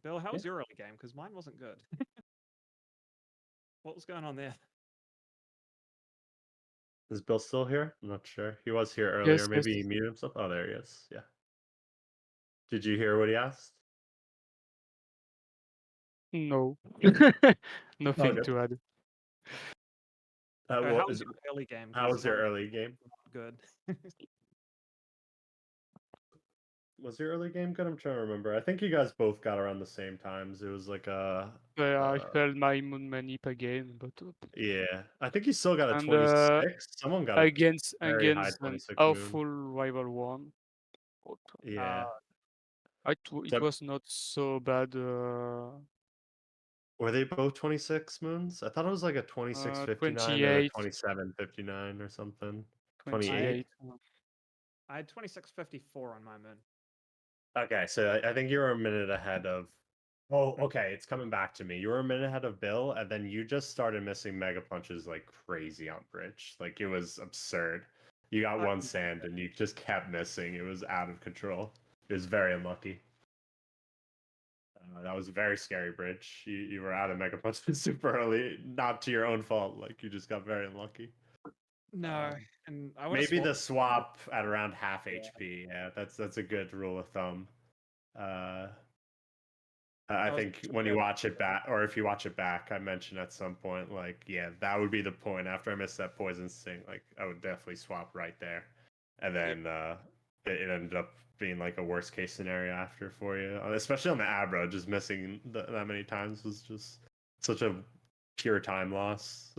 [SPEAKER 4] Bill, how
[SPEAKER 1] yeah.
[SPEAKER 4] was your early game? Because mine wasn't good. What was going on there?
[SPEAKER 1] Is Bill still here? I'm not sure. He was here earlier.
[SPEAKER 3] Yes,
[SPEAKER 1] Maybe he
[SPEAKER 3] yes.
[SPEAKER 1] muted himself. Oh, there he is. Yeah. Did you hear what he asked?
[SPEAKER 3] No.
[SPEAKER 1] Oh,
[SPEAKER 3] Nothing
[SPEAKER 1] good.
[SPEAKER 3] to add.
[SPEAKER 4] How was your early game?
[SPEAKER 1] How was
[SPEAKER 4] Because
[SPEAKER 1] your
[SPEAKER 4] mine
[SPEAKER 1] early game?
[SPEAKER 4] was not good.
[SPEAKER 1] Was your early game good? I'm trying to remember. I think you guys both got around the same times. It was like
[SPEAKER 3] I failed my moon manip again, but
[SPEAKER 1] yeah. I think you still got a
[SPEAKER 3] and
[SPEAKER 1] 26. Someone got a very high
[SPEAKER 3] against an
[SPEAKER 1] 26 moon.
[SPEAKER 3] awful rival one. But
[SPEAKER 1] Yeah.
[SPEAKER 3] it
[SPEAKER 1] So
[SPEAKER 3] was not so bad.
[SPEAKER 1] were they both 26 moons? I thought it was like a 2659 and a
[SPEAKER 3] 28,
[SPEAKER 1] 2759 or something. 28?
[SPEAKER 3] 28.
[SPEAKER 4] I had 2654 on my moon.
[SPEAKER 1] Okay, so I think you were a minute ahead of. Oh,
[SPEAKER 4] Mm.
[SPEAKER 1] okay, it's coming back to me. You were a minute ahead of Bill, and then you just started missing mega punches like crazy on bridge. Like it was absurd. You got
[SPEAKER 4] I
[SPEAKER 1] one sand, and you just kept missing. It was out of control. It was very unlucky. That was a very scary bridge. You were out of mega punches super early, not to your own fault. Like you just got very unlucky.
[SPEAKER 4] No, and I would have
[SPEAKER 1] Maybe the
[SPEAKER 4] swapped.
[SPEAKER 1] swap at around half
[SPEAKER 4] Yeah.
[SPEAKER 1] HP. Yeah, that's a good rule of thumb. I
[SPEAKER 4] I was
[SPEAKER 1] think when you watch it back, or if you watch it back, I mentioned at some point, like, yeah, that would be the point. After I missed that poison sting, like, I would definitely swap right there. And then it ended up being like a worst case scenario after for you, especially on the Abra. Just missing that many times was just such a pure time loss.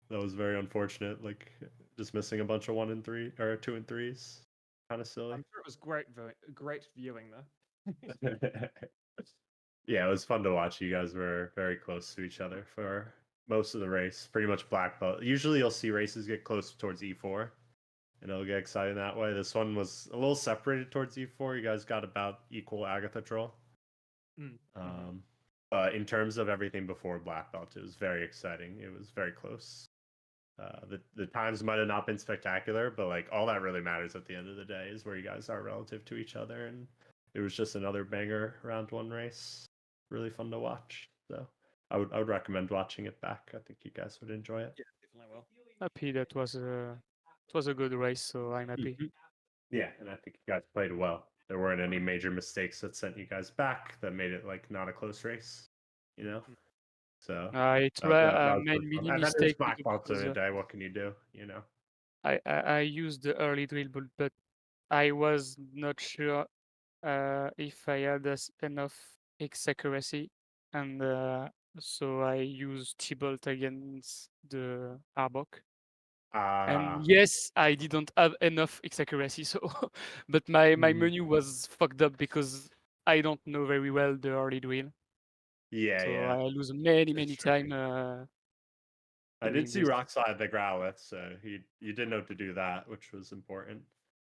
[SPEAKER 1] That was very unfortunate. Like just missing a bunch of 1 and 3 or 2 and 3s. Kind of silly.
[SPEAKER 4] I'm sure it was great viewing though.
[SPEAKER 1] Yeah, it was fun to watch. You guys were very close to each other for most of the race. Pretty much black belt. Usually you'll see races get close towards E4 and it'll get exciting that way. This one was a little separated towards E4. You guys got about equal Agatha troll. But in terms of everything before black belt, it was very exciting. It was very close. The times might have not been spectacular, but like all that really matters at the end of the day is where you guys are relative to each other. And it was just another banger round one race. Really fun to watch. So I would recommend watching it back. I think you guys would enjoy it.
[SPEAKER 4] Yeah, definitely will.
[SPEAKER 3] Happy that was a good race, so I'm happy.
[SPEAKER 1] Yeah, and I think you guys played well. There weren't any major mistakes that sent you guys back that made it like not a close race, you know. So
[SPEAKER 3] It's
[SPEAKER 1] that was
[SPEAKER 3] main
[SPEAKER 1] really fun.
[SPEAKER 3] mini
[SPEAKER 1] And then there's
[SPEAKER 3] mistake
[SPEAKER 1] black belts in
[SPEAKER 3] because
[SPEAKER 1] a day. What can you do? You know.
[SPEAKER 3] I used the early drill, but I was not sure if I had enough X accuracy, and so I used T-Bolt against the Arbok. And yes, I didn't have enough X accuracy, so but my menu was fucked up because I don't know very well the early drill.
[SPEAKER 1] Yeah,
[SPEAKER 3] So
[SPEAKER 1] yeah.
[SPEAKER 3] I lose many
[SPEAKER 1] It's true.
[SPEAKER 3] time
[SPEAKER 1] I did
[SPEAKER 3] doing
[SPEAKER 1] see
[SPEAKER 3] this.
[SPEAKER 1] Rock slide the Growlithe, so you did know to do that, which was important.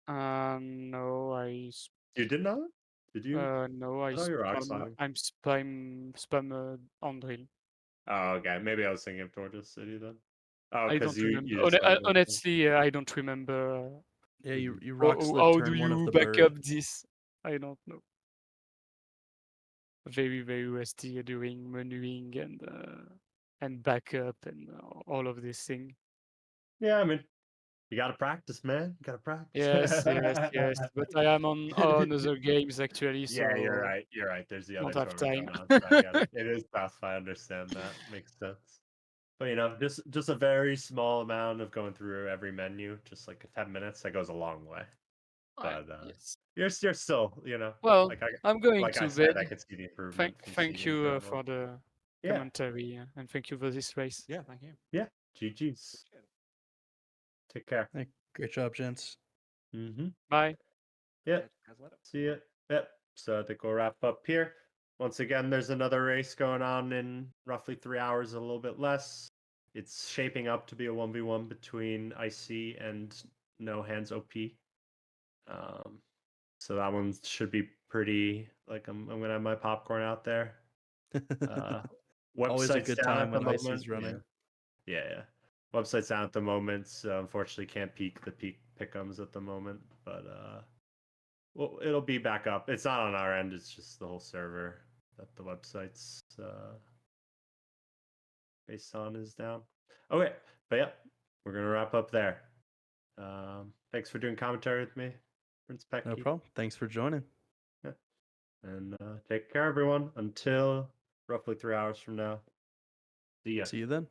[SPEAKER 3] No,
[SPEAKER 1] You did know? Did you?
[SPEAKER 3] no, I
[SPEAKER 1] I thought you were Rock sliding.
[SPEAKER 3] I'm spam on drill.
[SPEAKER 1] Oh, okay. Maybe I was thinking of TortoiseCity then. Oh,
[SPEAKER 3] I
[SPEAKER 1] because
[SPEAKER 3] don't
[SPEAKER 1] you
[SPEAKER 3] remember.
[SPEAKER 1] just learned it.
[SPEAKER 3] Honestly, I don't remember.
[SPEAKER 2] Yeah, you
[SPEAKER 1] Mhm.
[SPEAKER 2] rock slid
[SPEAKER 3] How do
[SPEAKER 2] turn one of
[SPEAKER 3] you
[SPEAKER 2] the
[SPEAKER 3] back
[SPEAKER 2] bird.
[SPEAKER 3] up this? I don't know. Very, very rusty doing menuing and backup and all of this thing.
[SPEAKER 1] Yeah, I mean, you gotta practice, man. You gotta practice.
[SPEAKER 3] Yes. But I am on other games actually,
[SPEAKER 1] Yeah, you're
[SPEAKER 3] so
[SPEAKER 1] right. You're right. There's the
[SPEAKER 3] don't
[SPEAKER 1] other
[SPEAKER 3] have
[SPEAKER 1] tournament
[SPEAKER 3] time.
[SPEAKER 1] going on. So I get it. It is tough. I understand that. Makes sense. But you know, just a very small amount of going through every menu, just like 10 minutes, that goes a long way. But
[SPEAKER 3] Yes.
[SPEAKER 1] you're still, you know,
[SPEAKER 3] Well,
[SPEAKER 1] like
[SPEAKER 3] I'm going
[SPEAKER 1] like I
[SPEAKER 3] to
[SPEAKER 1] said,
[SPEAKER 3] bed.
[SPEAKER 1] I could see the improvement from
[SPEAKER 3] Thank
[SPEAKER 1] seeding
[SPEAKER 3] you
[SPEAKER 1] round one.
[SPEAKER 3] for the
[SPEAKER 1] Yeah,
[SPEAKER 3] commentary and thank you for this race.
[SPEAKER 4] Yeah, thank you.
[SPEAKER 1] yeah. GG's.
[SPEAKER 4] Appreciate it.
[SPEAKER 1] Take care.
[SPEAKER 2] Hey, great job, gents.
[SPEAKER 1] Mm-hmm.
[SPEAKER 3] Bye.
[SPEAKER 1] Yep.
[SPEAKER 4] Catch you guys later.
[SPEAKER 1] See ya. Yep. So I think we'll wrap up here. Once again, there's another race going on in roughly 3 hours, a little bit less. It's shaping up to be a 1v1 between Icy and No Hands OP. So that one should be pretty. Like I'm gonna have my popcorn out there.
[SPEAKER 2] Always a
[SPEAKER 1] Website's
[SPEAKER 2] good
[SPEAKER 1] down
[SPEAKER 2] time
[SPEAKER 1] at the
[SPEAKER 2] when Ice
[SPEAKER 1] moment.
[SPEAKER 2] is running.
[SPEAKER 1] Yeah. Website's down at the moment, so unfortunately can't peek the pick'ems at the moment. But well, it'll be back up. It's not on our end. It's just the whole server that the website's based on is down. Okay, but yeah, we're gonna wrap up there. Thanks for doing commentary with me, Prince Pecky.
[SPEAKER 2] No problem. Thanks for joining.
[SPEAKER 1] Yeah. And take care, everyone. Until roughly 3 hours from now. See ya.
[SPEAKER 2] See you then.